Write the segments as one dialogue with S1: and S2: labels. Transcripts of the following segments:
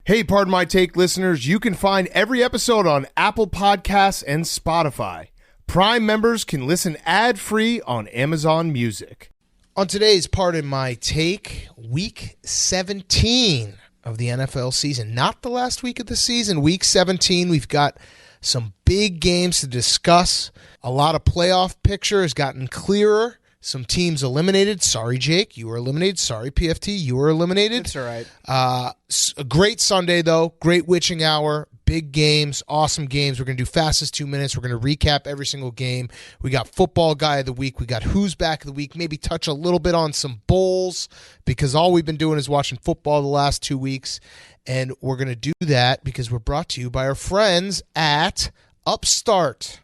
S1: Hey, Pardon My Take listeners, you can find every episode on Apple Podcasts and Spotify. Prime members can listen ad-free on Amazon Music. On today's Pardon My Take, Week 17 of the NFL season. Not the last week of the season, Week 17. We've got some big games to discuss. A lot of playoff picture has gotten clearer. Some teams eliminated. Sorry, Jake, you were eliminated. Sorry, PFT, you were eliminated.
S2: That's all right.
S1: A great Sunday, though. Great witching hour. Big games. Awesome games. We're going to do fastest 2 minutes. We're going to recap every single game. We got football guy of the week. We got who's back of the week. Maybe touch a little bit on some bowls because all we've been doing is watching football the last 2 weeks. And we're going to do that because we're brought to you by our friends at Upstart.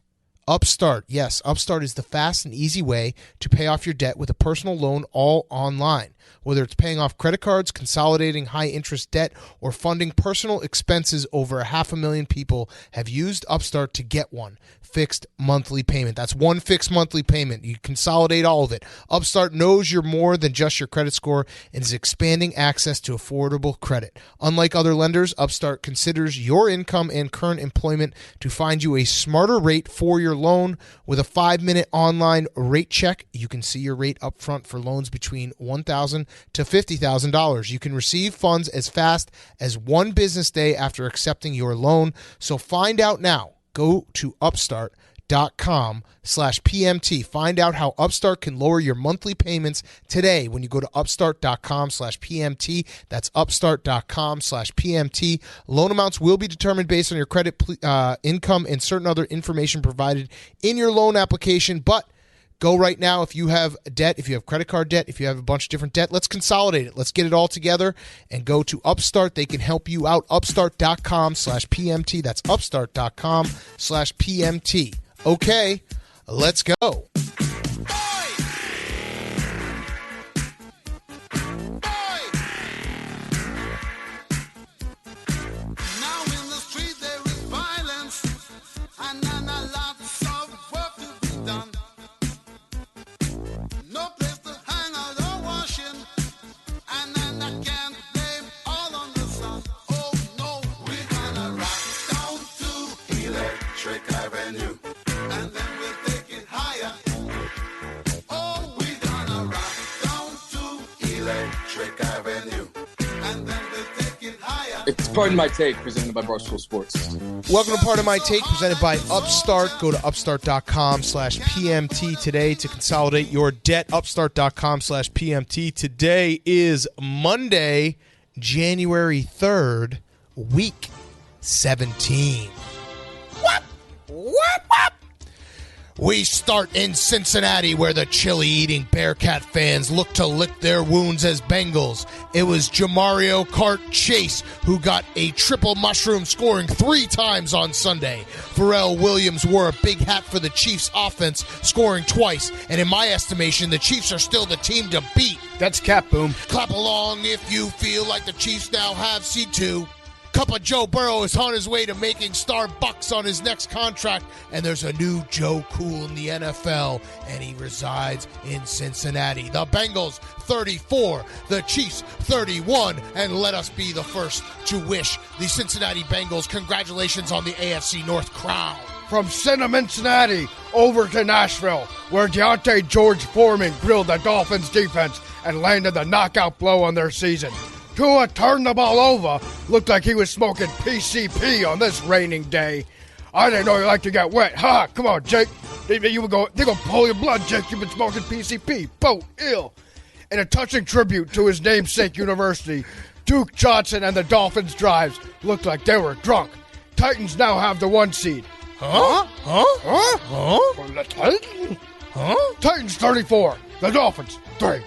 S1: Upstart, yes, Upstart is the fast and easy way to pay off your debt with a personal loan all online. Whether it's paying off credit cards, consolidating high-interest debt, or funding personal expenses, over 500,000 people have used Upstart to get one fixed monthly payment. That's one fixed monthly payment. You consolidate all of it. Upstart knows you're more than just your credit score and is expanding access to affordable credit. Unlike other lenders, Upstart considers your income and current employment to find you a smarter rate for your loan. With a 5-minute online rate check, you can see your rate up front for loans between $1,000 to $50,000. You can receive funds as fast as 1 business day after accepting your loan. So find out now. Go to upstart.com/PMT. Find out how Upstart can lower your monthly payments today when you go to upstart.com/PMT. That's upstart.com/PMT. Loan amounts will be determined based on your credit, income, and certain other information provided in your loan application. But go right now if you have debt, if you have credit card debt, if you have a bunch of different debt, let's consolidate it. Let's get it all together and go to Upstart. They can help you out. Upstart.com/PMT. That's upstart.com/PMT. Okay, let's go.
S3: It's Pardon My Take, presented by Barstool Sports.
S1: Welcome to Pardon My Take, presented by Upstart. Go to upstart.com/PMT today to consolidate your debt. Upstart.com/PMT. Today is Monday, January 3rd, week 17. Whoop! Whoop! Whoop! We start in Cincinnati, where the chili-eating Bearcat fans look to lick their wounds as Bengals. It was Jamario Cart Chase who got a triple mushroom, scoring 3 times on Sunday. Pharrell Williams wore a big hat for the Chiefs offense, scoring twice. And in my estimation, the Chiefs are still the team to beat.
S2: That's cap boom.
S1: Clap along if you feel like the Chiefs now have C2. Cup of Joe Burrow is on his way to making $100 on his next contract, and there's a new Joe Cool in the NFL, and he resides in Cincinnati. The Bengals 34, the Chiefs 31, and let us be the first to wish the Cincinnati Bengals congratulations on the AFC North crown.
S2: From Cincinnati over to Nashville, where Deontay George Foreman grilled the Dolphins defense and landed the knockout blow on their season. Tua turned the ball over. Looked like he was smoking PCP on this raining day. I didn't know you like to get wet. Ha! Come on, Jake. They're going to pull your blood, Jake. You've been smoking PCP. Bo, ill. In a touching tribute to his namesake university, Duke Johnson and the Dolphins drives looked like they were drunk. Titans now have the 1 seed.
S1: Huh?
S2: The Titans? Titans 34. The Dolphins 3.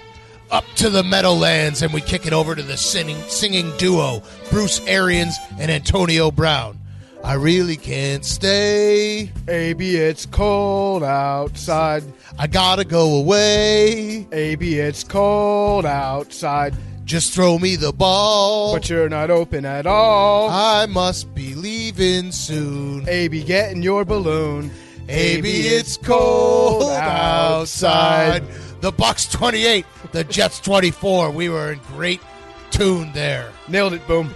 S1: Up to the Meadowlands, and we kick it over to the singing duo, Bruce Arians and Antonio Brown. I really can't stay.
S2: AB, it's cold outside.
S1: I gotta go away.
S2: AB, it's cold outside.
S1: Just throw me the ball.
S2: But you're not open at all.
S1: I must be leaving soon.
S2: AB, get in your balloon.
S1: AB, it's cold outside. The Bucs 28, the Jets 24. We were in great tune there.
S2: Nailed it, boom.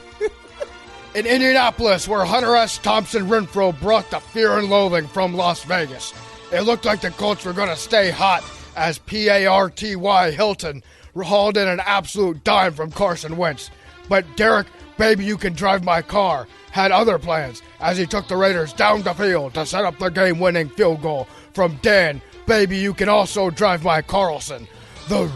S2: In Indianapolis, where Hunter S. Thompson Renfro brought the fear and loathing from Las Vegas, it looked like the Colts were going to stay hot as Party Hilton hauled in an absolute dime from Carson Wentz. But Derek, baby, you can drive my car, had other plans as he took the Raiders down the field to set up the game-winning field goal from Dan, baby, you can also drive my Carlson. The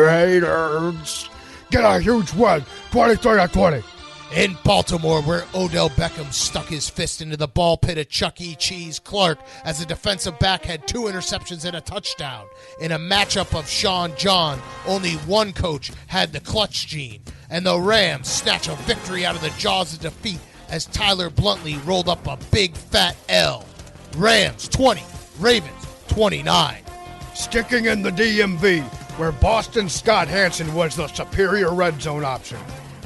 S2: Raiders get a huge win, 23-20.
S1: In Baltimore, where Odell Beckham stuck his fist into the ball pit of Chuck E. Cheese Clark as the defensive back had 2 interceptions and a touchdown. In a matchup of Sean John, only one coach had the clutch gene, and the Rams snatch a victory out of the jaws of defeat as Tyler Bluntly rolled up a big fat L. Rams 20, Ravens 29.
S2: Sticking in the DMV, where Boston Scott Hansen was the superior red zone option.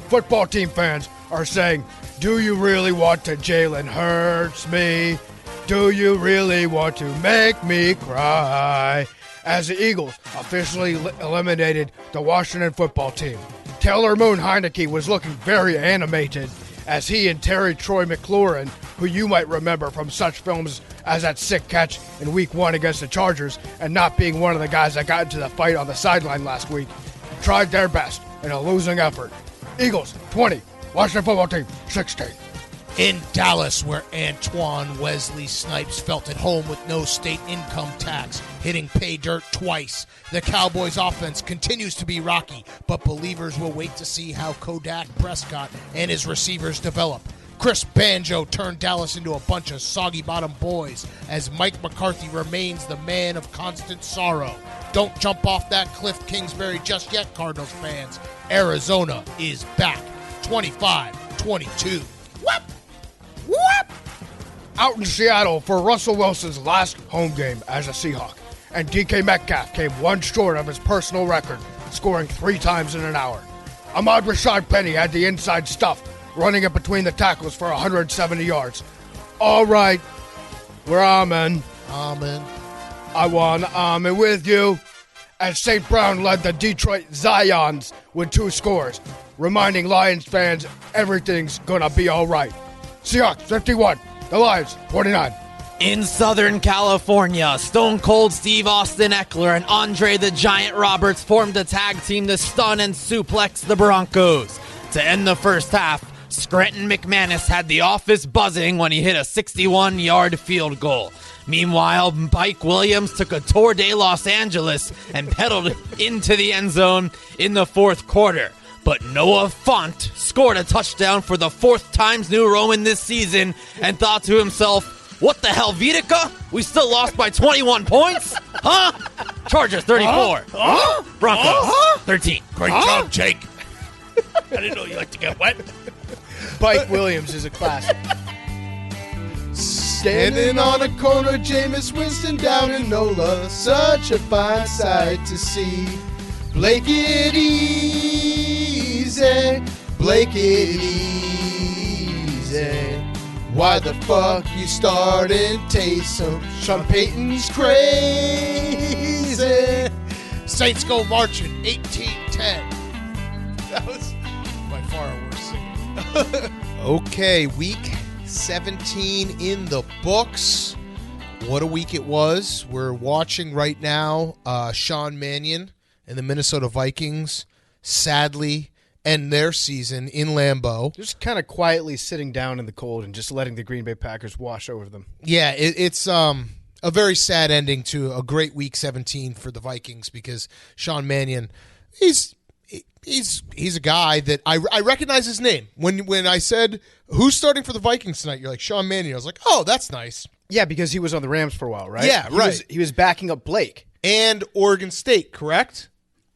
S2: Football team fans are saying, do you really want to Jalen Hurts me? Do you really want to make me cry? As the Eagles officially eliminated the Washington football team. Taylor Moon Heineke was looking very animated as he and Terry Troy McLaurin, who you might remember from such films as that sick catch in Week 1 against the Chargers and not being one of the guys that got into the fight on the sideline last week, tried their best in a losing effort. Eagles, 20. Washington football team, 16.
S1: In Dallas, where Antoine Wesley Snipes felt at home with no state income tax, hitting pay dirt twice. The Cowboys' offense continues to be rocky, but believers will wait to see how Kodak Prescott and his receivers develop. Chris Banjo turned Dallas into a bunch of soggy-bottom boys as Mike McCarthy remains the man of constant sorrow. Don't jump off that Cliff Kingsbury just yet, Cardinals fans. Arizona is back, 25-22. Whoop! Whoop!
S2: Out in Seattle for Russell Wilson's last home game as a Seahawk, and DK Metcalf came one short of his personal record, scoring 3 times in an hour. Ahmad Rashad Penny had the inside stuff, running it between the tackles for 170 yards. All right, we're amen.
S1: Amen.
S2: I want to amen with you. As St. Brown led the Detroit Zions with 2 scores, reminding Lions fans everything's going to be all right. Seahawks, 51. The Lions, 49.
S4: In Southern California, Stone Cold Steve Austin Eckler and Andre the Giant Roberts formed a tag team to stun and suplex the Broncos. To end the first half, Scranton McManus had the office buzzing when he hit a 61-yard field goal. Meanwhile, Mike Williams took a tour de Los Angeles and pedaled into the end zone in the fourth quarter. But Noah Fant scored a touchdown for the 4th Times New Roman this season and thought to himself, what the hell, Vitica? We still lost by 21 points? Huh? Chargers 34. Broncos 13.
S1: Great job, Jake. I didn't know you like to get wet.
S2: Mike Williams is a classic.
S5: Standing on a corner, Jameis Winston down in NOLA. Such a fine sight to see. Blake it easy. Blake it easy. Why the fuck you starting Taysom? Sean Payton's crazy.
S1: Saints go marching, 18-10.
S5: That was by far our worst singing.
S1: Okay, week 17 in the books. What a week it was. We're watching right now Sean Mannion and the Minnesota Vikings sadly end their season in Lambeau.
S2: Just kind of quietly sitting down in the cold and just letting the Green Bay Packers wash over them.
S1: Yeah, it's a very sad ending to a great week 17 for the Vikings because Sean Mannion, he's a guy that I recognize his name. When I said, who's starting for the Vikings tonight, you're like, Sean Mannion. I was like, oh, that's nice.
S2: Yeah, because he was on the Rams for a while, right?
S1: Yeah, right.
S2: He was backing up Blake.
S1: And Oregon State, correct?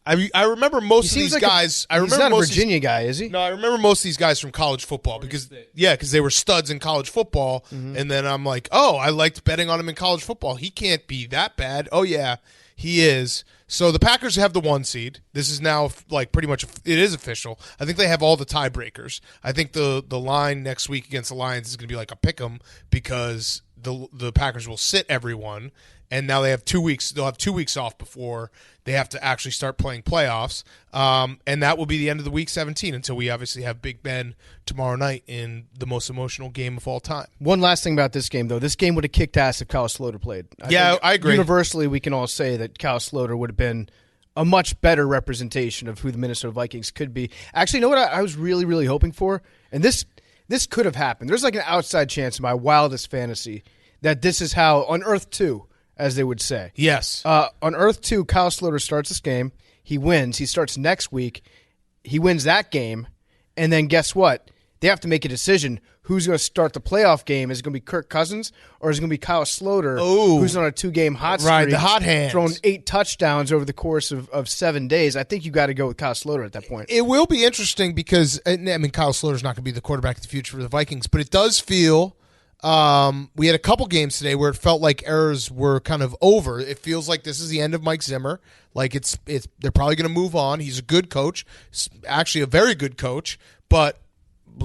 S1: I remember most of these guys.
S2: He's not a Virginia guy, is he?
S1: No, I remember most of these guys from college football because they were studs in college football. Mm-hmm. And then I'm like, oh, I liked betting on him in college football. He can't be that bad. Oh yeah, he is. So the Packers have the 1 seed. This is now like pretty much it is official. I think they have all the tiebreakers. I think the line next week against the Lions is going to be like a pick'em because the Packers will sit everyone and now they have 2 weeks. They'll have 2 weeks off before they have to actually start playing playoffs, and that will be the end of the week 17 until we obviously have Big Ben tomorrow night in the most emotional game of all time.
S2: One last thing about this game, though. This game would have kicked ass if Kyle Sloter played.
S1: I agree.
S2: Universally, we can all say that Kyle Sloter would have been a much better representation of who the Minnesota Vikings could be. Actually, you know what I was really, really hoping for? And this could have happened. There's like an outside chance in my wildest fantasy that this is how, on Earth 2, as they would say.
S1: Yes.
S2: On Earth 2, Kyle Sloter starts this game. He wins. He starts next week. He wins that game. And then guess what? They have to make a decision. Who's going to start the playoff game? Is it going to be Kirk Cousins or is it going to be Kyle Sloter, who's on a 2-game hot streak?
S1: Right, the hot hand.
S2: Thrown 8 touchdowns over the course of 7 days. I think you got to go with Kyle Sloter at that point.
S1: It will be interesting because, I mean, Kyle Sloter's not going to be the quarterback of the future for the Vikings, but it does feel we had a couple games today where it felt like errors were kind of over. It feels like this is the end of Mike Zimmer. Like they're probably going to move on. He's a good coach, actually a very good coach, but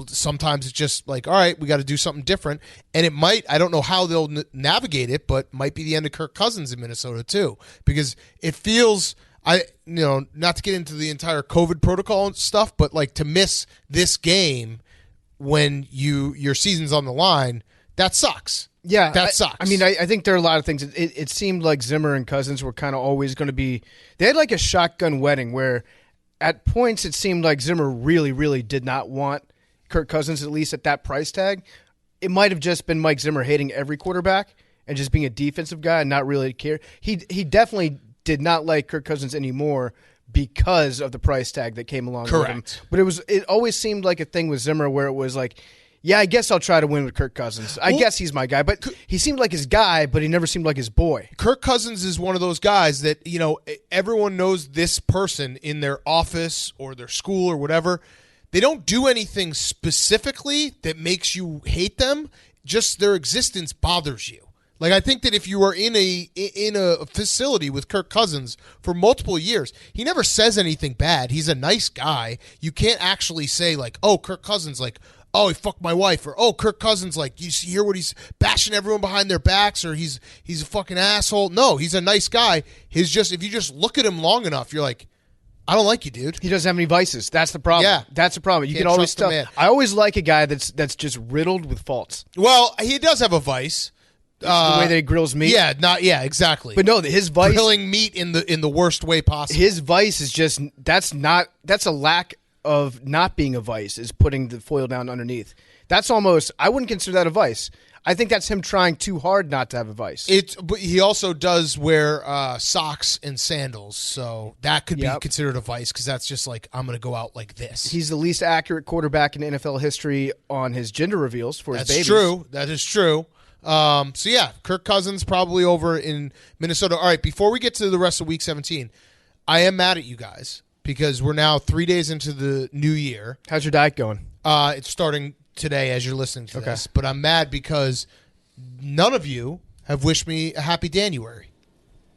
S1: sometimes it's just like, all right, we got to do something different. And it might, I don't know how they'll navigate it, but might be the end of Kirk Cousins in Minnesota too, because it feels, not to get into the entire COVID protocol and stuff, but like to miss this game when your season's on the line, that sucks.
S2: Yeah,
S1: that sucks.
S2: I mean, I think there are a lot of things. It seemed like Zimmer and Cousins were kind of always going to be. They had like a shotgun wedding where, at points, it seemed like Zimmer really, really did not want Kirk Cousins, at least at that price tag. It might have just been Mike Zimmer hating every quarterback and just being a defensive guy and not really care. He definitely did not like Kirk Cousins anymore because of the price tag that came along with him. But it always seemed like a thing with Zimmer where it was like, yeah, I guess I'll try to win with Kirk Cousins. I guess he's my guy. But he seemed like his guy, but he never seemed like his boy.
S1: Kirk Cousins is one of those guys that, everyone knows this person in their office or their school or whatever. They don't do anything specifically that makes you hate them. Just their existence bothers you. Like, I think that if you are in a facility with Kirk Cousins for multiple years, he never says anything bad. He's a nice guy. You can't actually say, like, oh, Kirk Cousins, like, oh, he fucked my wife, or oh, Kirk Cousins, like, you hear what he's bashing everyone behind their backs, or he's a fucking asshole. No, he's a nice guy. If you just look at him long enough, you're like, I don't like you, dude.
S2: He doesn't have any vices. That's the problem.
S1: Yeah.
S2: That's the problem. You can always tell. I always like a guy that's just riddled with faults.
S1: Well, he does have a vice.
S2: The way that he grills meat.
S1: Yeah, exactly.
S2: But no, his vice,
S1: grilling meat in the worst way possible.
S2: His vice is just that's a lack of not being a vice, is putting the foil down underneath. That's almost, I wouldn't consider that a vice. I think that's him trying too hard not to have a vice.
S1: But he also does wear socks and sandals, so that could be considered a vice because that's just like, I'm going to go out like this.
S2: He's the least accurate quarterback in NFL history on his gender reveals for his babies.
S1: That's true. That is true. So yeah, Kirk Cousins probably over in Minnesota. All right, before we get to the rest of Week 17, I am mad at you guys because we're now 3 days into the new year.
S2: How's your diet going?
S1: It's starting today as you're listening to this, but I'm mad because none of you have wished me a happy January.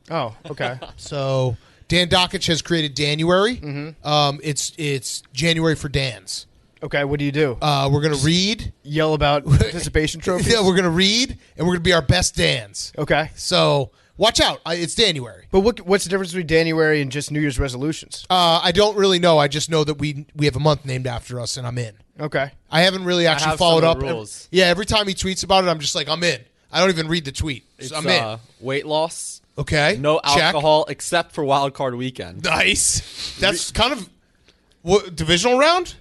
S2: Oh, okay.
S1: So Dan Dockich has created January. Mm-hmm. It's January for Dan's.
S2: Okay, what do you do?
S1: We're going to read.
S2: Yell about participation trophies?
S1: Yeah, we're going to read, and we're going to be our best Dans.
S2: Okay.
S1: So watch out. It's January.
S2: But what's the difference between January and just New Year's resolutions?
S1: I don't really know. I just know that we have a month named after us, and I'm in.
S2: Okay.
S1: I haven't really actually followed up.
S4: Rules.
S1: Every time he tweets about it, I'm just like, I'm in. I don't even read the tweet. I'm in.
S4: Weight loss.
S1: Okay.
S4: No
S1: Check.
S4: alcohol except for wild card weekend.
S1: Nice. That's kind of what divisional round?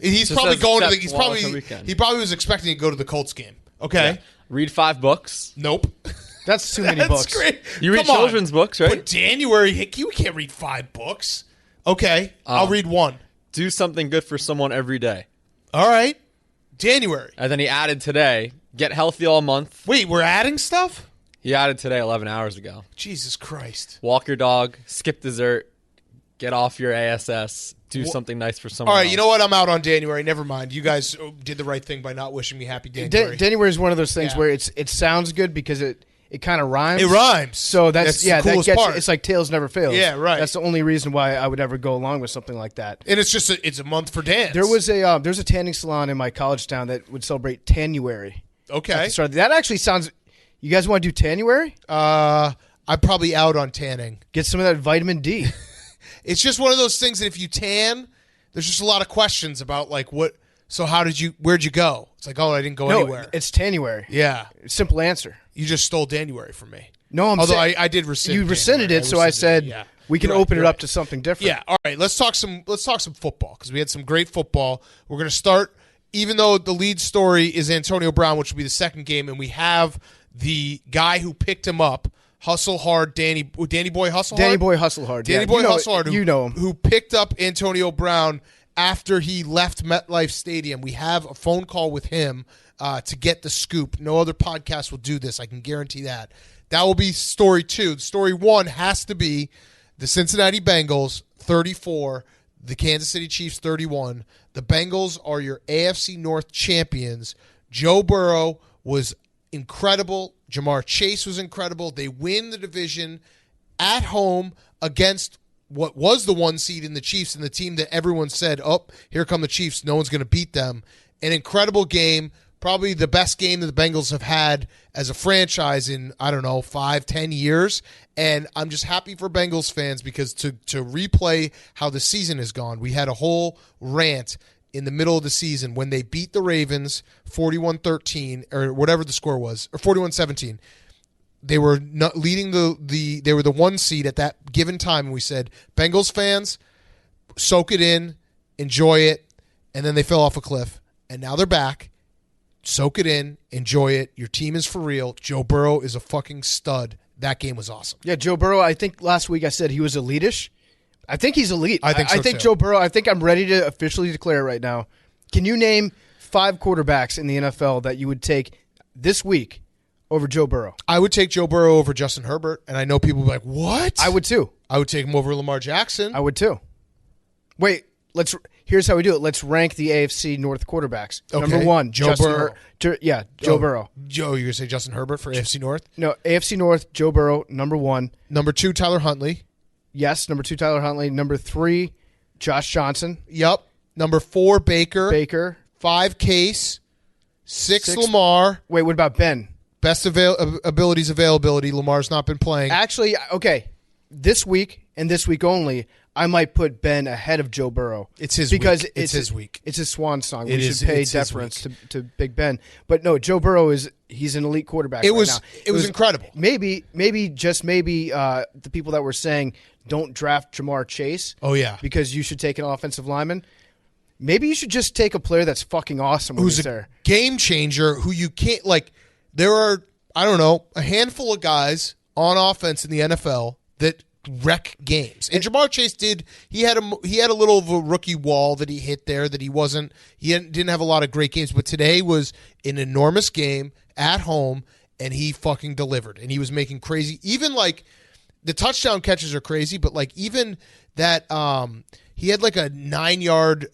S1: He's probably going to the. He probably was expecting to go to the Colts game. Okay.
S4: Yeah. Read 5 books.
S1: Nope.
S2: That's too many
S1: That's
S2: books.
S1: Great.
S4: You read children's books, right?
S1: But January, you can't read 5 books. Okay. I'll read 1.
S4: Do something good for someone every day.
S1: All right. January.
S4: And then he added today, get healthy all month.
S1: Wait, we're adding stuff?
S4: He added today 11 hours ago.
S1: Jesus Christ.
S4: Walk your dog, skip dessert, get off your ASS, do something nice for someone
S1: All right,
S4: else.
S1: you know what? I'm out on January. Never mind. You guys did the right thing by not wishing me happy January.
S2: January is one of those things where it sounds good because it kind of rhymes.
S1: It rhymes.
S2: So that's
S1: the coolest part.
S2: It's like Tails Never Fails.
S1: Yeah, right.
S2: That's the only reason why I would ever go along with something like that.
S1: And it's just it's a month for dance.
S2: There's a tanning salon in my college town that would celebrate Tanuary.
S1: Okay.
S2: So that actually sounds. You guys want to do Tanuary?
S1: I'm probably out on tanning.
S2: Get some of that vitamin D.
S1: It's just one of those things that if you tan, there's just a lot of questions about like what. So where'd you go? It's like, oh, I didn't go anywhere.
S2: It's Tanuary.
S1: Yeah.
S2: Simple answer.
S1: You just stole January from me.
S2: No,
S1: Although I did rescind.
S2: You rescinded it, so I said we can open it up to something different.
S1: Yeah. All right. Let's talk some football because we had some great football. We're going to start, even though the lead story is Antonio Brown, which will be the second game, and we have the guy who picked him up, Hustle Hard, Danny Boy Hustle Hard?
S2: Danny Boy Hustle Hard.
S1: Danny Boy Hustle Hard.
S2: You know him.
S1: Who picked up Antonio Brown after he left MetLife Stadium. We have a phone call with him to get the scoop. No other podcast will do this. I can guarantee that. That will be story 2. Story 1 has to be the Cincinnati Bengals 34, the Kansas City Chiefs 31. The Bengals are your AFC North champions. Joe Burrow was incredible. Jamar Chase was incredible. They win the division at home against what was the 1 seed in the Chiefs and the team that everyone said, oh, here come the Chiefs. No one's going to beat them. An incredible game. Probably the best game that the Bengals have had as a franchise in, 5-10 years. And I'm just happy for Bengals fans because to replay how the season has gone, we had a whole rant in the middle of the season when they beat the Ravens 41-13 or whatever the score was, or 41-17. They were not leading they were the 1 seed at that given time, and we said, Bengals fans, soak it in, enjoy it, and then they fell off a cliff. And now they're back. Soak it in, enjoy it. Your team is for real. Joe Burrow is a fucking stud. That game was awesome.
S2: Yeah, Joe Burrow, I think last week I said he was elite-ish. I think he's elite.
S1: I think so,
S2: I think
S1: too.
S2: Joe Burrow, I think I'm ready to officially declare it right now. Can you name 5 quarterbacks in the NFL that you would take this week over Joe Burrow?
S1: I would take Joe Burrow over Justin Herbert, and I know people will be like, what?
S2: I would too.
S1: I would take him over Lamar Jackson.
S2: I would too. Wait, here's how we do it. Let's rank the AFC North quarterbacks.
S1: Okay.
S2: Number 1,
S1: Joe Burrow.
S2: Joe Burrow.
S1: Joe, you're going to say Justin Herbert for AFC North?
S2: No, AFC North, Joe Burrow, number 1.
S1: Number 2, Tyler Huntley.
S2: Yes, number 2, Tyler Huntley. Number 3, Josh Johnson.
S1: Yep. Number 4, Baker. 5, Case. 6, Lamar.
S2: Wait, what about Ben?
S1: Best availability. Lamar's not been playing.
S2: Actually, okay, this week and this week only, I might put Ben ahead of Joe Burrow.
S1: It's his
S2: because
S1: week. It's his week.
S2: It's his swan song.
S1: It
S2: we
S1: is,
S2: should pay
S1: it's his
S2: deference to Big Ben. But no, Joe Burrow he's an elite quarterback.
S1: It
S2: right
S1: was
S2: now.
S1: it was incredible.
S2: Maybe the people that were saying don't draft Jamar Chase.
S1: Oh yeah,
S2: because you should take an offensive lineman. Maybe you should just take a player that's fucking awesome.
S1: Who's a game changer? Who you can't like. There are a handful of guys on offense in the NFL that wreck games. And Jamar Chase he had a little of a rookie wall that he hit there that he didn't have a lot of great games, but today was an enormous game at home and he fucking delivered. And he was making crazy, even like the touchdown catches are crazy, but like even that he had like a 9-yard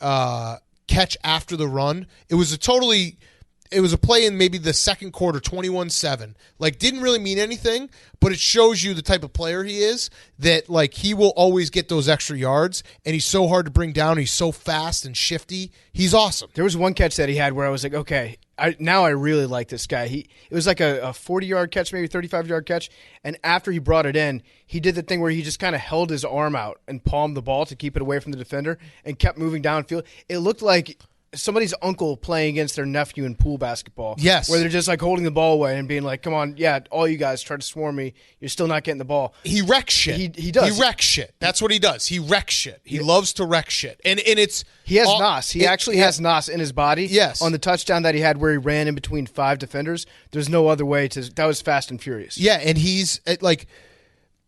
S1: catch after the run. It was a play in maybe the second quarter, 21-7. Like, didn't really mean anything, but it shows you the type of player he is, that, like, he will always get those extra yards, and he's so hard to bring down. He's so fast and shifty. He's awesome.
S2: There was one catch that he had where I was like, okay, now I really like this guy. It was like a 40-yard catch, maybe 35-yard catch, and after he brought it in, he did the thing where he just kind of held his arm out and palmed the ball to keep it away from the defender and kept moving downfield. It looked like somebody's uncle playing against their nephew in pool basketball.
S1: Yes.
S2: Where they're just like holding the ball away and being like, come on, yeah, all you guys try to swarm me. You're still not getting the ball.
S1: He wrecks shit.
S2: He does.
S1: He wrecks shit. That's what he does. He wrecks shit. He loves to wreck shit. And it's...
S2: He has NOS. He actually has NOS in his body.
S1: Yes.
S2: On the touchdown that he had where he ran in between 5 defenders, there's no other way to... That was fast and furious.
S1: Yeah, and he's like...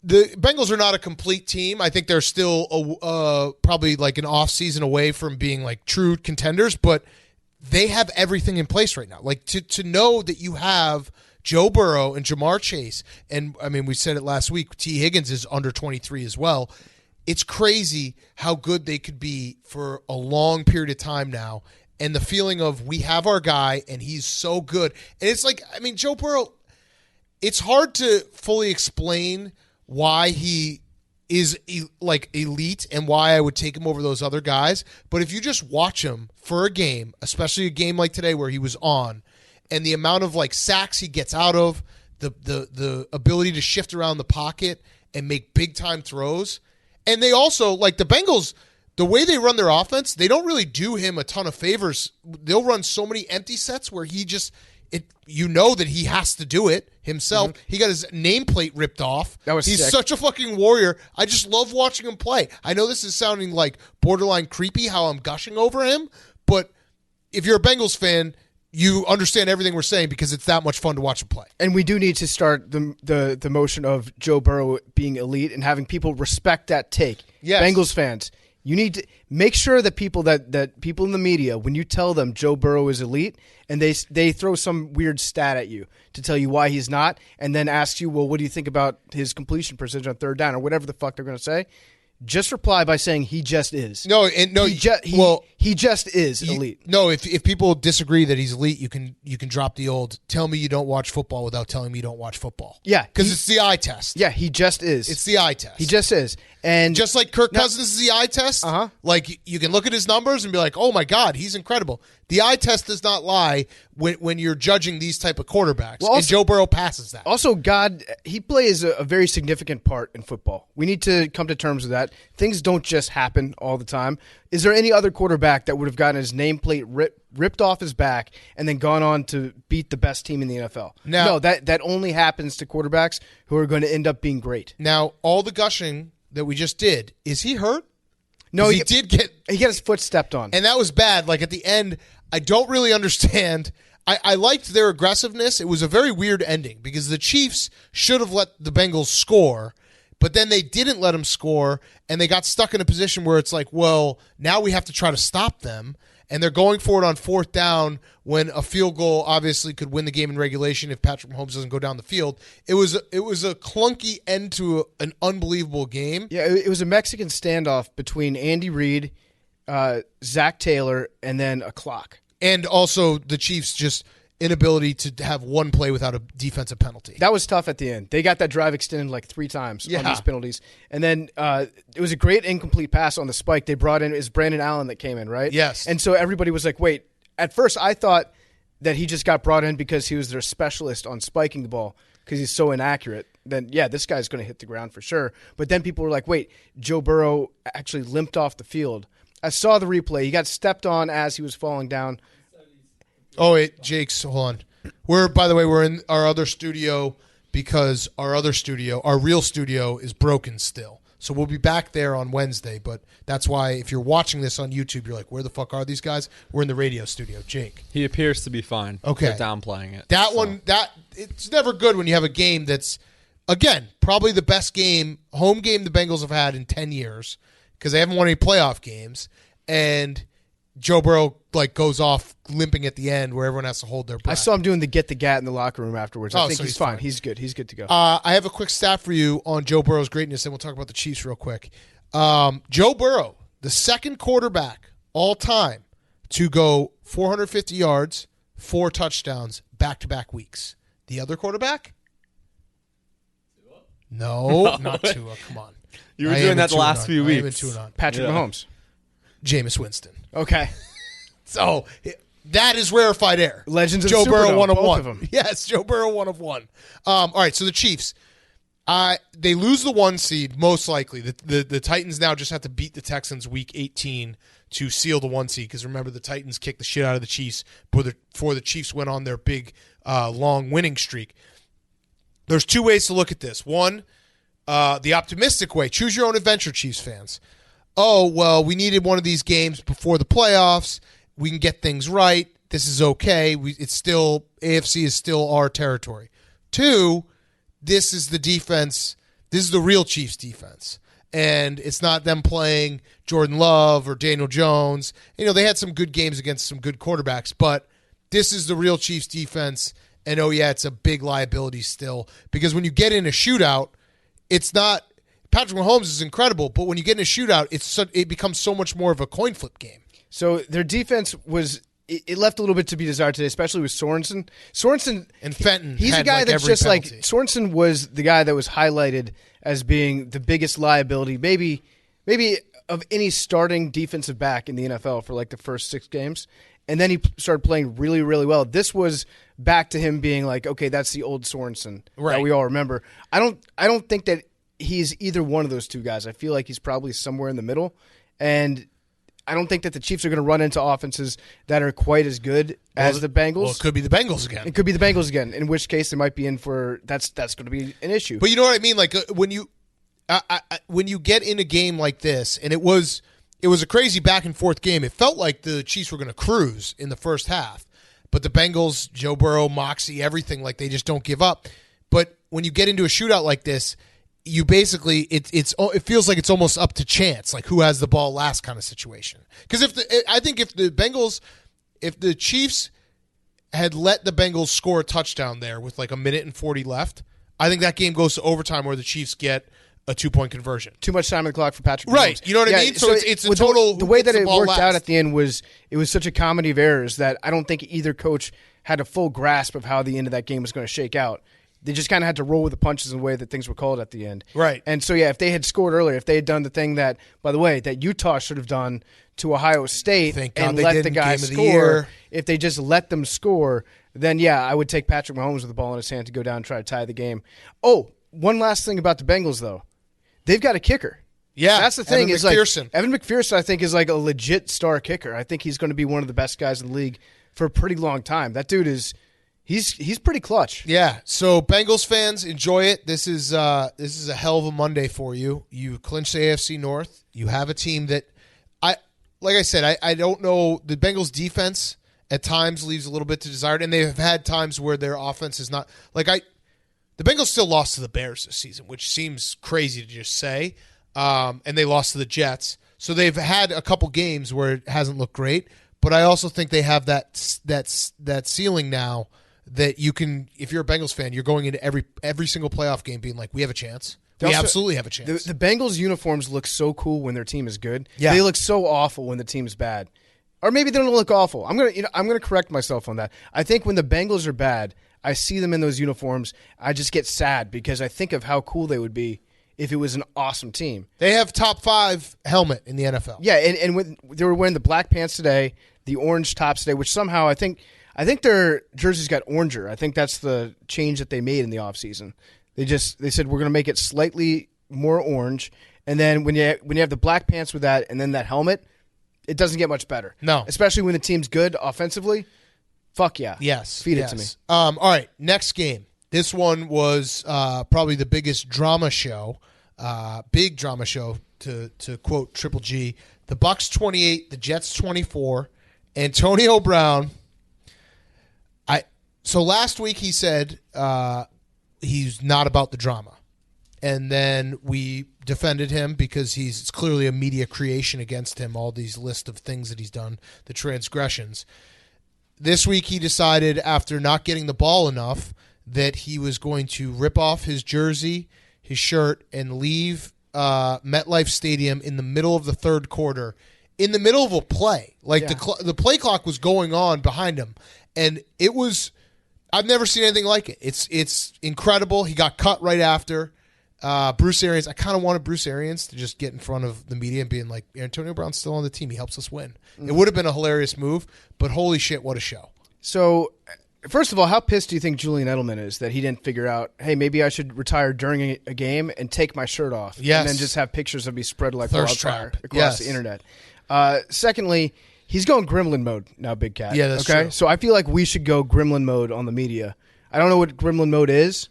S1: The Bengals are not a complete team. I think they're still probably like an off season away from being like true contenders, but they have everything in place right now. Like to know that you have Joe Burrow and Jamar Chase, and I mean we said it last week, T. Higgins is under 23 as well. It's crazy how good they could be for a long period of time now, and the feeling of we have our guy and he's so good. And it's like, I mean, Joe Burrow, it's hard to fully explain why he is like elite and why I would take him over those other guys. But if you just watch him for a game, especially a game like today where he was on, and the amount of like sacks he gets out of, the ability to shift around the pocket and make big-time throws. And they also, like the Bengals, the way they run their offense, they don't really do him a ton of favors. They'll run so many empty sets where he just – you know that he has to do it himself. Mm-hmm. He got his nameplate ripped off. He's
S2: sick.
S1: Such a fucking warrior. I just love watching him play. I know this is sounding like borderline creepy how I'm gushing over him, but if you're a Bengals fan, you understand everything we're saying because it's that much fun to watch him play.
S2: And we do need to start the motion of Joe Burrow being elite and having people respect that take.
S1: Yes.
S2: Bengals fans, you need to make sure that people in the media, when you tell them Joe Burrow is elite and they throw some weird stat at you to tell you why he's not and then ask you, well, what do you think about his completion percentage on third down or whatever the fuck they're going to say, just reply by saying he just is. He just is elite.
S1: No, if people disagree that he's elite, you can drop the old tell me you don't watch football without telling me you don't watch football.
S2: Yeah.
S1: Because it's the eye test.
S2: Yeah, he just is.
S1: It's the eye test.
S2: He just is. And
S1: just like Kirk Cousins is the eye test, like you can look at his numbers and be like, oh my God, he's incredible. The eye test does not lie when you're judging these type of quarterbacks. Well, also, and Joe Burrow passes that.
S2: Also, he plays a very significant part in football. We need to come to terms with that. Things don't just happen all the time. Is there any other quarterback that would have gotten his nameplate ripped off his back and then gone on to beat the best team in the NFL? No, that only happens to quarterbacks who are going to end up being great.
S1: Now, all the gushing that we just did, is he hurt?
S2: No,
S1: he got
S2: his foot stepped on.
S1: And that was bad. Like at the end, I don't really understand. I liked their aggressiveness. It was a very weird ending because the Chiefs should have let the Bengals score, but then they didn't let them score, and they got stuck in a position where it's like, well, now we have to try to stop them. And they're going for it on fourth down when a field goal obviously could win the game in regulation if Patrick Mahomes doesn't go down the field. It was a clunky end to an unbelievable game.
S2: Yeah, it was a Mexican standoff between Andy Reid, Zach Taylor, and then a clock.
S1: And also the Chiefs' just inability to have one play without a defensive penalty.
S2: That was tough at the end. They got that drive extended like 3 times on these penalties. And then it was a great incomplete pass on the spike. They brought in, is Brandon Allen that came in, right?
S1: Yes.
S2: And so everybody was like, wait, at first I thought that he just got brought in because he was their specialist on spiking the ball because he's so inaccurate. Then, yeah, this guy's going to hit the ground for sure. But then people were like, wait, Joe Burrow actually limped off the field. I saw the replay. He got stepped on as he was falling down.
S1: Oh, wait, Jake's, hold on. By the way, we're in our other studio because our real studio is broken still. So we'll be back there on Wednesday, but that's why if you're watching this on YouTube, you're like, where the fuck are these guys? We're in the radio studio. Jake.
S6: He appears to be fine.
S1: Okay.
S6: They're downplaying it.
S1: It's never good when you have a game that's, again, probably the best home game the Bengals have had in 10 years because they haven't won any playoff games, and Joe Burrow goes off limping at the end where everyone has to hold their breath.
S2: I saw him doing the get the gat in the locker room afterwards. I think he's fine. He's good. He's good to go.
S1: I have a quick stat for you on Joe Burrow's greatness, and we'll talk about the Chiefs real quick. Joe Burrow, the second quarterback all time to go 450 yards, 4 touchdowns, back-to-back weeks. The other quarterback? No, not Tua. Come on.
S6: You were doing that the last few weeks.
S2: Patrick Mahomes.
S1: Jameis Winston.
S2: Okay.
S1: So that is rarefied air.
S2: Legends of
S1: Joe
S2: the
S1: Burrow,
S2: Superdome,
S1: one of
S2: both
S1: one.
S2: of them.
S1: Yes, Joe Burrow, 1 of 1. All right, so the Chiefs, they lose the 1 seed most likely. The Titans now just have to beat the Texans week 18 to seal the 1 seed because remember the Titans kicked the shit out of the Chiefs before the Chiefs went on their big long winning streak. There's 2 ways to look at this. One, the optimistic way. Choose your own adventure, Chiefs fans. Oh, well, we needed one of these games before the playoffs. We can get things right. This is okay. AFC is still our territory. 2, this is the defense. This is the real Chiefs defense. And it's not them playing Jordan Love or Daniel Jones. They had some good games against some good quarterbacks, but this is the real Chiefs defense. And, it's a big liability still. Because when you get in a shootout, it's not – Patrick Mahomes is incredible, but when you get in a shootout, it becomes so much more of a coin flip game.
S2: So their defense it left a little bit to be desired today, especially with Sorensen.
S1: And Fenton.
S2: He's a guy that's just penalty. Sorensen was the guy that was highlighted as being the biggest liability, maybe of any starting defensive back in the NFL for the first 6 games. and then he started playing really, really well. This was back to him being like, okay, that's the old Sorensen that we all remember. I don't think that he's either one of those two guys. I feel like he's probably somewhere in the middle, and I don't think that the Chiefs are going to run into offenses that are quite as good as the Bengals.
S1: Well, it could be the Bengals again.
S2: It could be the Bengals again, in which case they might be in for that's going to be an issue.
S1: But you know what I mean? Like when you get in a game like this, and it was a crazy back and forth game. It felt like the Chiefs were going to cruise in the first half, but the Bengals, Joe Burrow, moxie, everything, like they just don't give up. But when you get into a shootout like this, you basically it feels like it's almost up to chance, like who has the ball last kind of situation. Because I think if the Chiefs had let the Bengals score a touchdown there with like 1:40 left, I think that game goes to overtime where the Chiefs get a 2-point conversion.
S2: Too much time on the clock for Patrick Mahomes.
S1: Right, you know what I mean? So it's a total.
S2: The way that it worked out at the end was it was such a comedy of errors that I don't think either coach had a full grasp of how the end of that game was going to shake out. They just kind of had to roll with the punches in the way that things were called at the end.
S1: Right.
S2: And so, yeah, if they had scored earlier, if they had done the thing that, by the way, that Utah should have done to Ohio State and let the guys score, if they just let them score, then, yeah, I would take Patrick Mahomes with the ball in his hand to go down and try to tie the game. Oh, one last thing about the Bengals, though. They've got a kicker.
S1: Yeah.
S2: That's the thing.
S1: Evan McPherson.
S2: Evan McPherson, I think, is like a legit star kicker. I think he's going to be one of the best guys in the league for a pretty long time. That dude is... He's pretty clutch.
S1: Yeah. So Bengals fans, enjoy it. This is a hell of a Monday for you. You clinch the AFC North. You have a team that like I said, I don't know. The Bengals defense at times leaves a little bit to desired, and they have had times where their offense is not the Bengals still lost to the Bears this season, which seems crazy to just say. And they lost to the Jets. So they've had a couple games where it hasn't looked great, but I also think they have that ceiling now. That you can, if you're a Bengals fan, you're going into every single playoff game being like, we have a chance. We absolutely have a chance.
S2: The Bengals uniforms look so cool when their team is good.
S1: Yeah.
S2: They look so awful when the team is bad. Or maybe they don't look awful. I'm gonna correct myself on that. I think when the Bengals are bad, I see them in those uniforms, I just get sad because I think of how cool they would be if it was an awesome team.
S1: They have top 5 helmet in the NFL.
S2: Yeah, and when they were wearing the black pants today, the orange tops today, which somehow I think their jerseys got oranger. I think that's the change that they made in the offseason. They said we're going to make it slightly more orange, and then when you have the black pants with that and then that helmet, it doesn't get much better.
S1: No.
S2: Especially when the team's good offensively. Fuck yeah.
S1: Yes.
S2: Feed it to me.
S1: All right, next game. This one was probably the biggest drama show, big drama show to quote Triple G. The Bucs 28, the Jets 24. Antonio Brown. So last week he said he's not about the drama. And then we defended him because it's clearly a media creation against him, all these list of things that he's done, the transgressions. This week he decided, after not getting the ball enough, that he was going to rip off his jersey, his shirt, and leave MetLife Stadium in the middle of the third quarter, in the middle of a play. The play clock was going on behind him. And it was... I've never seen anything like it. It's incredible. He got cut right after. Bruce Arians, I kind of wanted Bruce Arians to just get in front of the media and being like, Antonio Brown's still on the team. He helps us win. Mm-hmm. It would have been a hilarious move, but holy shit, what a show.
S2: So, first of all, how pissed do you think Julian Edelman is that he didn't figure out, hey, maybe I should retire during a game and take my shirt off?
S1: Yes.
S2: And then just have pictures of me spread like
S1: Thirst
S2: wildfire
S1: trap.
S2: across the internet. Secondly, he's going gremlin mode now, Big Cat.
S1: Yeah, that's true.
S2: So I feel like we should go gremlin mode on the media. I don't know what gremlin mode is.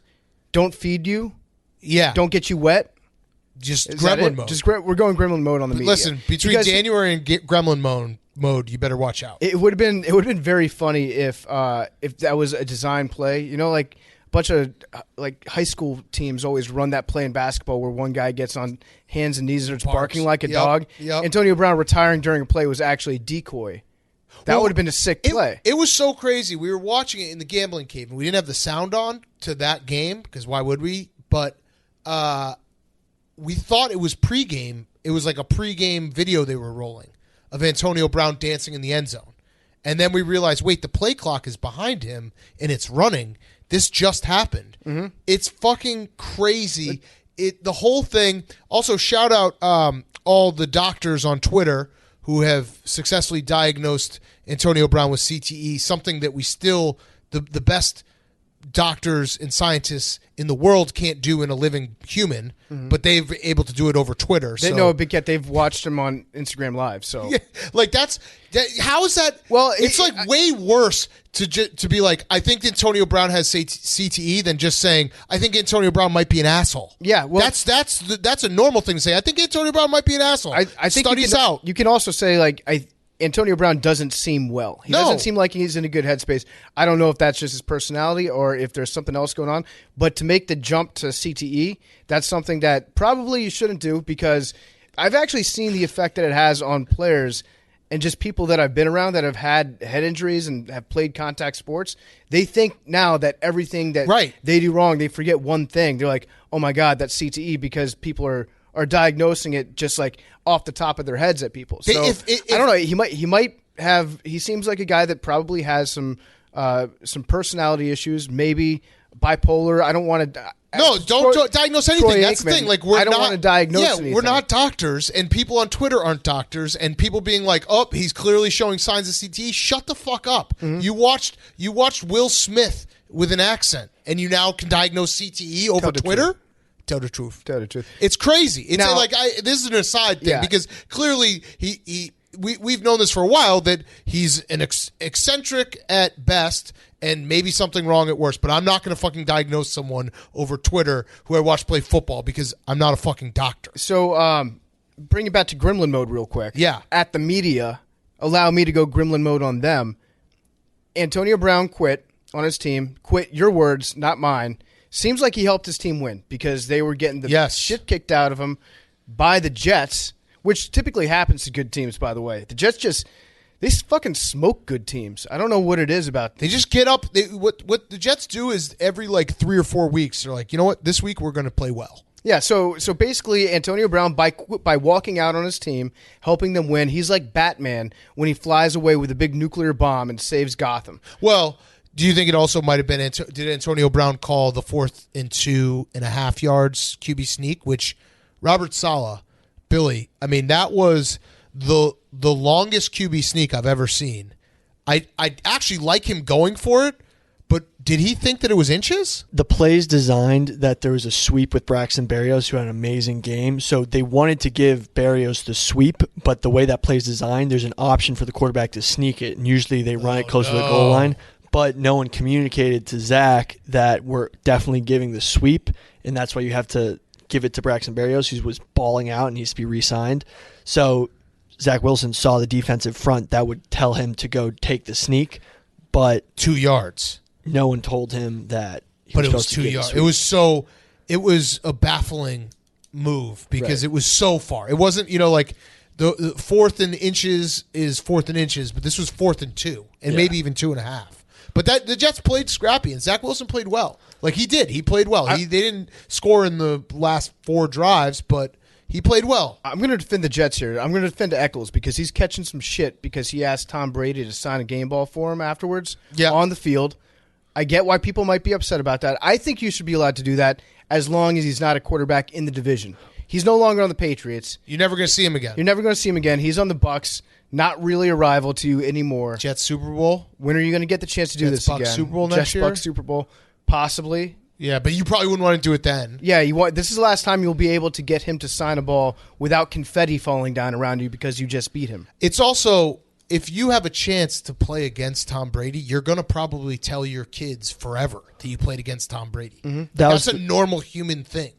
S2: Don't feed you.
S1: Yeah.
S2: Don't get you wet.
S1: Just gremlin mode.
S2: We're going gremlin mode on the media.
S1: Listen, between January and gremlin mode, you better watch out.
S2: It would have been very funny if that was a design play. You know, like a bunch of like high school teams always run that play in basketball where one guy gets on hands and knees and starts barking like a dog.
S1: Yep.
S2: Antonio Brown retiring during a play was actually a decoy. That would have been a sick play.
S1: It was so crazy. We were watching it in the gambling cave, and we didn't have the sound on to that game because why would we? But we thought it was pregame. It was like a pregame video they were rolling of Antonio Brown dancing in the end zone. And then we realized, wait, the play clock is behind him, and it's running. This just happened. Mm-hmm. It's fucking crazy. The whole thing. Also, shout out all the doctors on Twitter who have successfully diagnosed Antonio Brown with CTE, something that we still, the best doctors and scientists in the world can't do in a living human, but they've able to do it over Twitter.
S2: They know, but yet they've watched him on Instagram Live. So,
S1: yeah, like how is that?
S2: Well,
S1: it's way worse to be like, I think Antonio Brown has CTE than just saying I think Antonio Brown might be an asshole.
S2: Yeah, well,
S1: that's a normal thing to say. I think Antonio Brown might be an asshole.
S2: I think
S1: Studies out.
S2: You can also say Antonio Brown doesn't seem well. He doesn't seem like he's in a good headspace. I don't know if that's just his personality or if there's something else going on. But to make the jump to CTE, that's something that probably you shouldn't do, because I've actually seen the effect that it has on players and just people that I've been around that have had head injuries and have played contact sports. They think now that everything that they do wrong, they forget one thing. They're like, oh my God, that's CTE, because people are diagnosing it just like off the top of their heads at people. So I don't know. He seems like a guy that probably has some personality issues, maybe bipolar. I don't want to.
S1: Don't diagnose anything. That's the thing. Like,
S2: I don't want to diagnose anything.
S1: We're not doctors, and people on Twitter aren't doctors, and people being like, "Oh, he's clearly showing signs of CTE." Shut the fuck up. Mm-hmm. You watched Will Smith with an accent, and you now can diagnose CTE over Twitter. Tell the truth. It's crazy. It's
S2: now,
S1: this is an aside thing, because clearly we've known this for a while, that he's an eccentric at best and maybe something wrong at worst. But I'm not going to fucking diagnose someone over Twitter who I watch play football, because I'm not a fucking doctor.
S2: So bring it back to gremlin mode real quick.
S1: Yeah.
S2: At the media, allow me to go gremlin mode on them. Antonio Brown quit on his team. Quit, your words, not mine. Seems like he helped his team win, because they were getting the shit kicked out of him by the Jets, which typically happens to good teams, by the way. The Jets they fucking smoke good teams. I don't know what it is about them.
S1: They just get up. What the Jets do is every 3 or 4 weeks, they're like, you know what, this week we're going to play well.
S2: Yeah, so basically Antonio Brown, by walking out on his team, helping them win, he's like Batman when he flies away with a big nuclear bomb and saves Gotham.
S1: Well, do you think it also might have been did Antonio Brown call the 4th and 2.5 yards QB sneak, which Robert Saleh, Billy, I mean, that was the longest QB sneak I've ever seen. I actually like him going for it, but did he think that it was inches?
S7: The play's designed that there was a sweep with Braxton Berrios, who had an amazing game. So they wanted to give Berrios the sweep, but the way that play's designed, there's an option for the quarterback to sneak it, and usually they run it close to the goal line. But no one communicated to Zach that we're definitely giving the sweep, and that's why you have to give it to Braxton Berrios, who was balling out and needs to be re-signed. So Zach Wilson saw the defensive front that would tell him to go take the sneak, but
S1: 2 yards.
S7: No one told him that.
S1: But it was 2 yards. It was a baffling move, because it was so far. It wasn't, the 4th and inches is 4th and inches, but this was 4th and 2, and maybe even 2.5. But the Jets played scrappy, and Zach Wilson played well. Like, he did. He played well. They didn't score in the last 4 drives, but he played well.
S2: I'm going to defend the Jets here. I'm going to defend Eccles, because he's catching some shit because he asked Tom Brady to sign a game ball for him afterwards on the field. I get why people might be upset about that. I think you should be allowed to do that as long as he's not a quarterback in the division. He's no longer on the Patriots.
S1: You're never going to see him again.
S2: You're never going to see him again. He's on the Bucs. Not really a rival to you anymore.
S1: Jets Super Bowl.
S2: When are you going to get the chance to do this
S1: Bucs
S2: again?
S1: Super Bowl next year?
S2: Bucs Super Bowl, possibly.
S1: Yeah, but you probably wouldn't want to do it then.
S2: Yeah, this is the last time you'll be able to get him to sign a ball without confetti falling down around you because you just beat him.
S1: It's also, if you have a chance to play against Tom Brady, you're going to probably tell your kids forever that you played against Tom Brady. Mm-hmm. That's a normal human thing.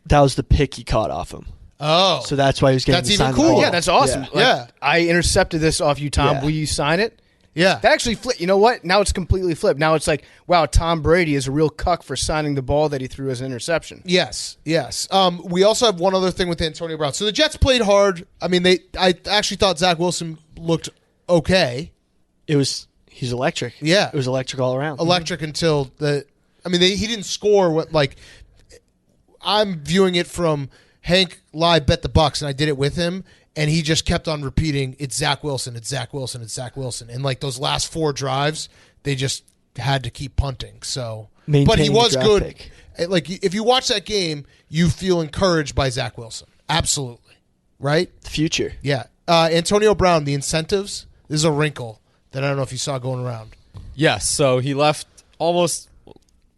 S7: That was the pick he caught off him.
S1: Oh.
S7: So that's why he was getting to sign the
S1: cool.
S7: ball.
S2: Yeah, that's awesome.
S1: Yeah.
S2: I intercepted this off you, Tom. Yeah. Will you sign it?
S1: Yeah.
S2: That actually flipped. You know what? Now it's completely flipped. Now it's like, wow, Tom Brady is a real cuck for signing the ball that he threw as an interception.
S1: Yes. We also have one other thing with Antonio Brown. So the Jets played hard. I mean, I actually thought Zach Wilson looked okay.
S7: He's electric.
S1: Yeah.
S7: It was electric all around.
S1: Electric until he didn't score I'm viewing it from Hank live bet the Bucs, and I did it with him, and he just kept on repeating, it's Zach Wilson, it's Zach Wilson, it's Zach Wilson. And those last 4 drives, they just had to keep punting. So, but he was good. Pick. If you watch that game, you feel encouraged by Zach Wilson. Absolutely. Right?
S7: The future.
S1: Yeah. Antonio Brown, the incentives, this is a wrinkle that I don't know if you saw going around.
S6: Yes, so he left almost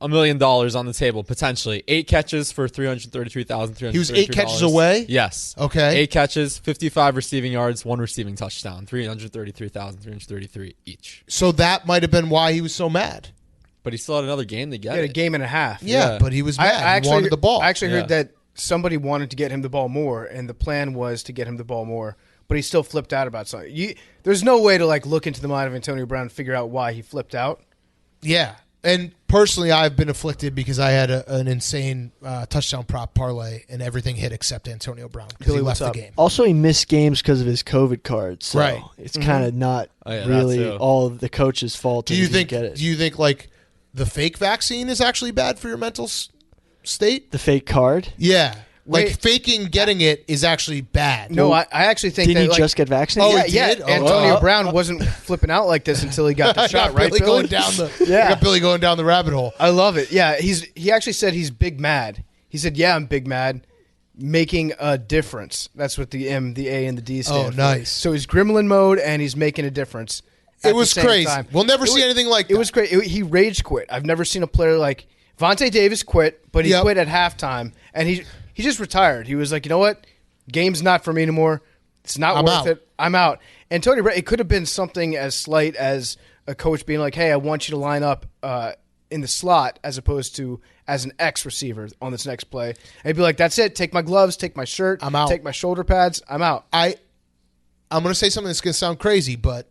S6: $1 million on the table, potentially. 8 catches for $333,333.
S1: He was 8 catches away?
S6: Yes.
S1: Okay.
S6: 8 catches, 55 receiving yards, 1 receiving touchdown, $333,333 each.
S1: So that might have been why he was so mad.
S6: But he still had another game to get
S2: He had
S6: it.
S2: a game and a half.
S1: Yeah, but he was mad. He wanted the ball.
S2: I actually heard that somebody wanted to get him the ball more, and the plan was to get him the ball more, but he still flipped out about something. There's no way to look into the mind of Antonio Brown and figure out why he flipped out.
S1: Yeah. And personally, I've been afflicted because I had an insane touchdown prop parlay, and everything hit except Antonio Brown because he left the game.
S7: Also, he missed games because of his COVID card. So
S1: right.
S7: It's kind of not really all of the coach's fault.
S1: Do you think the fake vaccine is actually bad for your mental state?
S7: The fake card?
S1: Yeah. Faking getting it is actually bad.
S2: No, I actually think
S7: didn't he just get vaccinated?
S1: Oh, he did?
S2: Antonio Brown wasn't flipping out like this until he got the shot, right,
S1: Billy?
S2: Billy?
S1: I got Billy going down the rabbit hole.
S2: I love it. Yeah, he actually said he's big mad. He said, "Yeah, I'm big mad, making a difference." That's what the M, the A, and the D stand for.
S1: Oh, nice.
S2: So he's gremlin mode, and he's making a difference.
S1: It was crazy. We'll never see anything like that.
S2: It was great. He rage quit. I've never seen a player like Vontae Davis quit, but he quit at halftime, and he just retired. He was like, you know what? Game's not for me anymore. It's not worth it. I'm out. And Tony Brown, it could have been something as slight as a coach being like, hey, I want you to line up in the slot as opposed to as an X receiver on this next play. And he'd be like, that's it. Take my gloves, take my shirt,
S1: I'm out.
S2: Take my shoulder pads. I'm out.
S1: I'm going to say something that's going to sound crazy, but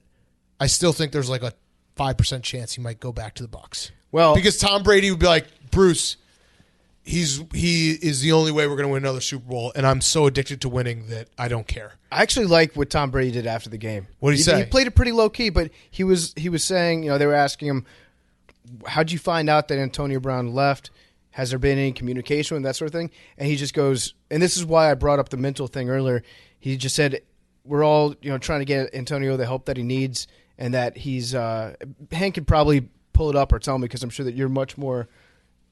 S1: I still think there's a 5% chance he might go back to the Bucs.
S2: Well,
S1: because Tom Brady would be like, Bruce, he is the only way we're going to win another Super Bowl, and I'm so addicted to winning that I don't care.
S2: I actually like what Tom Brady did after the game.
S1: What did he say?
S2: He played it pretty low key, but he was saying, they were asking him, how'd you find out that Antonio Brown left? Has there been any communication and that sort of thing? And he just goes, and this is why I brought up the mental thing earlier. He just said, we're all trying to get Antonio the help that he needs, and that he's Hank could probably pull it up or tell me, because I'm sure that you're much more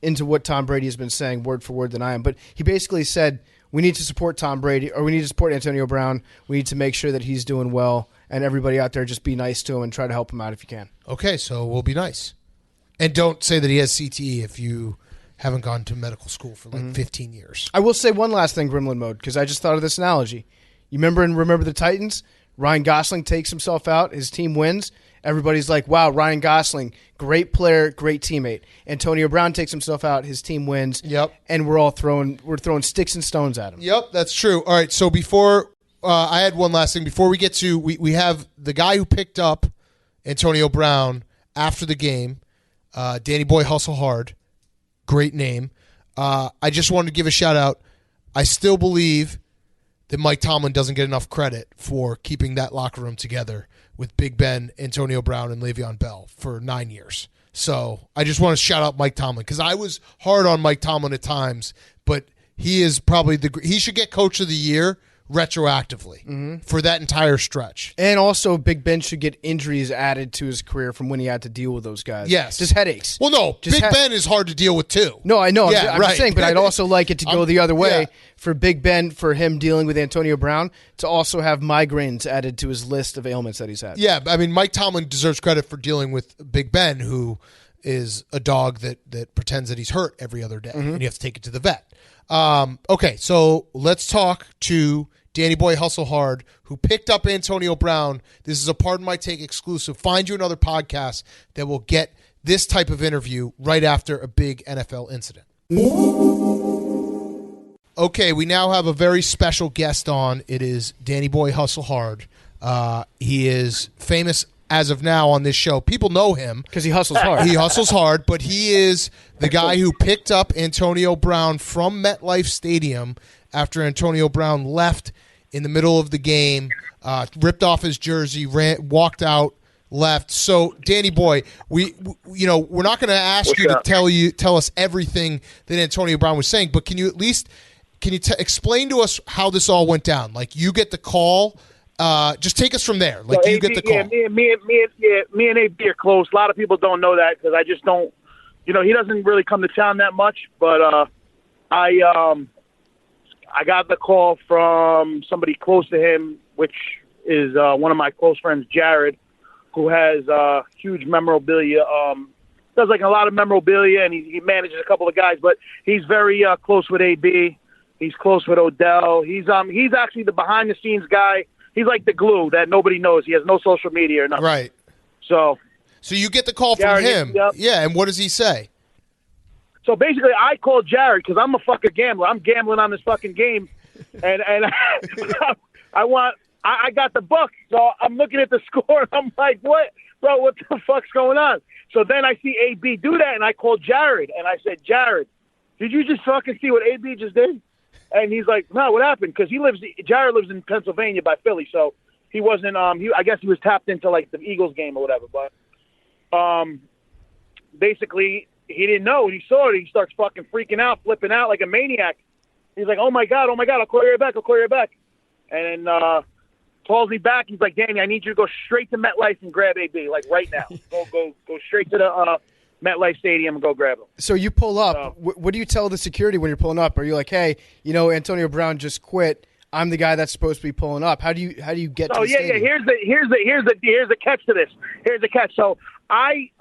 S2: into what Tom Brady has been saying word for word than I am. But he basically said, we need to support Tom Brady, or we need to support Antonio Brown. We need to make sure that he's doing well, and everybody out there just be nice to him and try to help him out if you can.
S1: Okay, so we'll be nice. And don't say that he has CTE if you haven't gone to medical school for 15 years.
S2: I will say one last thing, Gremlin mode, because I just thought of this analogy. You remember the Titans? Ryan Gosling takes himself out. His team wins. Everybody's like, wow, Ryan Gosling, great player, great teammate. Antonio Brown takes himself out. His team wins.
S1: Yep.
S2: And we're throwing sticks and stones at him.
S1: Yep, that's true. All right, so before I had one last thing. Before we get to, we have the guy who picked up Antonio Brown after the game, Danny Boy Hustle Hard. Great name. I just wanted to give a shout out. I still believe that Mike Tomlin doesn't get enough credit for keeping that locker room together with Big Ben, Antonio Brown, and Le'Veon Bell for 9 years. So I just want to shout out Mike Tomlin, because I was hard on Mike Tomlin at times, but he is probably he should get Coach of the Year retroactively for that entire stretch.
S2: And also, Big Ben should get injuries added to his career from when he had to deal with those guys.
S1: Yes.
S2: Just headaches.
S1: Well, no, Big Ben is hard to deal with, too.
S2: No, I know.
S1: Yeah,
S2: I'm just saying, but I'd also like it to go the other way
S1: yeah.
S2: for Big Ben, for him dealing with Antonio Brown, to also have migraines added to his list of ailments that he's had.
S1: Yeah, I mean, Mike Tomlin deserves credit for dealing with Big Ben, who is a dog that pretends that he's hurt every other day, and you have to take it to the vet. Okay, so let's talk to Danny Boy Hustle Hard, who picked up Antonio Brown. This is a Pardon My Take exclusive. Find you another podcast that will get this type of interview right after a big NFL incident. Okay, we now have a very special guest on. It is Danny Boy Hustle Hard. He is famous as of now on this show. People know him
S2: because he hustles hard.
S1: He hustles hard, but he is the guy who picked up Antonio Brown from MetLife Stadium after Antonio Brown left in the middle of the game, ripped off his jersey, walked out, left. So, Danny Boy, we're not going to ask you to tell us everything that Antonio Brown was saying, but can you explain to us how this all went down? Like, you get the call. Just take us from there. Like, so you get the call.
S8: Yeah, me and AB are close. A lot of people don't know that because I just don't. He doesn't really come to town that much. But I got the call from somebody close to him, which is one of my close friends, Jared, who has huge memorabilia. Does like a lot of memorabilia, and he manages a couple of guys. But he's very close with AB. He's close with Odell. He's actually the behind the scenes guy. He's like the glue that nobody knows. He has no social media or nothing.
S1: Right.
S8: So
S1: you get the call from him.
S8: Yep.
S1: Yeah, and what does he say?
S8: So basically, I called Jared because I'm a fucking gambler. I'm gambling on this fucking game, and I got the Bucs. So I'm looking at the score, and I'm like, what? Bro, what the fuck's going on? So then I see AB do that, and I called Jared, and I said, Jared, did you just fucking see what AB just did? And he's like, no, what happened? Because Jared lives in Pennsylvania by Philly, so he wasn't. I guess he was tapped into like the Eagles game or whatever. But basically, he didn't know. When he saw it, he starts fucking freaking out, flipping out like a maniac. He's like, oh my god, I'll call you back. And then calls me back. He's like, Danny, I need you to go straight to MetLife and grab AB, like right now. Go straight to the MetLife Stadium and go grab him.
S2: So you pull up. What do you tell the security when you're pulling up? Are you like, hey, Antonio Brown just quit. I'm the guy that's supposed to be pulling up. How do you get to the stadium?
S8: Here's the catch to this. Here's the catch. So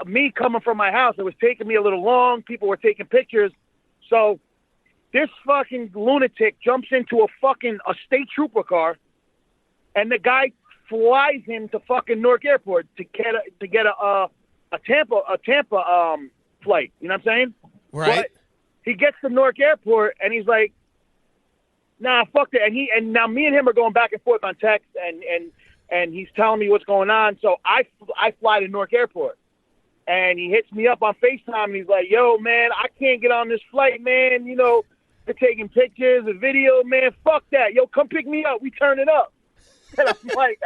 S8: me coming from my house, it was taking me a little long. People were taking pictures. So this fucking lunatic jumps into a state trooper car, and the guy flies him to fucking Newark Airport to get a Tampa flight. You know what I'm saying?
S1: Right.
S8: But he gets to Newark Airport and he's like, nah, fuck that. And now me and him are going back and forth on text, and he's telling me what's going on. So I fly to Newark Airport, and he hits me up on FaceTime, and he's like, yo, man, I can't get on this flight, man. They're taking pictures, a video, man. Fuck that. Yo, come pick me up. We turn it up. And I'm like,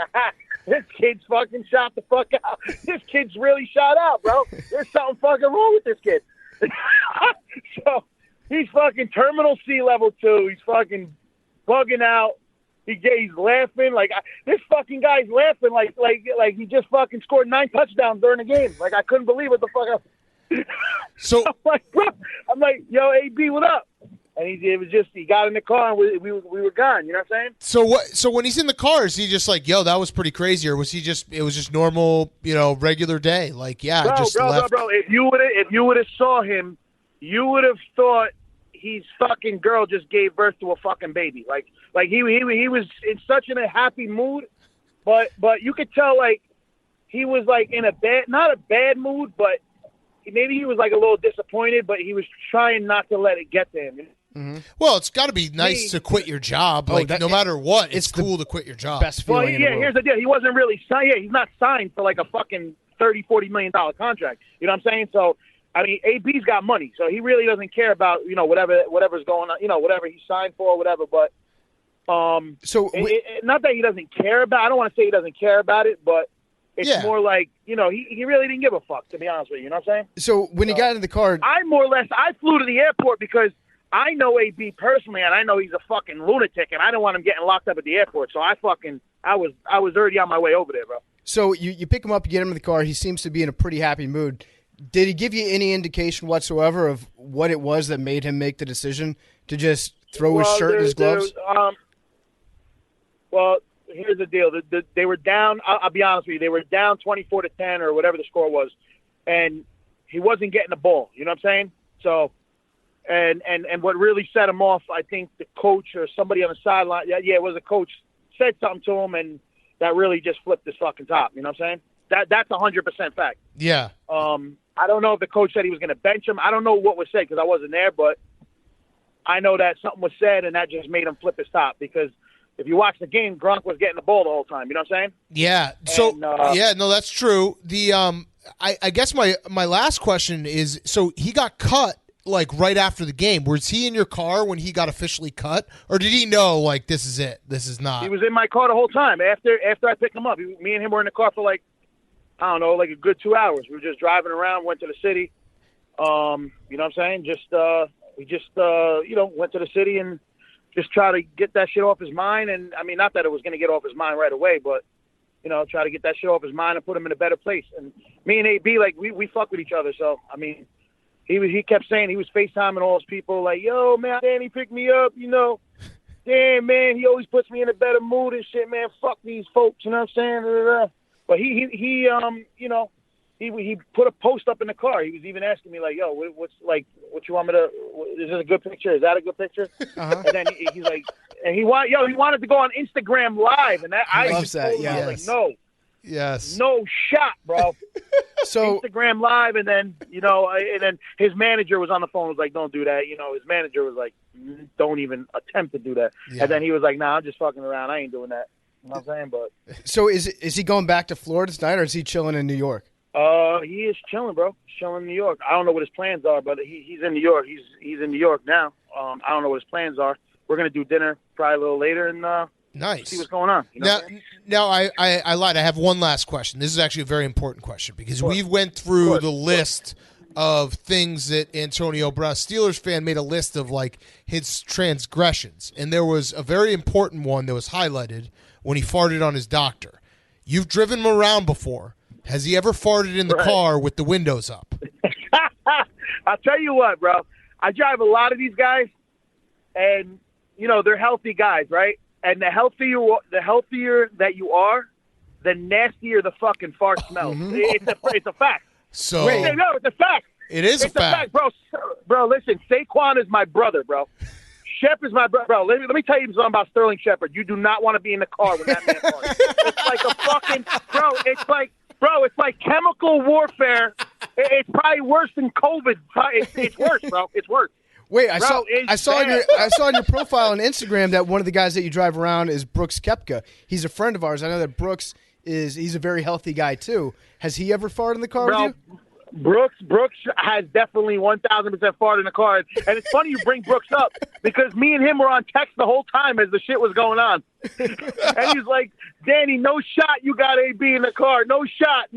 S8: this kid's fucking shot the fuck out. This kid's really shot out, bro. There's something fucking wrong with this kid. So he's fucking terminal C level 2. He's fucking bugging out. He's laughing like this fucking guy's laughing like he just fucking scored 9 touchdowns during the game. Like I couldn't believe what the fuck.
S1: So
S8: I'm like, bro. I'm like, yo, AB, what up? And he got in the car and we were gone. You know what I'm saying?
S1: So when he's in the car, is he just like, yo, that was pretty crazy, or was he it was just normal, regular day? Like, yeah,
S8: bro,
S1: I just left.
S8: Bro. If you would have saw him, you would have thought his fucking girl just gave birth to a fucking baby. Like he was in such a happy mood, but you could tell like he was like in not a bad mood, but maybe he was like a little disappointed, but he was trying not to let it get to him.
S1: Mm-hmm. Well, it's got to be nice to quit your job. No matter what, it's cool to quit your job.
S2: Best feeling in the world.
S8: Here's the deal. He wasn't really signed. Yeah, he's not signed for like a fucking $30-40 million contract. You know what I'm saying? So, I mean, AB's got money, so he really doesn't care about whatever's going on. Whatever he's signed for, whatever. But not that he doesn't care about. I don't want to say he doesn't care about it, but it's more like he really didn't give a fuck. To be honest with you, you know what I'm saying? So
S2: when he got in the car,
S8: I flew to the airport because I know AB personally, and I know he's a fucking lunatic, and I don't want him getting locked up at the airport. So I was already on my way over there, bro.
S2: So you pick him up, you get him in the car. He seems to be in a pretty happy mood. Did he give you any indication whatsoever of what it was that made him make the decision to just throw his shirt and his gloves?
S8: Well, here's the deal. They were down. I'll be honest with you. They were down 24-10 or whatever the score was, and he wasn't getting the ball. You know what I'm saying? So. And what really set him off, I think the coach or somebody on the sideline, it was a coach, said something to him, and that really just flipped his fucking top. You know what I'm saying? That's 100% fact.
S1: Yeah.
S8: I don't know if the coach said he was going to bench him. I don't know what was said because I wasn't there, but I know that something was said, and that just made him flip his top because if you watch the game, Gronk was getting the ball the whole time. You know what I'm saying?
S1: Yeah. So, that's true. The I guess my last question is, so he got cut like right after the game. Was he in your car when he got officially cut, or did he know like this is it? This is not.
S8: He was in my car the whole time. After I picked him up, me and him were in the car for like I don't know, like a good 2 hours. We were just driving around, went to the city. You know what I'm saying? We went to the city and just try to get that shit off his mind. And I mean, not that it was going to get off his mind right away, but try to get that shit off his mind and put him in a better place. And me and AB, like we fuck with each other. So I mean. He kept saying he was FaceTiming all his people like, yo, man, Danny picked me up, damn, man, he always puts me in a better mood and shit, man. Fuck these folks, you know what I'm saying? But he put a post up in the car. He was even asking me, like, yo, what you want me to, is this a good picture? Is that a good picture? Uh-huh. And then he's like, and he wanted to go on Instagram Live. And I
S5: loves that,
S8: yeah. Like, no.
S1: Yes.
S8: No shot, bro.
S5: So
S8: Instagram Live, and then his manager was on the phone. Was like, "Don't do that." His manager was like, "Don't even attempt to do that." Yeah. And then he was like, "Nah, I'm just fucking around. I ain't doing that." You know what I'm saying? But
S5: so is he going back to Florida tonight, or is he chilling in New York?
S8: He is chilling, bro. Chilling in New York. I don't know what his plans are, but he's in New York. He's in New York now. I don't know what his plans are. We're gonna do dinner probably a little later and
S1: nice.
S8: See what's going on.
S1: Now I lied. I have one last question. This is actually a very important question because we went through the list of things that Antonio Brown, Steelers fan, made a list of like his transgressions, and there was a very important one that was highlighted when he farted on his doctor. You've driven him around before. Has he ever farted in the car with the windows up?
S8: I'll tell you what, bro. I drive a lot of these guys, and they're healthy guys, right? And the healthier that you are, the nastier the fucking fart smells. It's a fact.
S1: So
S8: no, it's a fact.
S1: It is a fact,
S8: bro. Bro, listen, Saquon is my brother, bro. Shep is my brother, bro. Let me tell you something about Sterling Shepard. You do not want to be in the car when that man farts. It's like a fucking It's like chemical warfare. It's probably worse than COVID. It's worse, bro. It's worse.
S5: Wait, I saw on your profile on Instagram that one of the guys that you drive around is Brooks Koepka. He's a friend of ours. I know that Brooks he's a very healthy guy too. Has he ever farted in the car with you?
S8: Brooks has definitely 1,000% farted in the car. And it's funny you bring Brooks up because me and him were on text the whole time as the shit was going on. And he's like, Danny, no shot you got AB in the car. No shot.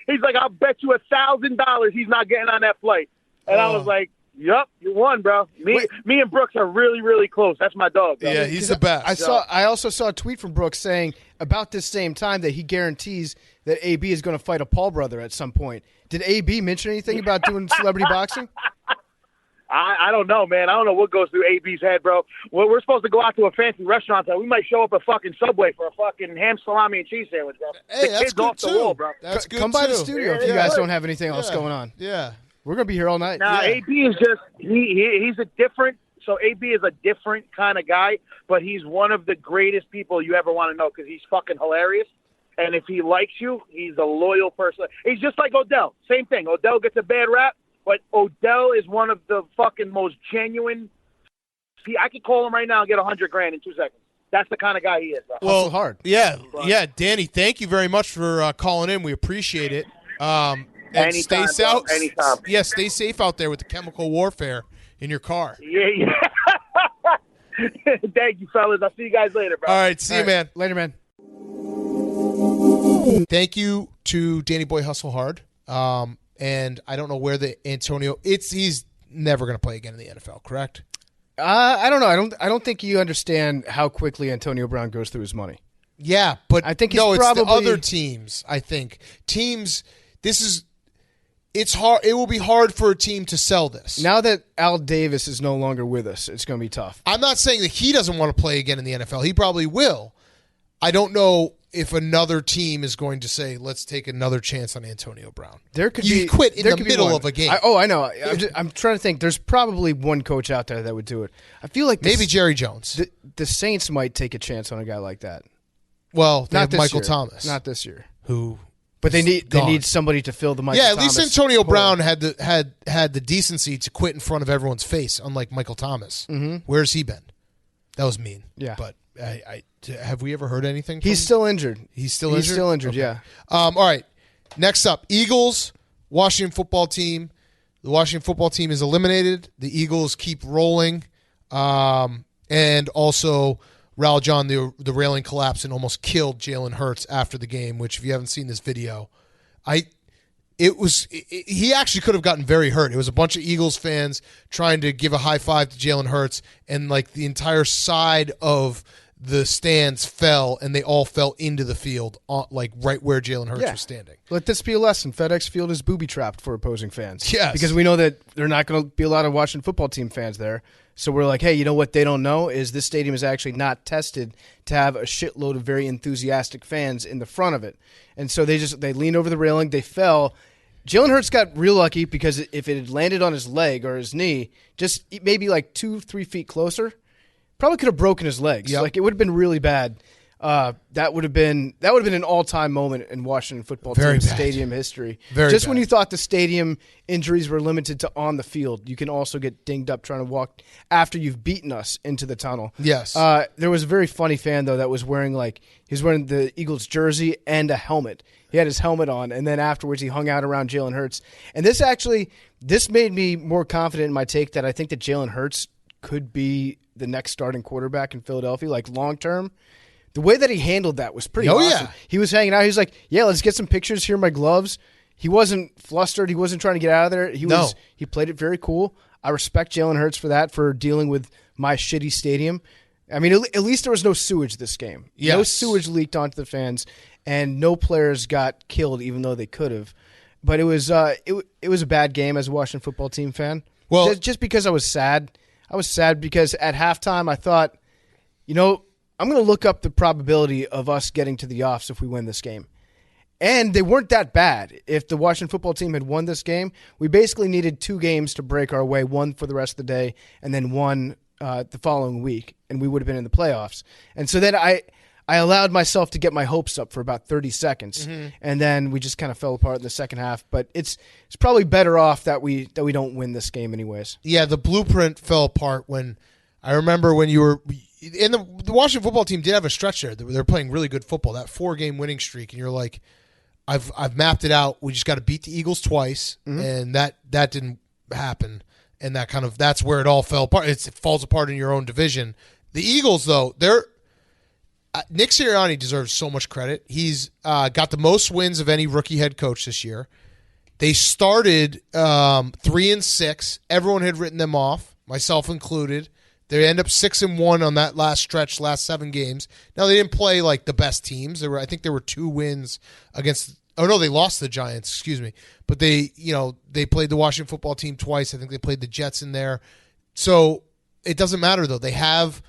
S8: He's like, I'll bet you $1,000 he's not getting on that flight. And I was like, yup, you won, bro. Me and Brooks are really, really close. That's my dog, bro.
S1: Yeah, he's the best.
S5: I also saw a tweet from Brooks saying about this same time that he guarantees that AB is going to fight a Paul brother at some point. Did AB mention anything about doing celebrity boxing?
S8: I don't know, man. I don't know what goes through AB's head, bro. Well, we're supposed to go out to a fancy restaurant, so we might show up at fucking Subway for a fucking ham, salami, and cheese sandwich, bro.
S1: Hey,
S8: the kid's off the wall, bro.
S1: That's good.
S5: Come by the studio if you guys don't have anything else going on.
S1: Yeah.
S5: We're going to be here all night.
S8: Nah, AB is just he's a different. So AB is a different kind of guy, but he's one of the greatest people you ever want to know because he's fucking hilarious. And if he likes you, he's a loyal person. He's just like Odell. Same thing. Odell gets a bad rap, but Odell is one of the fucking most genuine. I could call him right now and get $100,000 in 2 seconds. That's the kind of guy he is, bro.
S5: Well, hard.
S1: Yeah. Danny, thank you very much for calling in. We appreciate it. And
S8: anytime,
S1: stay safe.
S8: Anytime.
S1: Yeah, stay safe out there with the chemical warfare in your car.
S8: Yeah. Thank you, fellas. I'll see you guys later, bro.
S1: All right, see you, man.
S5: Later, man.
S1: Thank you to Danny Boy Hustle Hard. And I don't know where the Antonio. He's never going to play again in the NFL, correct?
S5: I don't know. I don't think you understand how quickly Antonio Brown goes through his money.
S1: Yeah, but
S5: I think
S1: it's the other teams. I think teams. It's hard. It will be hard for a team to sell this.
S5: Now that Al Davis is no longer with us, it's going to be tough.
S1: I'm not saying that he doesn't want to play again in the NFL. He probably will. I don't know if another team is going to say, let's take another chance on Antonio Brown. You quit in the middle of a game.
S5: I know. I'm trying to think. There's probably one coach out there that would do it. I feel like
S1: maybe Jerry Jones.
S5: The Saints might take a chance on a guy like that.
S1: Well, they
S5: not
S1: have Michael
S5: year.
S1: Thomas.
S5: Not this year.
S1: But
S5: they need somebody to fill the Michael Thomas.
S1: Yeah, at least Antonio Brown had the decency to quit in front of everyone's face, unlike Michael Thomas. Mm-hmm. Where's he been? That was mean.
S5: Yeah.
S1: But have we ever heard anything from
S5: He's still injured.
S1: He's still injured?
S5: He's still injured,
S1: okay.
S5: yeah.
S1: All right. Next up, Eagles, Washington football team. The Washington football team is eliminated. The Eagles keep rolling. And also, Raul John, the railing collapsed and almost killed Jalen Hurts after the game, which if you haven't seen this video, he actually could have gotten very hurt. It was a bunch of Eagles fans trying to give a high five to Jalen Hurts, and like the entire side of the stands fell and they all fell into the field, like right where Jalen Hurts was standing.
S5: Let this be a lesson. FedEx Field is booby-trapped for opposing fans.
S1: Yes.
S5: Because we know that there are not going to be a lot of Washington football team fans there. So we're like, hey, you know what they don't know is this stadium is actually not tested to have a shitload of very enthusiastic fans in the front of it. And so they leaned over the railing, they fell. Jalen Hurts got real lucky because if it had landed on his leg or his knee, just maybe like 2-3 feet closer, probably could have broken his legs.
S1: Yep.
S5: Like it would have been really bad. That would have been an all-time moment in Washington football team stadium history. Just when you thought the stadium injuries were limited to on the field, you can also get dinged up trying to walk after you've beaten us into the tunnel.
S1: Yes.
S5: There was a very funny fan though that was wearing the Eagles jersey and a helmet. He had his helmet on, and then afterwards he hung out around Jalen Hurts. And this made me more confident in my take that I think that Jalen Hurts could be the next starting quarterback in Philadelphia, like long term. The way that he handled that was pretty awesome.
S1: Yeah.
S5: He was hanging out. He was like, yeah, let's get some pictures. Here are my gloves. He wasn't flustered. He wasn't trying to get out of there. He played it very cool. I respect Jalen Hurts for that, for dealing with my shitty stadium. I mean, at least there was no sewage this game.
S1: Yes.
S5: No sewage leaked onto the fans, and no players got killed, even though they could have. But it was a bad game as a Washington football team fan.
S1: Well,
S5: just because I was sad. I was sad because at halftime I thought, I'm going to look up the probability of us getting to the offs if we win this game. And they weren't that bad. If the Washington football team had won this game, we basically needed 2 games to break our way, one for the rest of the day and then one the following week, and we would have been in the playoffs. And so then I allowed myself to get my hopes up for about 30 seconds, and then we just kind of fell apart in the second half. But it's probably better off that we don't win this game anyways.
S1: Yeah, the blueprint fell apart when I remember when you were – and the Washington football team did have a stretch there. They were playing really good football, that 4-game winning streak, and you're like, I've mapped it out. We just got to beat the Eagles twice, and that didn't happen, and that's where it all fell apart. It falls apart in your own division. The Eagles, though, Nick Sirianni deserves so much credit. He's got the most wins of any rookie head coach this year. They started 3-6. Everyone had written them off, myself included. They end up 6-1 on that last stretch, last 7 games. Now they didn't play like the best teams. I think there were 2 wins against. Oh no, they lost the Giants. Excuse me, but they played the Washington football team twice. I think they played the Jets in there. So it doesn't matter though. They have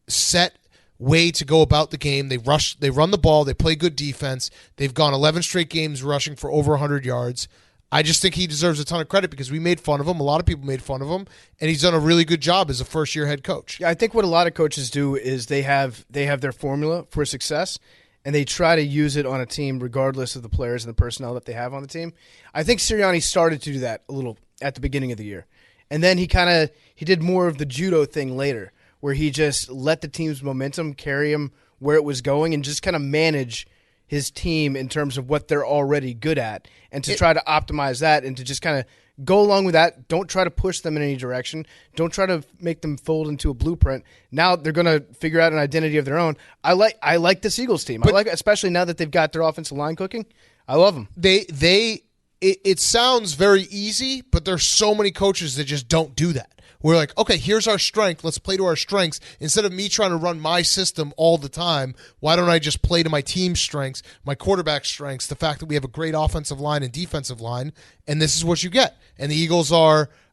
S1: set way to go about the game. They run the ball. They play good defense. They've gone 11 straight games rushing for over 100 yards. I just think he deserves a ton of credit because we made fun of him. A lot of people made fun of him, and he's done a really good job as a first-year head coach.
S5: Yeah, I think what a lot of coaches do is they have their formula for success, and they try to use it on a team regardless of the players and the personnel that they have on the team. I think Sirianni started to do that a little at the beginning of the year, and then he did more of the judo thing later, where he just let the team's momentum carry him where it was going and just kind of manage his team in terms of what they're already good at, and to try to optimize that and to just kind of go along with that. Don't try to push them in any direction. Don't try to make them fold into a blueprint. Now they're going to figure out an identity of their own. I like this Eagles team. I like, especially now that they've got their offensive line cooking. I love them.
S1: It sounds very easy, but there's so many coaches that just don't do that. We're like, okay, here's our strength. Let's play to our strengths. Instead of me trying to run my system all the time, why don't I just play to my team's strengths, my quarterback's strengths, the fact that we have a great offensive line and defensive line, and this is what you get. And the Eagles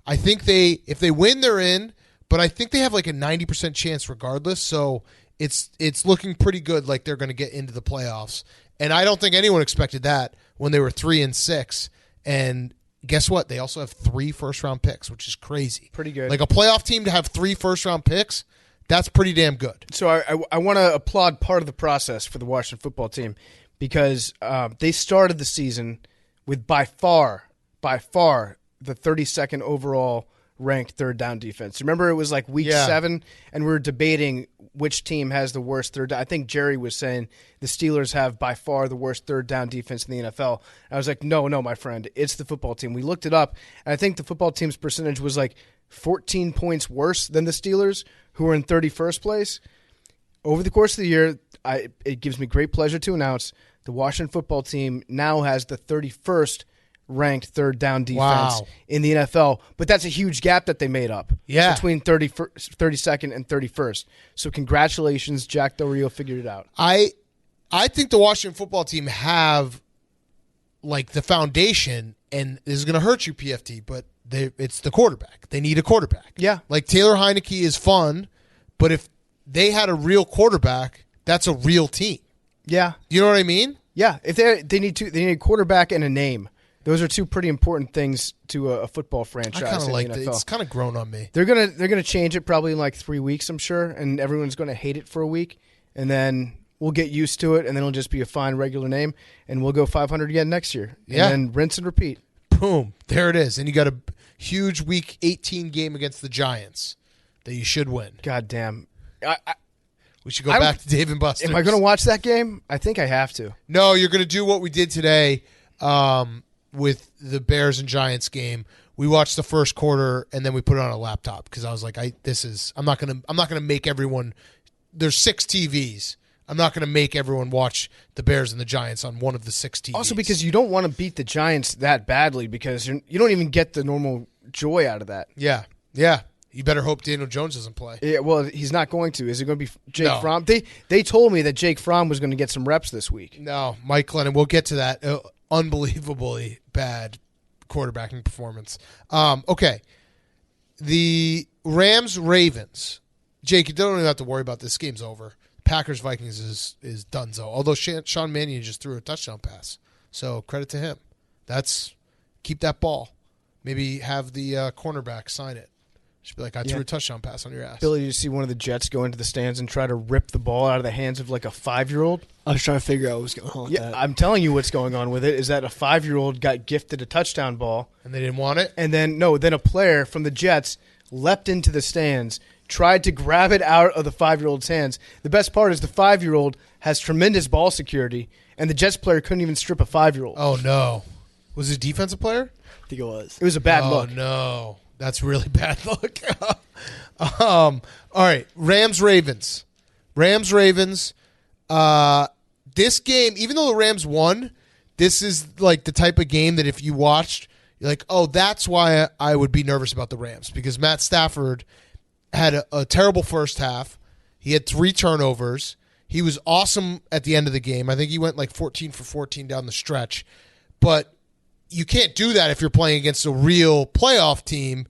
S1: if they win, they're in, but I think they have like a 90% chance regardless, so it's looking pretty good like they're going to get into the playoffs. And I don't think anyone expected that when they were 3-6, and guess what? They also have 3 first-round picks, which is crazy.
S5: Pretty good.
S1: Like a playoff team to have 3 first-round picks, that's pretty damn good.
S5: So I want to applaud part of the process for the Washington football team because they started the season with by far the 32nd overall ranked third down defense. Remember, it was like week 7, and we were debating which team has the worst third down. I think Jerry was saying the Steelers have by far the worst third down defense in the NFL. I was like, no, my friend, it's the football team. We looked it up, and I think the football team's percentage was like 14 points worse than the Steelers, who were in 31st place. Over the course of the year, it gives me great pleasure to announce the Washington football team now has the 31st ranked third down defense in the NFL. But that's a huge gap that they made up.
S1: Yeah.
S5: Between 32nd and 31st. So congratulations, Jack Del Rio figured it out.
S1: I think the Washington football team have like the foundation, and this is going to hurt you, PFT, but it's the quarterback. They need a quarterback.
S5: Yeah.
S1: Like Taylor Heineke is fun, but if they had a real quarterback, that's a real team.
S5: Yeah.
S1: You know what I mean?
S5: Yeah. If they need a quarterback and a name. Those are two pretty important things to a football franchise.
S1: I kind of like
S5: the
S1: it.
S5: NFL.
S1: It's kind of grown on me.
S5: They're gonna change it probably in like 3 weeks, I'm sure, and everyone's gonna hate it for a week, and then we'll get used to it, and then it'll just be a fine regular name, and we'll go 500 again next year.
S1: Yeah.
S5: And then rinse and repeat.
S1: Boom. There it is. And you got a huge Week 18 game against the Giants that you should win.
S5: God damn.
S1: We should go back to Dave and Buster's.
S5: Am I going to watch that game? I think I have to.
S1: No, you're going to do what we did today with the Bears and Giants game. We watched the first quarter and then we put it on a laptop because I was like, I'm not going to make everyone. There's 6 TVs. I'm not going to make everyone watch the Bears and the Giants on one of the 6 TVs.
S5: Also, because you don't want to beat the Giants that badly because you don't even get the normal joy out of that.
S1: Yeah, yeah. You better hope Daniel Jones doesn't play.
S5: Yeah, well, he's not going to. Is it going to be Jake
S1: No.
S5: Fromm? They told me that Jake Fromm was going to get some reps this week.
S1: No, Mike Glennon. We'll get to that. Unbelievably bad quarterbacking performance. Okay. The Rams-Ravens. Jake, you don't even have to worry about this. Game's over. Packers-Vikings is donezo. Although Sean Mannion just threw a touchdown pass. So credit to him. Keep that ball. Maybe have the cornerback sign it. Just be like, I threw a touchdown pass on your ass.
S5: Ability to see one of the Jets go into the stands and try to rip the ball out of the hands of like a 5-year-old.
S7: I was trying to figure out what was going on with that.
S5: I'm telling you what's going on with it is that a 5-year-old got gifted a touchdown ball.
S1: And they didn't want it?
S5: And then a player from the Jets leapt into the stands, tried to grab it out of the 5-year-old's hands. The best part is the 5-year-old has tremendous ball security, and the Jets player couldn't even strip a 5-year-old.
S1: Oh, no. Was it a defensive player?
S7: I think it was.
S5: It was a bad look.
S1: Oh, no. That's really bad look. All right, Rams-Ravens. Rams-Ravens. This game, even though the Rams won, this is like the type of game that if you watched, you're like, oh, that's why I would be nervous about the Rams. Because Matt Stafford had a terrible first half. He had 3 turnovers. He was awesome at the end of the game. I think he went like 14 for 14 down the stretch. But you can't do that if you're playing against a real playoff team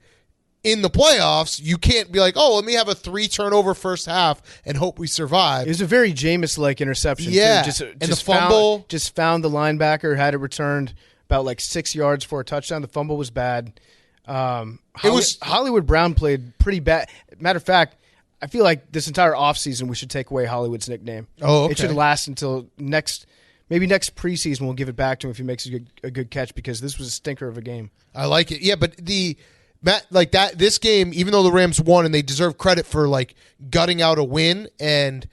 S1: in the playoffs. You can't be like, oh, let me have a 3-turnover first half and hope we survive.
S5: It was a very Jameis-like interception.
S1: Yeah,
S5: too.
S1: and the fumble.
S5: Just found the linebacker, had it returned about like 6 yards for a touchdown. The fumble was bad. Hollywood Brown played pretty bad. Matter of fact, I feel like this entire offseason we should take away Hollywood's nickname.
S1: Oh, okay.
S5: It should last until next preseason. We'll give it back to him if he makes a good catch because this was a stinker of a game.
S1: I like it. Yeah, but this game, even though the Rams won and they deserve credit for like gutting out a win, and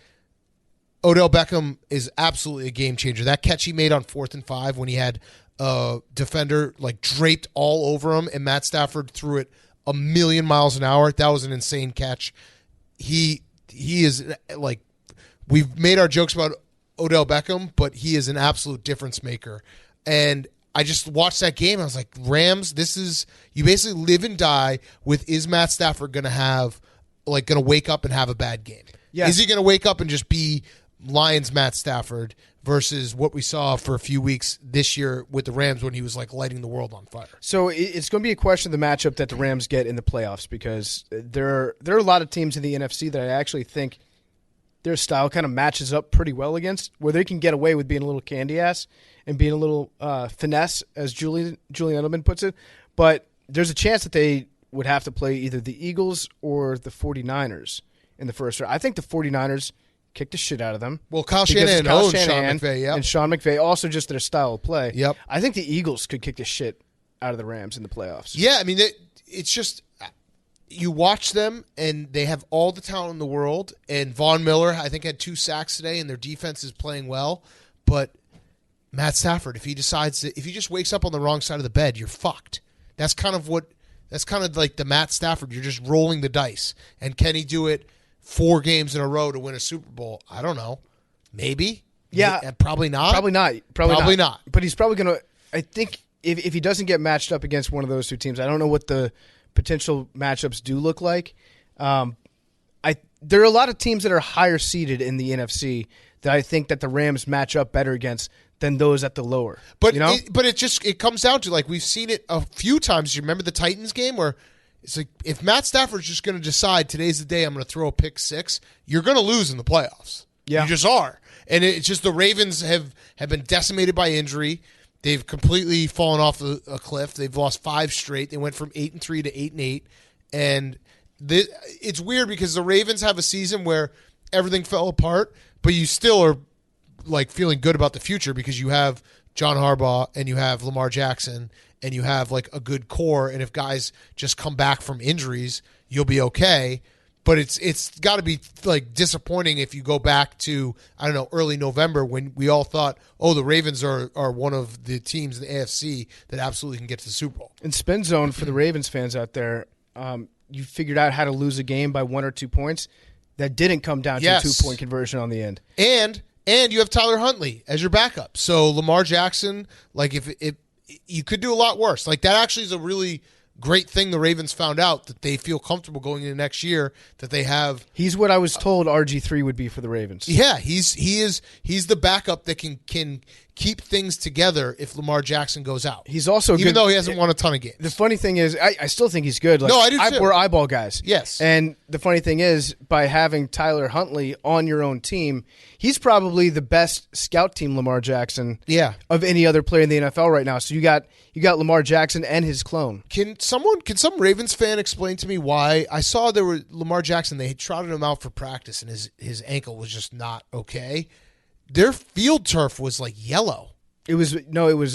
S1: Odell Beckham is absolutely a game changer. That catch he made on 4th and 5 when he had a defender like draped all over him and Matt Stafford threw it a million miles an hour. That was an insane catch. He is like, we've made our jokes about Odell Beckham, but he is an absolute difference maker. And I just watched that game. I was like, Rams, you basically live and die with, is Matt Stafford going to wake up and have a bad game?
S5: Yes.
S1: Is he going to wake up and just be Lions Matt Stafford versus what we saw for a few weeks this year with the Rams when he was like lighting the world on fire?
S5: So it's going to be a question of the matchup that the Rams get in the playoffs because there are a lot of teams in the NFC that I actually think their style kind of matches up pretty well against, where they can get away with being a little candy ass and being a little finesse, as Julian Edelman puts it. But there's a chance that they would have to play either the Eagles or the 49ers in the first round. I think the 49ers kicked the shit out of them.
S1: Well, Kyle Shanahan owns Sean McVay, yeah.
S5: And Sean McVay, also just their style of play.
S1: Yep.
S5: I think the Eagles could kick the shit out of the Rams in the playoffs.
S1: Yeah, I mean, it's just, you watch them, and they have all the talent in the world, and Von Miller, I think, had 2 sacks today, and their defense is playing well, but Matt Stafford, if he just wakes up on the wrong side of the bed, you're fucked. That's kind of like the Matt Stafford. You're just rolling the dice. And can he do it 4 games in a row to win a Super Bowl? I don't know. Maybe.
S5: Yeah.
S1: Probably not.
S5: Probably not.
S1: Probably not.
S5: But he's probably going to – I think if he doesn't get matched up against one of those two teams, I don't know what the potential matchups do look like. There are a lot of teams that are higher seeded in the NFC that I think that the Rams match up better against than those at the lower.
S1: But
S5: it
S1: comes down to, like, we've seen it a few times. You remember the Titans game where it's like, if Matt Stafford's just going to decide today's the day I'm going to throw a pick six, you're going to lose in the playoffs.
S5: Yeah.
S1: You just are. And it's just the Ravens have been decimated by injury. They've completely fallen off a cliff. They've lost 5 straight. They went from 8-3 to 8-8. And it's weird because the Ravens have a season where everything fell apart, but you still are like feeling good about the future because you have John Harbaugh and you have Lamar Jackson and you have like a good core. And if guys just come back from injuries, you'll be okay. But it's got to be like disappointing if you go back to, I don't know, early November when we all thought, oh, the Ravens are one of the teams in the AFC that absolutely can get to the Super Bowl.
S5: In spin zone for the Ravens fans out there, you figured out how to lose a game by 1 or 2 points. That didn't come down to a 2-point conversion on the end.
S1: And you have Tyler Huntley as your backup. So Lamar Jackson, like if you could do a lot worse. Like that actually is a really great thing the Ravens found out, that they feel comfortable going into next year, that they have.
S5: He's what I was told RG3 would be for the Ravens.
S1: Yeah, he's the backup that can keep things together if Lamar Jackson goes out.
S5: He's also
S1: even
S5: good,
S1: though he hasn't won a ton of games.
S5: The funny thing is, I still think he's good. Like,
S1: no, I do too.
S5: We're eyeball guys.
S1: Yes.
S5: And the funny thing is, by having Tyler Huntley on your own team, he's probably the best scout team Lamar Jackson of any other player in the NFL right now. So you got Lamar Jackson and his clone.
S1: Can some Ravens fan explain to me why? I saw there were Lamar Jackson, they had trotted him out for practice and his ankle was just not okay. Their field turf was like yellow.
S5: It was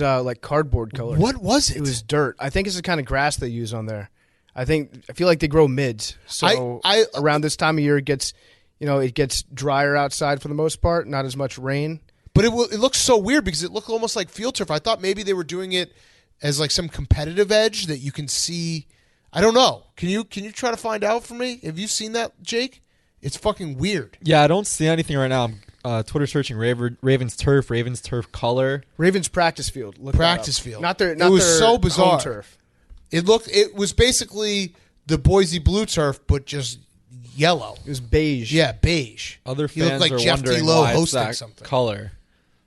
S5: like cardboard color.
S1: What was it?
S5: It was dirt. I think it's the kind of grass they use on there. I feel like they grow mids. So around this time of year, it gets drier outside for the most part. Not as much rain.
S1: But it looks so weird because it looked almost like field turf. I thought maybe they were doing it as like some competitive edge that you can see. I don't know. Can you try to find out for me? Have you seen that, Jake? It's fucking weird.
S6: Yeah, I don't see anything right now. I'm Twitter searching Ravens turf color.
S5: Ravens practice field.
S1: Practice field.
S5: It
S1: was so bizarre.
S5: Home turf.
S1: It was basically the Boise blue turf, but just yellow.
S5: It was beige.
S1: Yeah, beige.
S6: Other
S1: He looked
S6: fans
S1: like
S6: are
S1: Jeff
S6: wondering
S1: Lowe
S6: why it's
S1: hosting
S6: that
S1: something.
S6: color.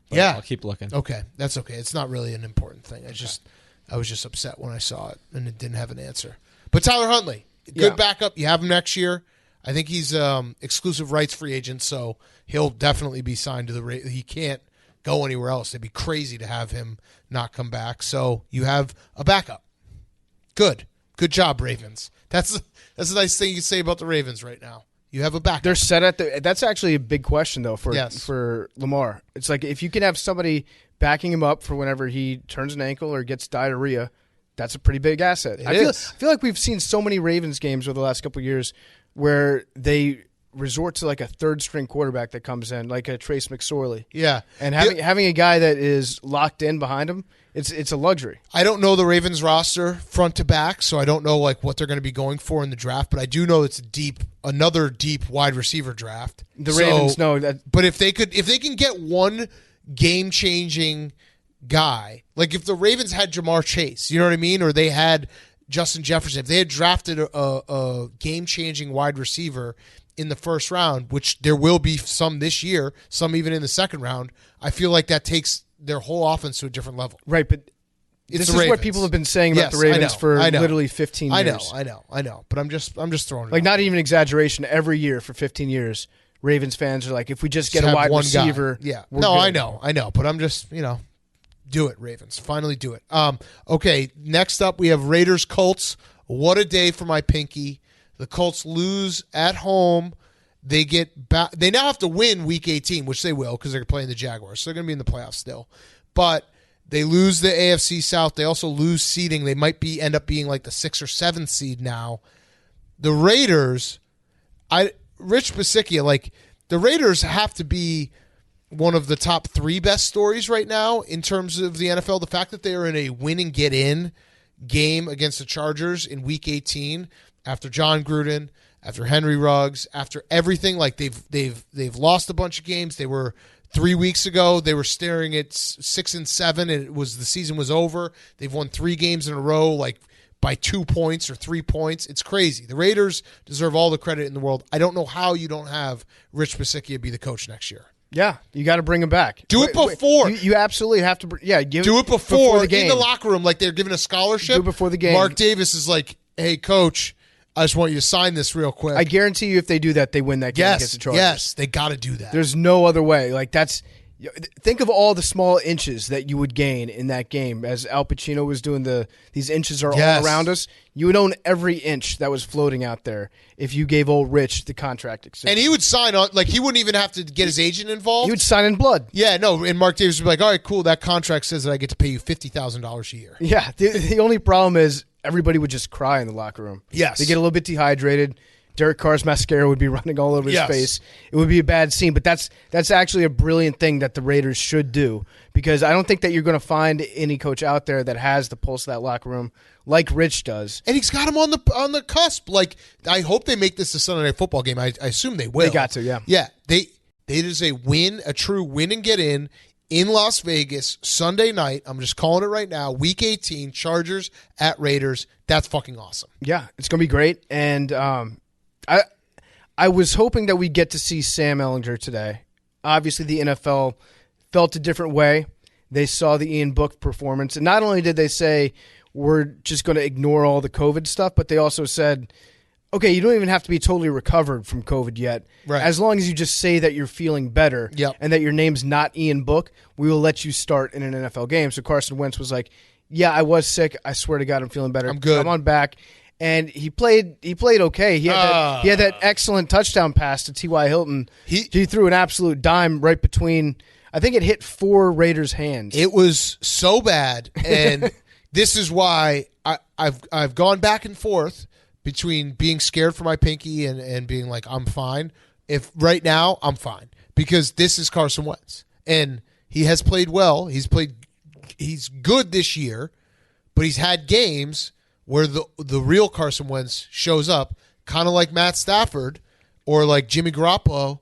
S6: But
S1: Yeah,
S6: I'll keep looking.
S1: Okay, that's okay. It's not really an important thing. I was just upset when I saw it and it didn't have an answer. But Tyler Huntley, good backup. You have him next year. I think he's exclusive rights free agent, so he'll definitely be signed to the Ravens. He can't go anywhere else. It'd be crazy to have him not come back. So you have a backup. Good job, Ravens. That's a nice thing you can say about the Ravens right now. You have a backup.
S5: They're set at that's actually a big question though for Lamar. It's like if you can have somebody backing him up for whenever he turns an ankle or gets diarrhea, that's a pretty big asset. I feel like we've seen so many Ravens games over the last couple of years where they resort to like a third string quarterback that comes in, like a Trace McSorley.
S1: Yeah.
S5: And having a guy that is locked in behind him, it's a luxury.
S1: I don't know the Ravens roster front to back, so I don't know like what they're going to be going for in the draft, but I do know it's another deep wide receiver draft.
S5: The Ravens know that.
S1: But if they can get one game-changing guy, like if the Ravens had Jamar Chase, you know what I mean, or they had Justin Jefferson, if they had drafted a game-changing wide receiver in the first round, which there will be some this year, some even in the second round, I feel like that takes their whole offense to a different level.
S5: Right, but this is what people have been saying about the Ravens for literally 15 years.
S1: I know. But I'm just throwing it
S5: like
S1: out.
S5: Not even exaggeration. Every year for 15 years, Ravens fans are like, if we just get a wide receiver,
S1: we're good. I know. But I'm just, do it, Ravens. Finally do it. Okay, next up we have Raiders Colts. What a day for my pinky. The Colts lose at home. They get back. They now have to win Week 18, which they will because they're playing the Jaguars. So they're going to be in the playoffs still. But they lose the AFC South. They also lose seeding. They might end up being like the 6th or 7th seed now. The Raiders, Rich Bisicchia, like the Raiders have to be one of the top 3 best stories right now in terms of the NFL. The fact that they are in a win and get in game against the Chargers in Week 18 after John Gruden, after Henry Ruggs, after everything, like they've lost a bunch of games. They were 3 weeks ago, they were staring at 6-7, and the season was over. They've won 3 games in a row, like by 2 points or 3 points. It's crazy. The Raiders deserve all the credit in the world. I don't know how you don't have Rich Bisaccia be the coach next year.
S5: Yeah, you got to bring him back.
S1: Do it before.
S5: You absolutely have to.
S1: Do it before
S5: the game.
S1: In the locker room, like they're giving a scholarship.
S5: Do it before the game.
S1: Mark Davis is like, "Hey, coach, I just want you to sign this real quick."
S5: I guarantee you, if they do that, they win that game against the Chargers.
S1: Yes, they got to do that.
S5: There's no other way. Like that's. Think of all the small inches that you would gain in that game. As Al Pacino was doing these inches are all around us. You would own every inch that was floating out there if you gave old Rich the contract extension.
S1: And he would sign on, like he wouldn't even have to get his agent involved.
S5: He would sign in blood.
S1: Yeah, no, and Mark Davis would be like, all right, cool, that contract says that I get to pay you $50,000 a year.
S5: Yeah, the only problem is everybody would just cry in the locker room.
S1: Yes.
S5: They get a little bit dehydrated. Derek Carr's mascara would be running all over his face. It would be a bad scene, but that's actually a brilliant thing that the Raiders should do, because I don't think that you're going to find any coach out there that has the pulse of that locker room like Rich does.
S1: And he's got him on the cusp. Like, I hope they make this a Sunday Night Football game. I assume they will.
S5: They got to, yeah.
S1: Yeah, they just a win, a true win and get in Las Vegas Sunday night. I'm just calling it right now. Week 18, Chargers at Raiders. That's fucking awesome.
S5: Yeah, it's going to be great. And I was hoping that we'd get to see Sam Ehlinger today. Obviously, the NFL felt a different way. They saw the Ian Book performance. And not only did they say, we're just going to ignore all the COVID stuff, but they also said, okay, you don't even have to be totally recovered from COVID yet.
S1: Right.
S5: As long as you just say that you're feeling better and that your name's not Ian Book, we will let you start in an NFL game. So Carson Wentz was like, yeah, I was sick. I swear to God, I'm feeling better.
S1: I'm good.
S5: I'm on back. And he played okay. He had that excellent touchdown pass to T.Y. Hilton. He threw an absolute dime right between, I think it hit 4 Raiders' hands.
S1: It was so bad, and this is why I've gone back and forth between being scared for my pinky and being like, I'm fine. If right now, I'm fine, because this is Carson Wentz, and he has played well. He's good this year, but he's had games where the real Carson Wentz shows up, kind of like Matt Stafford or like Jimmy Garoppolo.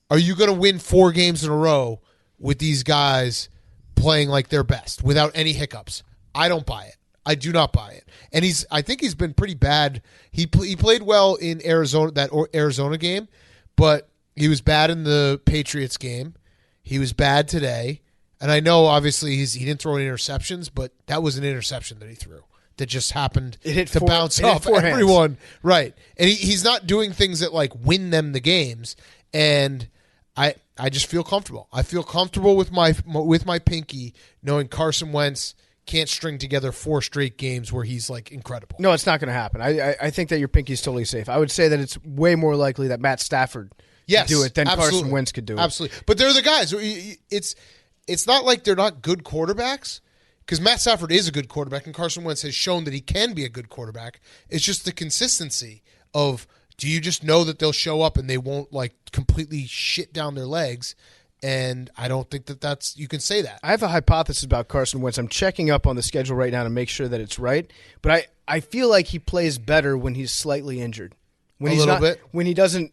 S1: Are you going to win 4 games in a row with these guys playing like their best without any hiccups? I don't buy it. I do not buy it. And I think he's been pretty bad. He played well in Arizona, that Arizona game, but he was bad in the Patriots game. He was bad today. And I know, obviously, he didn't throw any interceptions, but that was an interception that he threw that just happened to bounce off everyone. Right. And he's not doing things that, like, win them the games. And I just feel comfortable. I feel comfortable with my pinky knowing Carson Wentz can't string together 4 straight games where he's, like, incredible.
S5: No, it's not going to happen. I think that your pinky's totally safe. I would say that it's way more likely that Matt Stafford could do it than Carson Wentz could do it.
S1: Absolutely. But they're the guys. It's not like they're not good quarterbacks, because Matt Stafford is a good quarterback, and Carson Wentz has shown that he can be a good quarterback. It's just the consistency of, do you just know that they'll show up and they won't, like, completely shit down their legs? And I don't think that's you can say that.
S5: I have a hypothesis about Carson Wentz. I'm checking up on the schedule right now to make sure that it's right. But I feel like he plays better when he's slightly injured. When he's not, when he doesn't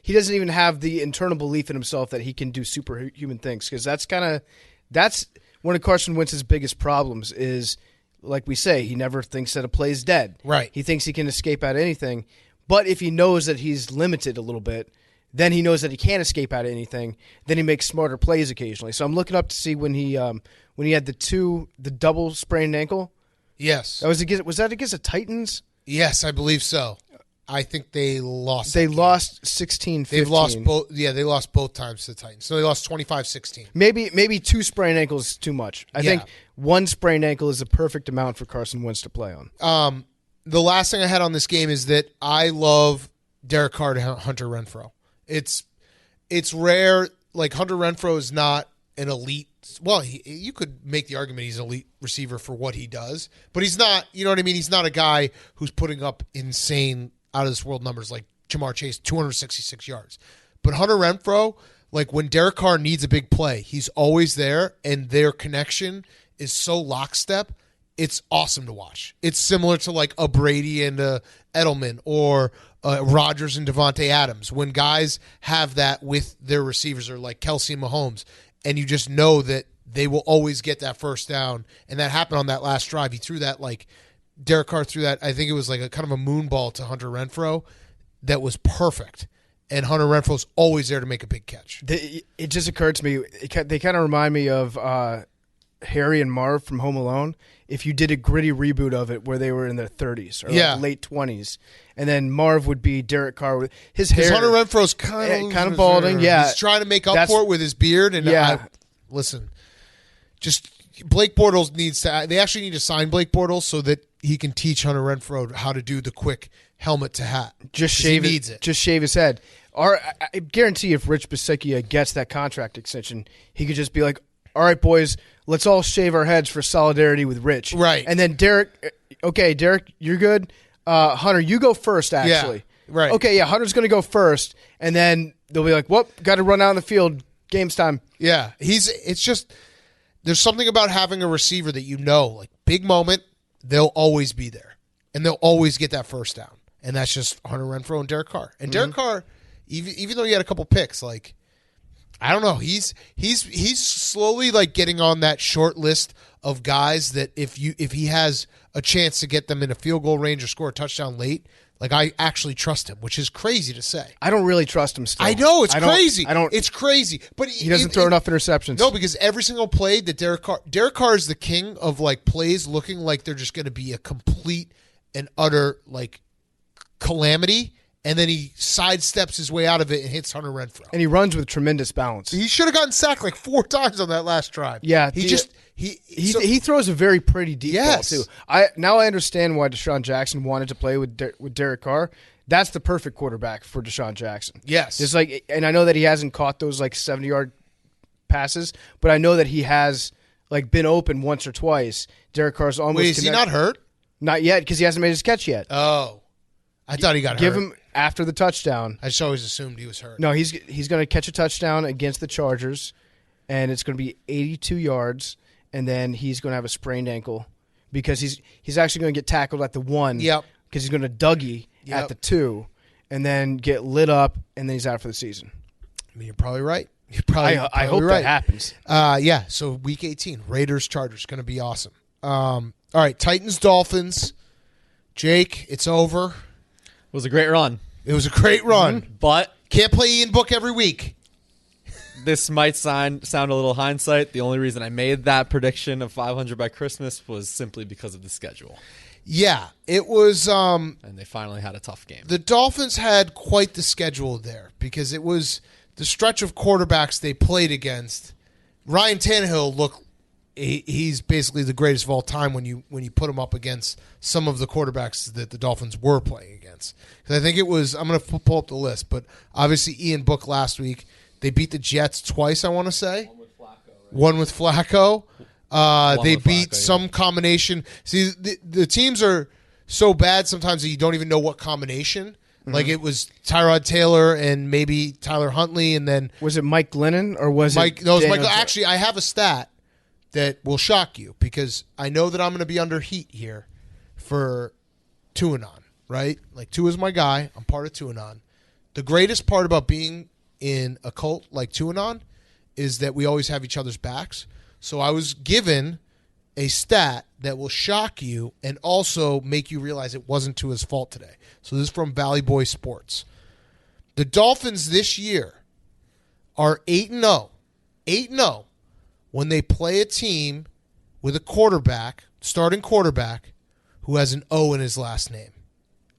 S5: even have the internal belief in himself that he can do superhuman things. Because that's one of Carson Wentz's biggest problems is, like we say, he never thinks that a play's dead.
S1: Right.
S5: He thinks he can escape out of anything. But if he knows that he's limited a little bit, then he knows that he can't escape out of anything. Then he makes smarter plays occasionally. So I'm looking up to see when he had the double sprained ankle.
S1: Yes.
S5: Was that against the Titans?
S1: Yes, I believe so. I think they lost.
S5: They lost 16-15.
S1: They've lost both. Yeah, they lost both times to the Titans. So they lost 25-16.
S5: Maybe 2 sprained ankles is too much. I think 1 sprained ankle is the perfect amount for Carson Wentz to play on.
S1: The last thing I had on this game is that I love Derek Carr to Hunter Renfrow. It's rare. Like, Hunter Renfrow is not an elite. Well, you could make the argument he's an elite receiver for what he does, but he's not. You know what I mean? He's not a guy who's putting up insane, out of this world numbers like Jamar Chase, 266 yards. But Hunter Renfrow, like, when Derek Carr needs a big play, he's always there, and their connection is so lockstep. it's awesome to watch. It's similar to like a Brady and a Edelman or Rodgers and Devontae Adams. When guys have that with their receivers, or like Kelsey and Mahomes, and you just know that they will always get that first down. And that happened on that last drive. He threw that, like, Derek Carr threw that, I think it was like a kind of a moon ball to Hunter Renfrow that was perfect. And Hunter Renfrow's always there to make a big catch.
S5: It just occurred to me, they kind of remind me of Harry and Marv from Home Alone. If you did a gritty reboot of it where they were in their 30s or like late 20s, and then Marv would be Derek Carr with his hair.
S1: Hunter Renfrow's kind of
S5: balding, yeah.
S1: He's trying to make up for it with his beard. And listen, just Blake Bortles they actually need to sign Blake Bortles so that he can teach Hunter Renfrow how to do the quick helmet to hat.
S5: Just shave his head. I guarantee if Rich Bisaccia gets that contract extension, he could just be like, all right, boys, let's all shave our heads for solidarity with Rich.
S1: Right.
S5: And then Derek, you're good. Hunter, you go first, actually.
S1: Yeah, right.
S5: Okay, yeah, Hunter's going to go first. And then they'll be like, whoop, got to run out on the field. Game's time.
S1: Yeah. It's just, there's something about having a receiver that you know, like big moment, they'll always be there. And they'll always get that first down. And that's just Hunter Renfrow and Derek Carr. And Derek Carr, even though he had a couple picks, like, I don't know. He's slowly like getting on that short list of guys that if he has a chance to get them in a field goal range or score a touchdown late, like I actually trust him, which is crazy to say.
S5: I don't really trust him still.
S1: I know it's crazy. It's crazy, but
S5: he doesn't throw enough interceptions.
S1: No, because every single play that Derek Carr is the king of like plays looking like they're just going to be a complete and utter like calamity. And then he sidesteps his way out of it and hits Hunter Renfrow.
S5: And he runs with tremendous balance.
S1: He should have gotten sacked like 4 times on that last drive.
S5: Yeah. He throws a very pretty deep ball, too. Now I understand why Deshaun Jackson wanted to play with Derek Carr. That's the perfect quarterback for Deshaun Jackson.
S1: Yes.
S5: Just like, and I know that he hasn't caught those like 70-yard passes, but I know that he has like been open once or twice. Derek Carr's almost
S1: Wait, is he not hurt?
S5: Not yet, because he hasn't made his catch yet.
S1: Oh. I thought he got hurt.
S5: Give him after the touchdown.
S1: I just always assumed he was hurt.
S5: No, he's going to catch a touchdown against the Chargers, and it's going to be 82 yards, and then he's going to have a sprained ankle because he's actually going to get tackled at the 1.
S1: Yep.
S5: Because he's going to Dougie at the 2, and then get lit up, and then he's out for the season.
S1: I mean, you're probably right. I
S5: hope
S1: right.
S5: that happens.
S1: Yeah, so Week 18, Raiders-Chargers, going to be awesome. All right, Titans-Dolphins. Jake, it's over.
S6: It was a great run.
S1: It was a great run.
S6: But
S1: can't play Ian Book every week.
S6: This might sound a little hindsight. The only reason I made that prediction of 500 by Christmas was simply because of the schedule.
S1: Yeah, it was.
S6: And they finally had a tough game.
S1: The Dolphins had quite the schedule there because it was the stretch of quarterbacks they played against. Ryan Tannehill looked. He's basically the greatest of all time when you put him up against some of the quarterbacks that the Dolphins were playing against. Because I think it was, I'm going to pull up the list, but obviously Ian Book last week, they beat the Jets twice, I want to say. One with Flacco. They beat some combination. See, the teams are so bad sometimes that you don't even know what combination. Mm-hmm. Like it was Tyrod Taylor and maybe Tyler Huntley, and then
S5: was it Mike Glennon or was
S1: Mike? No, it was Michael. Actually, I have a stat that will shock you because I know that I'm going to be under heat here for Tuanon, right? Like Tua is my guy. I'm part of Tuanon. The greatest part about being in a cult like Tuanon is that we always have each other's backs. So I was given a stat that will shock you and also make you realize it wasn't Tua's fault today. So this is from Valley Boy Sports. The Dolphins this year are 8-0. 8-0. When they play a team with a quarterback, starting quarterback, who has an O in his last name.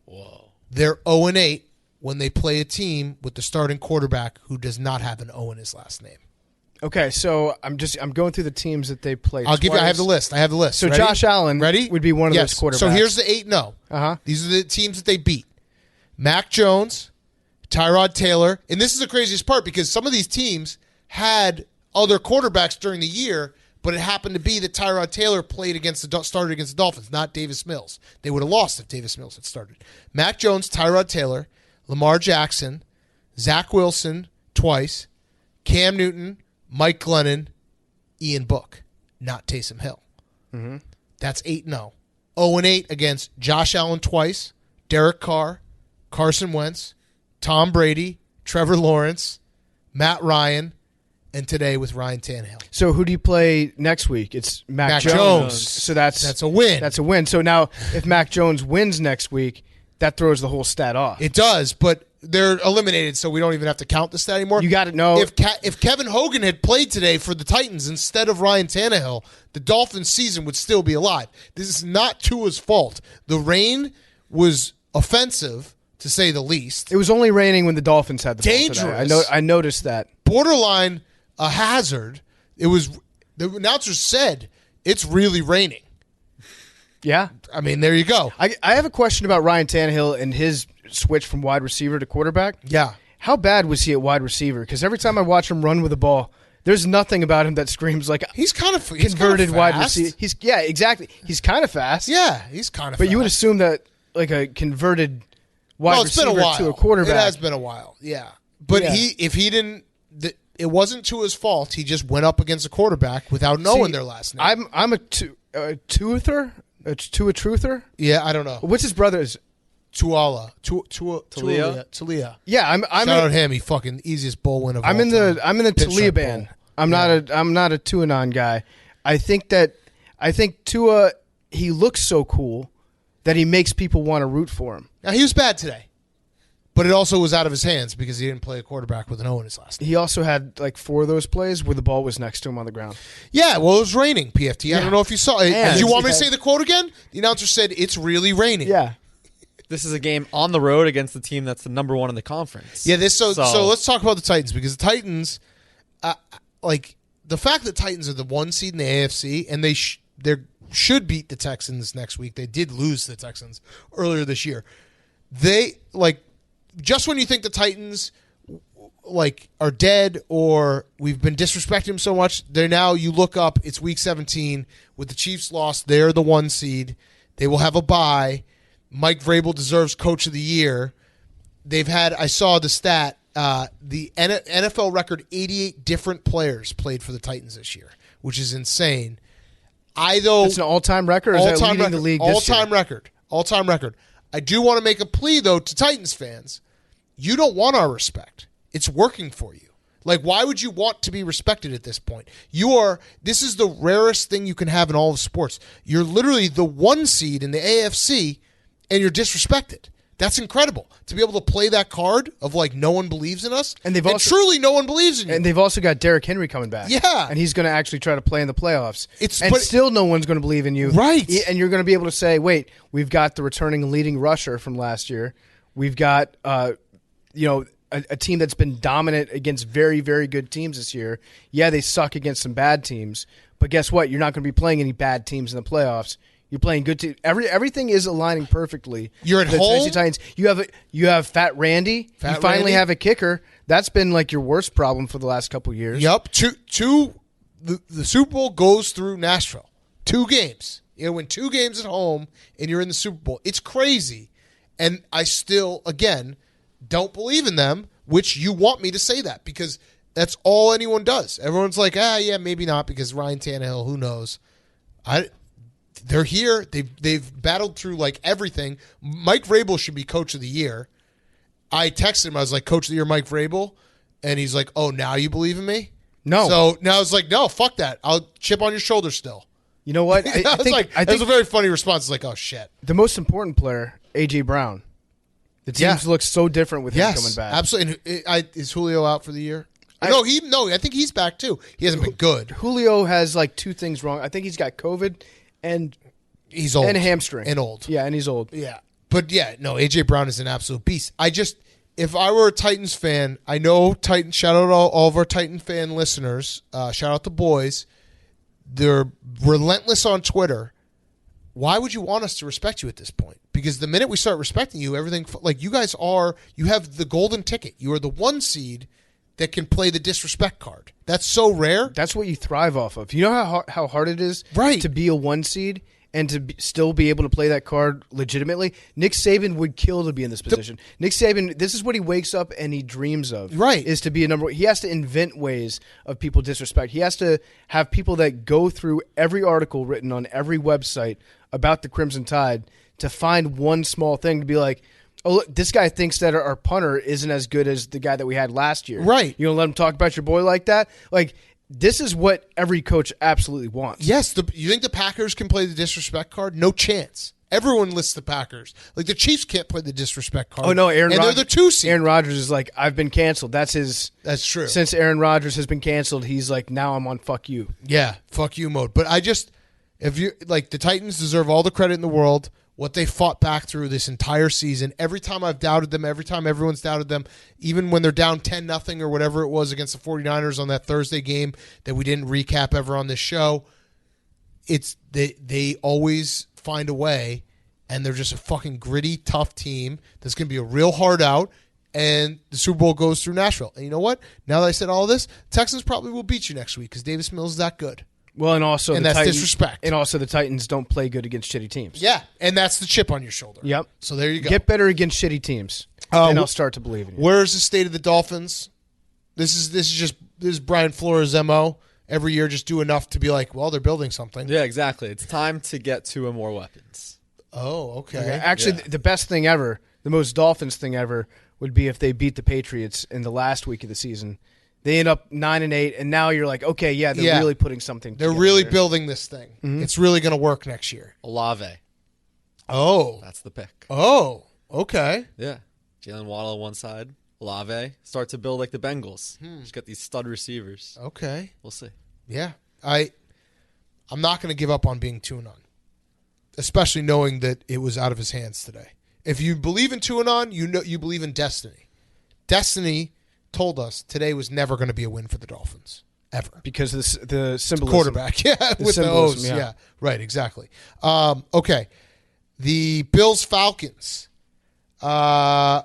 S6: Whoa.
S1: They're 0-8 when they play a team with the starting quarterback who does not have an O in his last name.
S5: Okay, so I'm going through the teams that they played.
S1: I have the list.
S5: So
S1: Ready?
S5: Josh Allen would be one of those quarterbacks.
S1: So here's the 8-0.
S5: Uh-huh.
S1: These are the teams that they beat. Mac Jones, Tyrod Taylor, and this is the craziest part because some of these teams had other quarterbacks during the year, but it happened to be that Tyrod Taylor started against the Dolphins, not Davis Mills. They would have lost if Davis Mills had started. Mac Jones, Tyrod Taylor, Lamar Jackson, Zach Wilson twice, Cam Newton, Mike Glennon, Ian Book, not Taysom Hill.
S5: Mm-hmm.
S1: That's 8-0. 0-8 against Josh Allen twice, Derek Carr, Carson Wentz, Tom Brady, Trevor Lawrence, Matt Ryan, and today with Ryan Tannehill.
S5: So who do you play next week? It's Mac Jones. So that's
S1: a win.
S5: That's a win. So now if Mac Jones wins next week, that throws the whole stat off.
S1: It does, but they're eliminated, so we don't even have to count the stat anymore.
S5: You got to know.
S1: If Kevin Hogan had played today for the Titans instead of Ryan Tannehill, the Dolphins' season would still be alive. This is not Tua's fault. The rain was offensive, to say the least.
S5: It was only raining when the Dolphins had the
S1: Dangerous.
S5: ball today. I noticed that.
S1: Borderline a hazard. It was. The announcer said it's really raining.
S5: Yeah.
S1: I mean, there you go.
S5: I have a question about Ryan Tannehill and his switch from wide receiver to quarterback.
S1: Yeah.
S5: How bad was he at wide receiver? Because every time I watch him run with the ball, there's nothing about him that screams like
S1: he's kind of
S5: converted wide receiver. Yeah, exactly. He's kind of fast.
S1: Yeah, he's kind of
S5: But
S1: fast.
S5: you would assume that like a converted wide receiver
S1: been a while.
S5: to a quarterback.
S1: It has been a while, yeah. But
S5: Yeah.
S1: if he didn't, it wasn't to his fault. He just went up against a quarterback without knowing their last name.
S5: I'm a truther. A truther.
S1: Yeah, I don't know.
S5: What's his brother's?
S1: Talia.
S5: Yeah, I'm
S1: Shout out him. He fucking easiest bowl win of
S5: I'm
S1: all
S5: in
S1: time.
S5: the I'm in the
S1: Pinstripe
S5: Talia band.
S1: bowl.
S5: I'm not a Tuanon guy. I think Tua, he looks so cool that he makes people want to root for him.
S1: Now he was bad today, but it also was out of his hands because he didn't play a quarterback with an O in his last name.
S5: He also had like 4 of those plays where the ball was next to him on the ground.
S1: Yeah, well, it was raining. PFT. I don't know if you saw it.
S5: Yeah.
S1: Did you want me to say the quote again? The announcer said it's really raining.
S5: Yeah.
S6: This is a game on the road against the team that's the number 1 in the conference.
S1: Yeah, so let's talk about the Titans because the Titans, like the fact that Titans are the 1 seed in the AFC and they should beat the Texans next week. They did lose to the Texans earlier this year. They just when you think the Titans are dead or we've been disrespecting them so much, they're now you look up. It's week 17 with the Chiefs lost. They're the 1 seed. They will have a bye. Mike Vrabel deserves Coach of the Year. They've had, I saw the stat, the NFL record 88 different players played for the Titans this year, which is insane.
S5: It's an all-time record, or is that leading the league this year?
S1: All-time record. I do want to make a plea, though, to Titans fans. You don't want our respect. It's working for you. Like, why would you want to be respected at this point? This is the rarest thing you can have in all of sports. You're literally the 1 seed in the AFC, and you're disrespected. That's incredible. To be able to play that card of, no one believes in us, and truly no one believes in you.
S5: And they've also got Derrick Henry coming back.
S1: Yeah.
S5: And he's going to actually try to play in the playoffs.
S1: But
S5: still no one's going to believe in you.
S1: Right.
S5: And you're going to be able to say, wait, we've got the returning leading rusher from last year. We've got, a team that's been dominant against very, very good teams this year. Yeah, they suck against some bad teams. But guess what? You're not going to be playing any bad teams in the playoffs. You're playing good teams. Everything is aligning perfectly.
S1: You're at
S5: the
S1: home.
S5: Tennessee Titans. You have Fat Randy. You finally have a kicker. That's been your worst problem for the last couple years.
S1: Yep. The Super Bowl goes through Nashville. 2 games. You win 2 games at home, and you're in the Super Bowl. It's crazy. And I still, again, don't believe in them, which you want me to say that because that's all anyone does. Everyone's like, yeah, maybe not because Ryan Tannehill, who knows? They're here. They've battled through everything. Mike Vrabel should be Coach of the Year. I texted him. I was like, Coach of the Year, Mike Vrabel. And he's like, oh, now you believe in me?
S5: No.
S1: So now it's like, no, fuck that. I'll chip on your shoulder still.
S5: You know what?
S1: I think it was a very funny response. It's like, oh, shit.
S5: The most important player, A.J. Brown. The teams look so different with him coming back.
S1: Absolutely. Is Julio out for the year? No, I think he's back too. He hasn't been good.
S5: Julio has 2 things wrong. I think he's got COVID and
S1: he's old.
S5: And a hamstring.
S1: And old.
S5: Yeah, and he's old.
S1: Yeah. But A.J. Brown is an absolute beast. If I were a Titans fan, I know Titans, shout out all of our Titan fan listeners, shout out the boys. They're relentless on Twitter. Why would you want us to respect you at this point? Because the minute we start respecting you, everything, you guys you have the golden ticket. You are the 1 seed that can play the disrespect card. That's so rare.
S5: That's what you thrive off of. You know how hard it is
S1: to
S5: be a 1 seed and to still be able to play that card legitimately, Nick Saban would kill to be in this position. Nick Saban, this is what he wakes up and he dreams of.
S1: Right.
S5: Is to be a number one. He has to invent ways of people disrespect. He has to have people that go through every article written on every website about the Crimson Tide to find one small thing to be like, oh, look, this guy thinks that our punter isn't as good as the guy that we had last year.
S1: Right.
S5: You gonna let him talk about your boy like that? Like, this is what every coach absolutely wants.
S1: Yes. You think the Packers can play the disrespect card? No chance. Everyone lists the Packers. Like, the Chiefs can't play the disrespect card.
S5: Oh, no,
S1: they're the 2 seed.
S5: Aaron Rodgers is like, I've been canceled. That's
S1: true.
S5: Since Aaron Rodgers has been canceled, he's like, now I'm on fuck you.
S1: Yeah, fuck you mode. But if you like, the Titans deserve all the credit in the world. What they fought back through this entire season. Every time I've doubted them, every time everyone's doubted them, even when they're down 10-0 or whatever it was against the 49ers on that Thursday game that we didn't recap ever on this show, they always find a way, and they're just a fucking gritty, tough team that's going to be a real hard out, and the Super Bowl goes through Nashville. And you know what? Now that I said all this, Texans probably will beat you next week because Davis Mills is that good.
S5: Well, and also
S1: that's disrespect.
S5: And also the Titans don't play good against shitty teams.
S1: Yeah, and that's the chip on your shoulder.
S5: Yep.
S1: So there you go.
S5: Get better against shitty teams, and I'll start to believe in you.
S1: Where's the state of the Dolphins? This is Brian Flores' MO. Every year, just do enough to be like, well, they're building something.
S6: Yeah, exactly. It's time to get to more weapons.
S1: Oh, okay.
S5: Actually, the best thing ever, the most Dolphins thing ever, would be if they beat the Patriots in the last week of the season. They end up 9-8, and now you're like, okay, yeah, they're really putting something together.
S1: They're really building this thing. Mm-hmm. It's really going to work next year.
S6: Olave.
S1: Oh.
S6: That's the pick.
S1: Oh, okay.
S6: Yeah. Jalen Waddle on one side. Olave. Start to build like the Bengals. Just get these stud receivers.
S1: Okay.
S6: We'll see.
S1: Yeah. I'm not going to give up on being 2-0, especially knowing that it was out of his hands today. If you believe in 2-0, you believe in destiny. Destiny told us today was never going to be a win for the Dolphins, ever.
S5: Because of the symbolism.
S1: Quarterback, yeah, with the O's. Yeah, right, exactly. Okay, the Bills-Falcons. I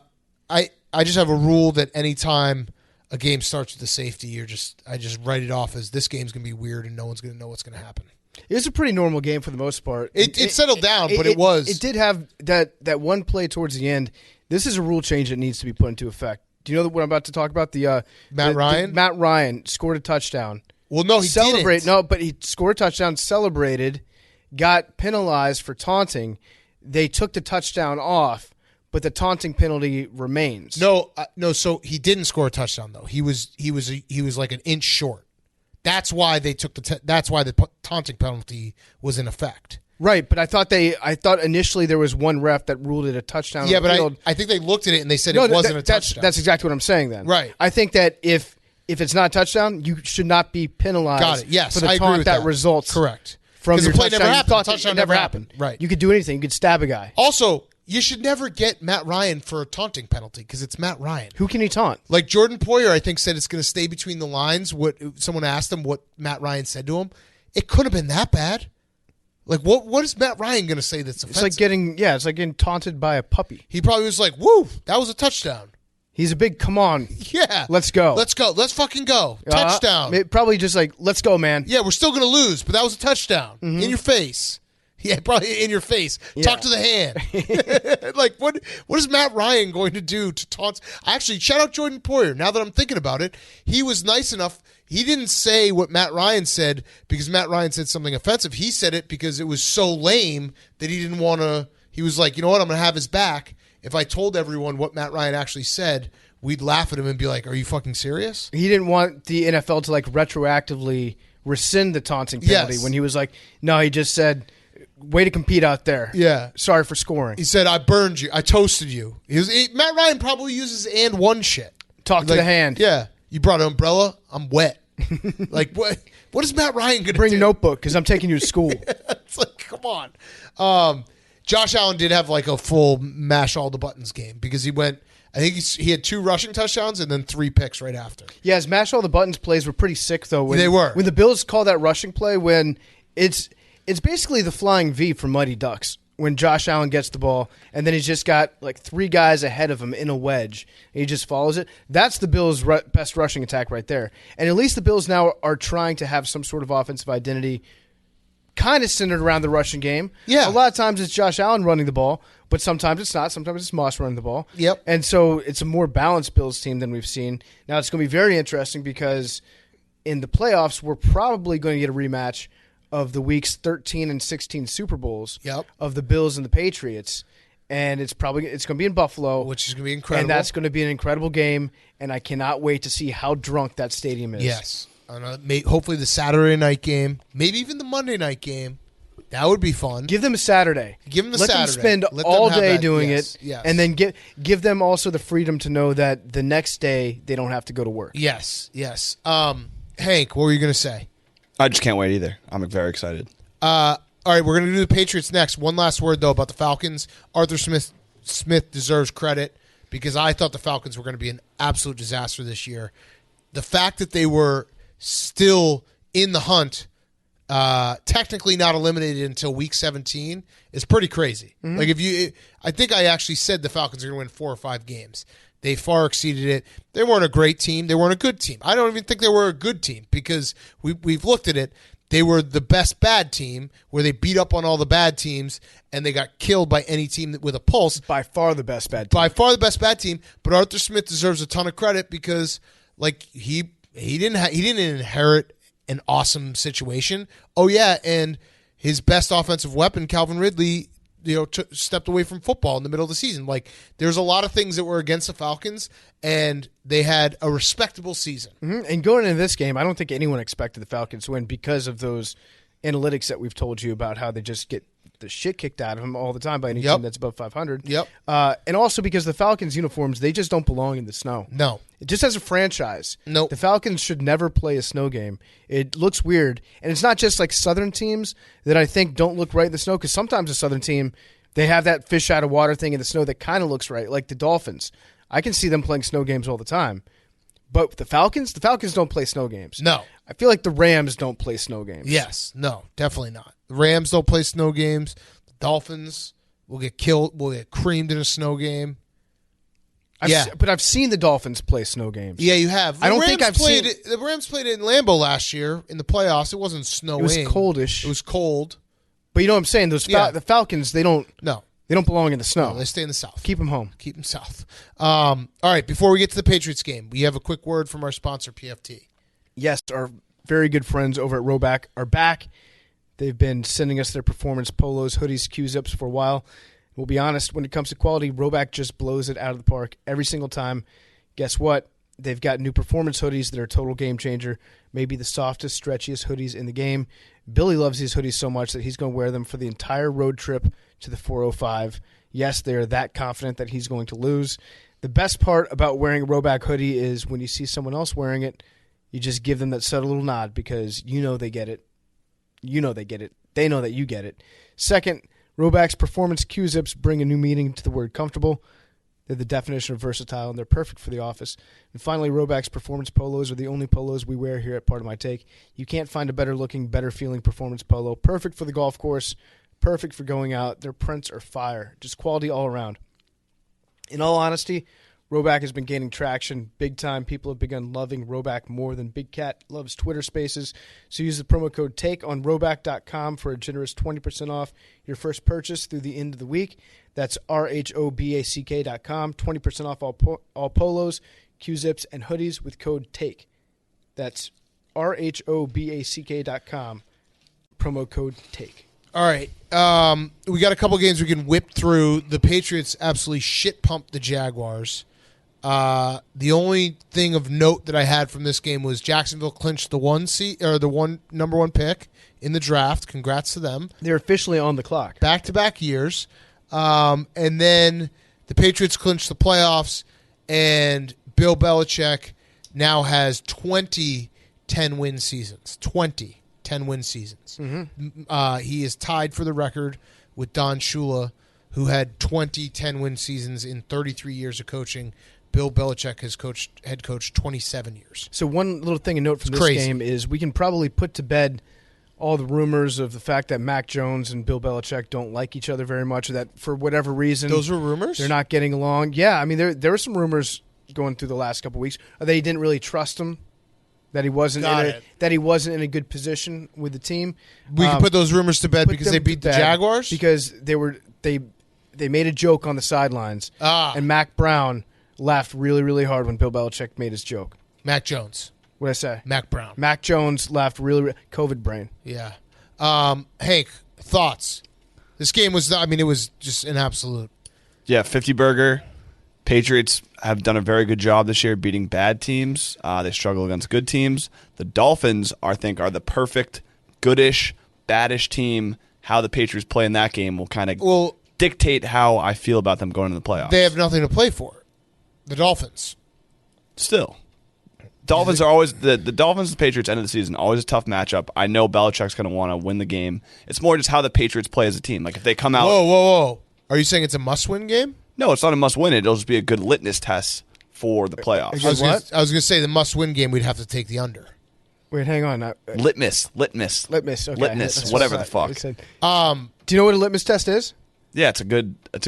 S1: just have a rule that anytime a game starts with a safety, I just write it off as this game's going to be weird and no one's going to know what's going to happen.
S5: It was a pretty normal game for the most part.
S1: It settled down, but it was.
S5: It did have that one play towards the end. This is a rule change that needs to be put into effect. Do you know what I'm about to talk about?
S1: Matt Ryan?
S5: Matt Ryan scored a touchdown.
S1: Well, no, he didn't.
S5: No, but he scored a touchdown, celebrated, got penalized for taunting. They took the touchdown off, but the taunting penalty remains.
S1: No. So he didn't score a touchdown though. He was like an inch short. That's why they took that's why the taunting penalty was in effect.
S5: Right, but I thought initially there was one ref that ruled it a touchdown.
S1: Yeah, but I think they looked at it and they said it wasn't a touchdown.
S5: That's exactly what I'm saying then.
S1: Right.
S5: I think that if it's not a touchdown, you should not be penalized.
S1: Got it. Yes,
S5: for the
S1: I agree
S5: taunt
S1: with
S5: that results.
S1: Correct.
S5: From your
S1: the play
S5: touchdown.
S1: never happened.
S5: The
S1: Touchdown never happened. Right.
S5: You could do anything. You could stab a guy.
S1: Also, you should never get Matt Ryan for a taunting penalty because it's Matt Ryan.
S5: Who can he taunt?
S1: Like Jordan Poyer, I think, said it's going to stay between the lines. What someone asked him what Matt Ryan said to him. It could have been that bad. Like, what is Matt Ryan going to say that's offensive?
S5: It's like getting taunted by a puppy.
S1: He probably was like, woo, that was a touchdown.
S5: He's a big, come on.
S1: Yeah.
S5: Let's go.
S1: Let's fucking go. Touchdown.
S5: Probably just like, let's go, man.
S1: Yeah, we're still going to lose, but that was a touchdown. Mm-hmm. In your face. Yeah, probably in your face. Yeah. Talk to the hand. Like, what is Matt Ryan going to do to taunt? Actually, shout out Jordan Poyer. Now that I'm thinking about it, he was nice enough. He didn't say what Matt Ryan said because Matt Ryan said something offensive. He said it because it was so lame that he didn't want to. He was like, you know what? I'm going to have his back. If I told everyone what Matt Ryan actually said, we'd laugh at him and be like, are you fucking serious?
S5: He didn't want the NFL to like retroactively rescind the taunting penalty when he was like, no, he just said, way to compete out there.
S1: Yeah.
S5: Sorry for scoring.
S1: He said, I burned you. I toasted you. Matt Ryan probably uses and one shit.
S5: Talk to the hand.
S1: Yeah. You brought an umbrella? I'm wet. Like, what is Matt Ryan going to do?
S5: Bring a notebook because I'm taking you to school.
S1: It's like, come on. Josh Allen did have like a full mash all the buttons game because he went, I think he had 2 rushing touchdowns and then 3 picks right after.
S5: Yeah, his mash all the buttons plays were pretty sick, though.
S1: They were.
S5: When the Bills call that rushing play, when it's basically the flying V from Mighty Ducks. When Josh Allen gets the ball, and then he's just got like 3 guys ahead of him in a wedge, and he just follows it. That's the Bills' best rushing attack right there. And at least the Bills now are trying to have some sort of offensive identity kind of centered around the rushing game.
S1: Yeah.
S5: A lot of times it's Josh Allen running the ball, but sometimes it's not. Sometimes it's Moss running the ball.
S1: Yep.
S5: And so it's a more balanced Bills team than we've seen. Now it's going to be very interesting because in the playoffs, we're probably going to get a rematch of the weeks 13 and 16 Super Bowls of the Bills and the Patriots. And it's going to be in Buffalo.
S1: Which is going to be incredible.
S5: And that's going to be an incredible game, and I cannot wait to see how drunk that stadium is.
S1: Yes. Hopefully the Saturday night game, maybe even the Monday night game. That would be fun.
S5: Give them a Saturday.
S1: Let
S5: them spend all day doing it,
S1: yes.
S5: and then give them also the freedom to know that the next day they don't have to go to work.
S1: Yes. Hank, what were you going to say?
S9: I just can't wait either. I'm very excited.
S1: All right, we're going to do the Patriots next. One last word, though, about the Falcons. Arthur Smith deserves credit because I thought the Falcons were going to be an absolute disaster this year. The fact that they were still in the hunt, technically not eliminated until week 17, is pretty crazy.
S5: Mm-hmm.
S1: Like I think I actually said the Falcons are going to win 4 or 5 games. They far exceeded it. They weren't a great team. They weren't a good team. I don't even think they were a good team because we've looked at it. They were the best bad team where they beat up on all the bad teams and they got killed by any team with a pulse.
S5: By far the best bad team.
S1: By far the best bad team. But Arthur Smith deserves a ton of credit because he didn't inherit an awesome situation. Oh yeah, and his best offensive weapon, Calvin Ridley, stepped away from football in the middle of the season. Like, there's a lot of things that were against the Falcons, and they had a respectable season.
S5: Mm-hmm. And going into this game, I don't think anyone expected the Falcons to win because of those analytics that we've told you about how they just get the shit kicked out of them all the time by any team that's above 500.
S1: Yep.
S5: And also because the Falcons uniforms, they just don't belong in the snow.
S1: No.
S5: Just as a franchise,
S1: nope.
S5: The Falcons should never play a snow game. It looks weird. And it's not just like Southern teams that I think don't look right in the snow, because sometimes a Southern team, they have that fish out of water thing in the snow that kind of looks right, like the Dolphins. I can see them playing snow games all the time. But the Falcons don't play snow games.
S1: No.
S5: I feel like the Rams don't play snow games.
S1: Yes. No, definitely not. The Rams don't play snow games. The Dolphins will get killed, will get creamed in a snow game.
S5: But I've seen the Dolphins play snow games.
S1: Yeah, you have.
S5: I don't think I've seen
S1: it. The Rams played it in Lambeau last year in the playoffs. It wasn't snowing.
S5: It was coldish.
S1: It was cold.
S5: But you know what I'm saying? The Falcons, they don't belong in the snow.
S1: No, they stay in the South.
S5: Keep them home.
S1: Keep them South. All right, before we get to the Patriots game, we have a quick word from our sponsor, PFT.
S5: Yes, our very good friends over at Roback are back. They've been sending us their performance polos, hoodies, Q-zips for a while. We'll be honest, when it comes to quality, Roback just blows it out of the park every single time. Guess what? They've got new performance hoodies that are a total game changer. Maybe the softest, stretchiest hoodies in the game. Billy loves these hoodies so much that he's going to wear them for the entire road trip to the 405. Yes, they are that confident that he's going to lose. The best part about wearing a Roback hoodie is when you see someone else wearing it, you just give them that subtle little nod because you know they get it. You know they get it. They know that you get it. Second, Roback's performance Q-zips bring a new meaning to the word comfortable. They're the definition of versatile, and they're perfect for the office. And finally, Roback's performance polos are the only polos we wear here at Part of My Take. You can't find a better-looking, better-feeling performance polo. Perfect for the golf course, perfect for going out. Their prints are fire, just quality all around. In all honesty, Roback has been gaining traction big time. People have begun loving Roback more than Big Cat loves Twitter Spaces. So use the promo code TAKE on Roback.com for a generous 20% off your first purchase through the end of the week. That's RHOBACK.com. 20% off all polos, Q-zips, and hoodies with code TAKE. That's RHOBACK.com. Promo code TAKE.
S1: All right. We got a couple games we can whip through. The Patriots absolutely shit-pumped the Jaguars. The only thing of note that I had from this game was Jacksonville clinched the number one pick in the draft. Congrats to them.
S5: They're officially on the clock.
S1: Back-to-back years. And then the Patriots clinched the playoffs, and Bill Belichick now has 20 10-win seasons. 20 10-win seasons.
S5: Mm-hmm.
S1: He is tied for the record with Don Shula, who had 20 10-win seasons in 33 years of coaching. Bill Belichick has head coached 27 years.
S5: So one little thing to note from this game is we can probably put to bed all the rumors of the fact that Mac Jones and Bill Belichick don't like each other very much, or that for whatever reason
S1: those were rumors.
S5: They're not getting along. Yeah, I mean there were some rumors going through the last couple of weeks. They didn't really trust him. that he wasn't in a good position with the team.
S1: We can put those rumors to bed because they beat the Jaguars?
S5: Because they made a joke on the sidelines, and Mac Brown laughed really, really hard when Bill Belichick made his joke.
S1: Mac Jones.
S5: What'd I say?
S1: Mac Brown.
S5: Mac Jones laughed really COVID brain.
S1: Yeah. Hank, thoughts? This game was, it was just an absolute.
S9: Yeah, 50 burger. Patriots have done a very good job this year beating bad teams. They struggle against good teams. The Dolphins, I think, are the perfect, goodish, baddish team. How the Patriots play in that game will kind of dictate how I feel about them going into the playoffs.
S1: They have nothing to play for. The Dolphins.
S9: Still. Dolphins are always the Dolphins and the Patriots end of the season, always a tough matchup. I know Belichick's going to want to win the game. It's more just how the Patriots play as a team. Like if they come out.
S1: Whoa. Are you saying it's a must-win game?
S9: No, it's not a must-win. It'll just be a good litmus test for the playoffs.
S1: I was going to say the must-win game. We'd have to take the under.
S5: Wait, hang on.
S9: Litmus.
S5: Okay.
S9: Litmus. Whatever the fuck.
S5: Do you know what a litmus test is?
S9: Yeah, it's a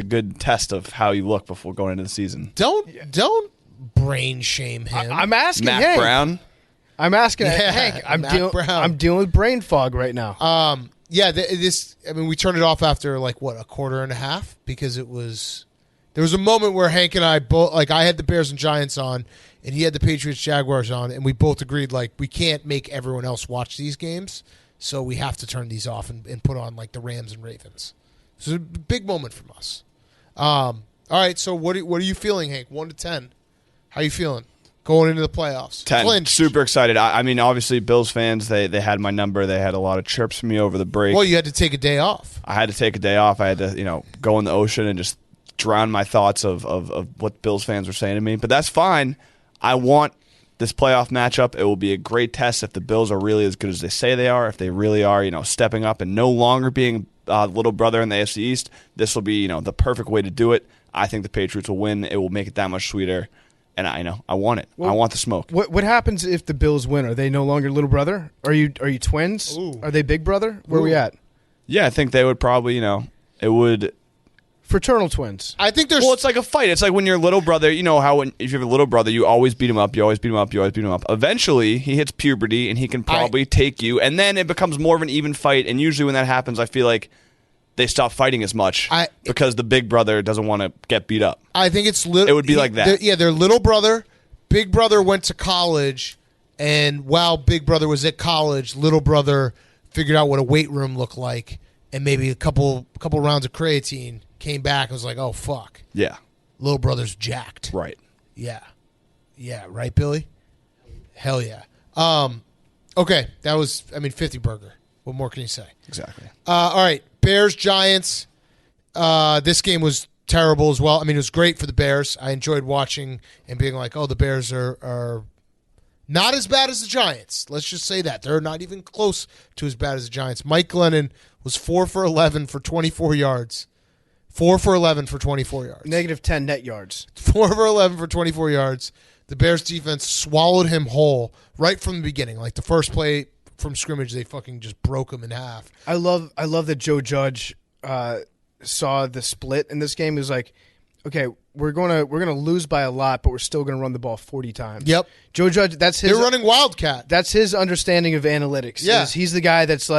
S9: good test of how you look before going into the season.
S1: Don't brain shame him.
S5: I'm asking
S9: Mac Brown.
S5: I'm asking Hank. I'm dealing with brain fog right now.
S1: We turned it off after a quarter and a half because there was a moment where Hank and I both, I had the Bears and Giants on and he had the Patriots Jaguars on, and we both agreed we can't make everyone else watch these games, so we have to turn these off and put on the Rams and Ravens. So it's a big moment from us. All right, so what are you feeling, Hank? 1 to 10. How you feeling going into the playoffs?
S9: 10.
S1: Clinched.
S9: Super excited. Obviously, Bills fans, they had my number. They had a lot of chirps from me over the break.
S1: Well, you had to take a day off.
S9: I had to take a day off. I had to, go in the ocean and just drown my thoughts of what Bills fans were saying to me. But that's fine. I want this playoff matchup. It will be a great test if the Bills are really as good as they say they are, if they really are, stepping up and no longer being little brother in the AFC East. This will be, the perfect way to do it. I think the Patriots will win. It will make it that much sweeter. And I want it. Well, I want the smoke.
S5: What happens if the Bills win? Are they no longer little brother? Are you twins?
S1: Ooh.
S5: Are they big brother? Where are we at?
S9: Yeah, I think they would probably, it would.
S5: Fraternal twins.
S1: I think there's.
S9: Well, it's like a fight. It's like when your little brother, how if you have a little brother, you always beat him up, you always beat him up, you always beat him up. Eventually, he hits puberty and he can probably take you, and then it becomes more of an even fight. And usually when that happens, I feel like they stop fighting as much because the big brother doesn't want to get beat up.
S1: I think it's
S9: it would be like that.
S1: Their little brother, big brother went to college, and while big brother was at college, little brother figured out what a weight room looked like, and maybe a couple rounds of creatine. Came back and was like, oh, fuck.
S9: Yeah.
S1: Little brother's jacked.
S9: Right.
S1: Yeah. Yeah, right, Billy? Hell yeah. Okay, that was, 50 burger. What more can you say?
S9: Exactly.
S1: All right, Bears, Giants. This game was terrible as well. It was great for the Bears. I enjoyed watching and being like, oh, the Bears are not as bad as the Giants. Let's just say that. They're not even close to as bad as the Giants. Mike Glennon was 4 for 11 for 24 yards. 4 for 11 for 24 yards.
S5: Negative 10 net yards.
S1: 4 for 11 for 24 yards. The Bears defense swallowed him whole right from the beginning. The first play from scrimmage, they fucking just broke him in half.
S5: I love that Joe Judge saw the split in this game. He was like, okay, we're gonna lose by a lot, but we're still gonna run the ball 40 times.
S1: Yep.
S5: Joe Judge, they're
S1: running Wildcat.
S5: That's his understanding of analytics.
S1: Yeah.
S5: He's the guy that's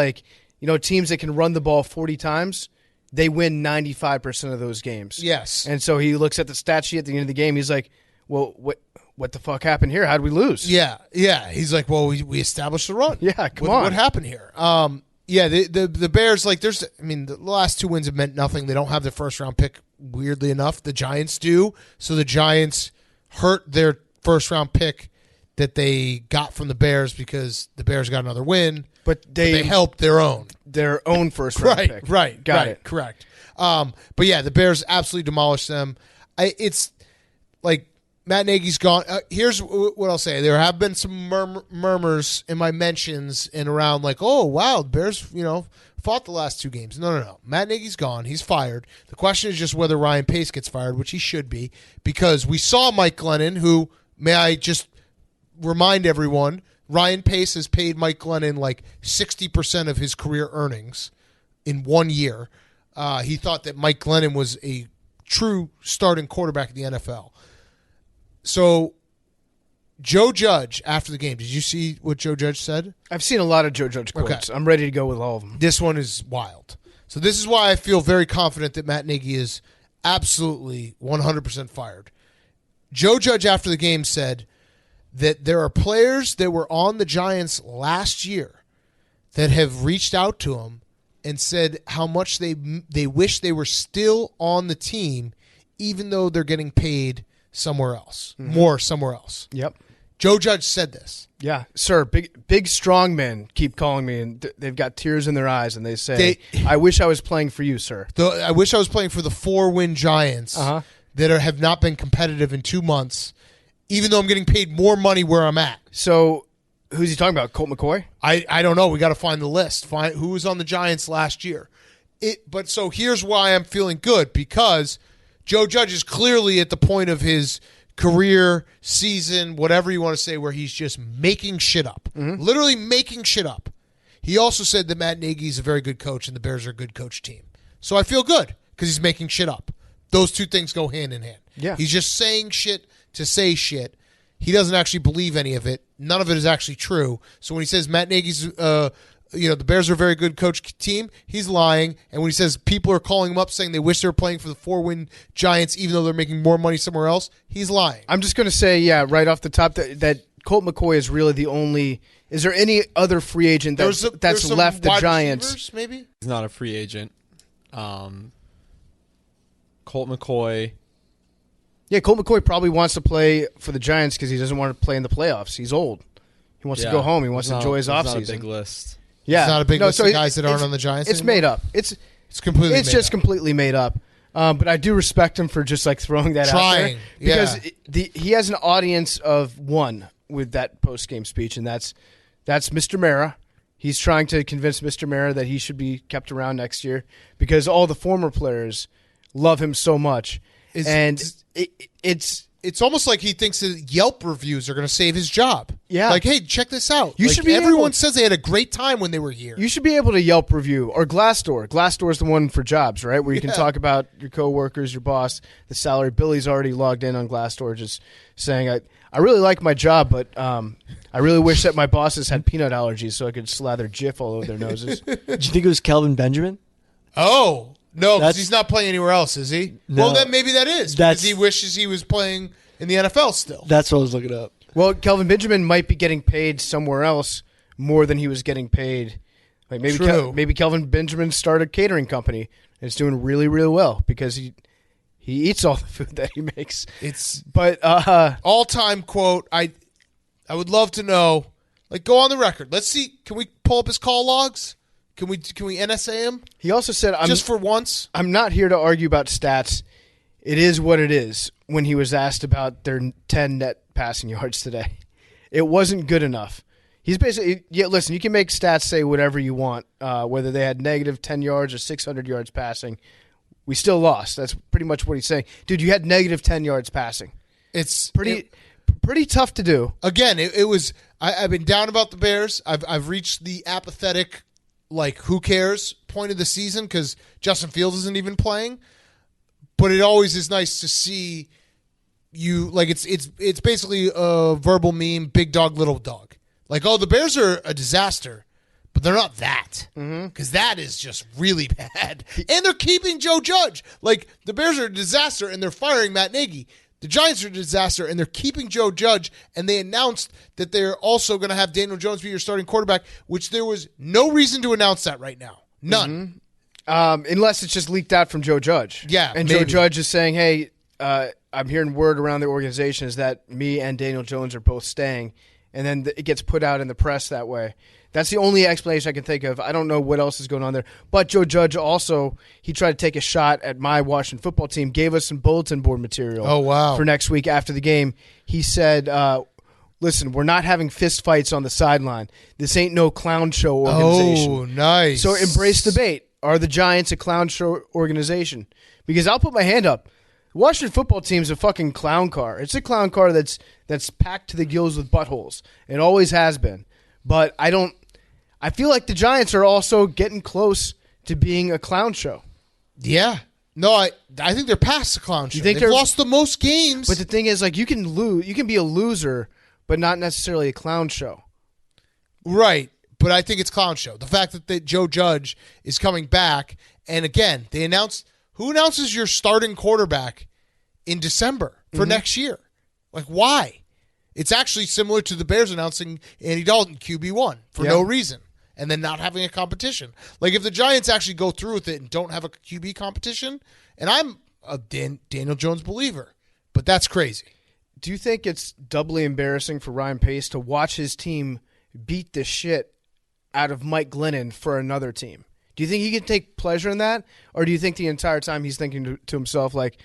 S5: teams that can run the ball 40 times, they win 95% of those games.
S1: Yes.
S5: And so he looks at the stat sheet at the end of the game. He's like, well, what the fuck happened here? How'd we lose?
S1: Yeah. He's like, well, we established the run.
S5: Yeah, come on.
S1: What happened here? The Bears, the last 2 wins have meant nothing. They don't have their first-round pick, weirdly enough. The Giants do. So the Giants hurt their first-round pick that they got from the Bears because the Bears got another win. But they helped their own
S5: first round pick.
S1: Right.
S5: Got it.
S1: Correct. But yeah, the Bears absolutely demolished them. It's like Matt Nagy's gone. Here's what I'll say: there have been some murmurs in my mentions and around, oh wow, the Bears, fought the last 2 games. No. Matt Nagy's gone. He's fired. The question is just whether Ryan Pace gets fired, which he should be, because we saw Mike Glennon, who, may I just remind everyone, Ryan Pace has paid Mike Glennon 60% of his career earnings in 1 year. He thought that Mike Glennon was a true starting quarterback in the NFL. So Joe Judge, after the game, did you see what Joe Judge said?
S5: I've seen a lot of Joe Judge quotes.
S1: Okay.
S5: I'm ready to go with all of them.
S1: This one is wild. So this is why I feel very confident that Matt Nagy is absolutely 100% fired. Joe Judge, after the game, said that there are players that were on the Giants last year that have reached out to him and said how much they wish they were still on the team, even though they're getting paid somewhere else, more somewhere else.
S5: Yep.
S1: Joe Judge said this.
S5: Yeah, sir. Big strong men keep calling me, and they've got tears in their eyes, and they say, "I wish I was playing for you, sir."
S1: I wish I was playing for the 4-win Giants that have not been competitive in 2 months, even though I'm getting paid more money where I'm at.
S5: So, who's he talking about? Colt McCoy?
S1: I don't know. We got to find the list. Find who was on the Giants last year. But so here's why I'm feeling good, because Joe Judge is clearly at the point of his career, season, whatever you want to say, where he's just making shit up. Literally making shit up. He also said that Matt Nagy is a very good coach and the Bears are a good coach team. So I feel good because he's making shit up. Those two things go hand in hand.
S5: Yeah.
S1: He's just saying shit to say shit. He doesn't actually believe any of it. None of it is actually true. So when he says Matt Nagy's the Bears are a very good coach team, he's lying. And when he says people are calling him up saying they wish they were playing for the 4-win Giants even though they're making more money somewhere else, he's lying.
S5: I'm just going to say, right off the top, that Colt McCoy is really the only – is there any other free agent that's left the Giants?
S1: Maybe?
S6: He's not a free agent. Colt McCoy.
S5: Yeah, Colt McCoy probably wants to play for the Giants because he doesn't want to play in the playoffs. He's old. He wants to go home. He wants to enjoy his offseason.
S6: Not a big list.
S5: Yeah,
S1: it's not a big list of guys that aren't on the Giants.
S5: It's
S1: anymore?
S5: made up. It's
S1: completely.
S5: It's just completely made up. But I do respect him for just like throwing that out there because he has an audience of one with that post game speech, and that's Mr. Mara. He's trying to convince Mr. Mara that he should be kept around next year because all the former players love him so much,
S1: It's almost like he thinks that Yelp reviews are going to save his job.
S5: Yeah.
S1: Like, hey, check this out. Everyone says they had a great time when they were here.
S5: You should be able to Yelp review or Glassdoor. Glassdoor is the one for jobs, right? Where you can talk about your coworkers, your boss, the salary. Billy's already logged in on Glassdoor just saying, I really like my job, but I really wish that my bosses had peanut allergies so I could slather Jif all over their noses.
S7: Did you think it was Kelvin Benjamin?
S1: Oh, no, because he's not playing anywhere else, is he?
S7: No.
S1: Well, then maybe that is. Because he wishes he was playing in the NFL still.
S7: That's what I was looking up.
S5: Well, Kelvin Benjamin might be getting paid somewhere else more than he was getting paid. Like maybe Kelvin Benjamin started a catering company and it's doing really, really well because he eats all the food that he makes.
S1: All-time quote. I would love to know. Like, go on the record. Let's see. Can we pull up his call logs? Can we NSA him?
S5: He also said,
S1: just for once,
S5: I'm not here to argue about stats. It is what it is. When he was asked about their 10 net passing yards today, it wasn't good enough. He's basically, listen, you can make stats say whatever you want, whether they had negative 10 yards or 600 yards passing. We still lost. That's pretty much what he's saying. Dude, you had negative 10 yards passing.
S1: It's
S5: pretty tough to do.
S1: Again, it was. I've been down about the Bears. I've reached the apathetic, like, who cares point of the season because Justin Fields isn't even playing. But it always is nice to see you, like, it's basically a verbal meme, big dog, little dog. Like, oh, the Bears are a disaster, but they're not that. Because that is just really bad. And they're keeping Joe Judge. Like, the Bears are a disaster, and they're firing Matt Nagy. The Giants are a disaster, and they're keeping Joe Judge, and they announced that they're also going to have Daniel Jones be your starting quarterback, which there was no reason to announce that right now. None.
S5: Unless it's just leaked out from Joe Judge.
S1: Yeah,
S5: and
S1: maybe.
S5: Joe Judge is saying, hey, I'm hearing word around the organization is that me and Daniel Jones are both staying, and then it gets put out in the press that way. That's the only explanation I can think of. I don't know what else is going on there. But Joe Judge also, he tried to take a shot at my Washington football team, gave us some bulletin board material for next week after the game. He said, listen, we're not having fist fights on the sideline. This ain't no clown show organization.
S1: Oh, nice.
S5: So embrace debate. Are the Giants a clown show organization? Because I'll put my hand up. The Washington football team's a fucking clown car. It's a clown car that's packed to the gills with buttholes. It always has been. But I feel like the Giants are also getting close to being a clown show.
S1: Yeah. No, I think they're past the clown show.
S5: You think
S1: they've lost the most games.
S5: But the thing is, like, you can lose, you can be a loser, but not necessarily a clown show.
S1: Right, but I think it's clown show. The fact that Joe Judge is coming back, and again, they announced who announces your starting quarterback in December for next year. Like, why? It's actually similar to the Bears announcing Andy Dalton QB1 for no reason, and then not having a competition. Like, if the Giants actually go through with it and don't have a QB competition, and I'm a Daniel Jones believer, but that's crazy.
S5: Do you think it's doubly embarrassing for Ryan Pace to watch his team beat the shit out of Mike Glennon for another team? Do you think he can take pleasure in that? Or do you think the entire time he's thinking to himself, like,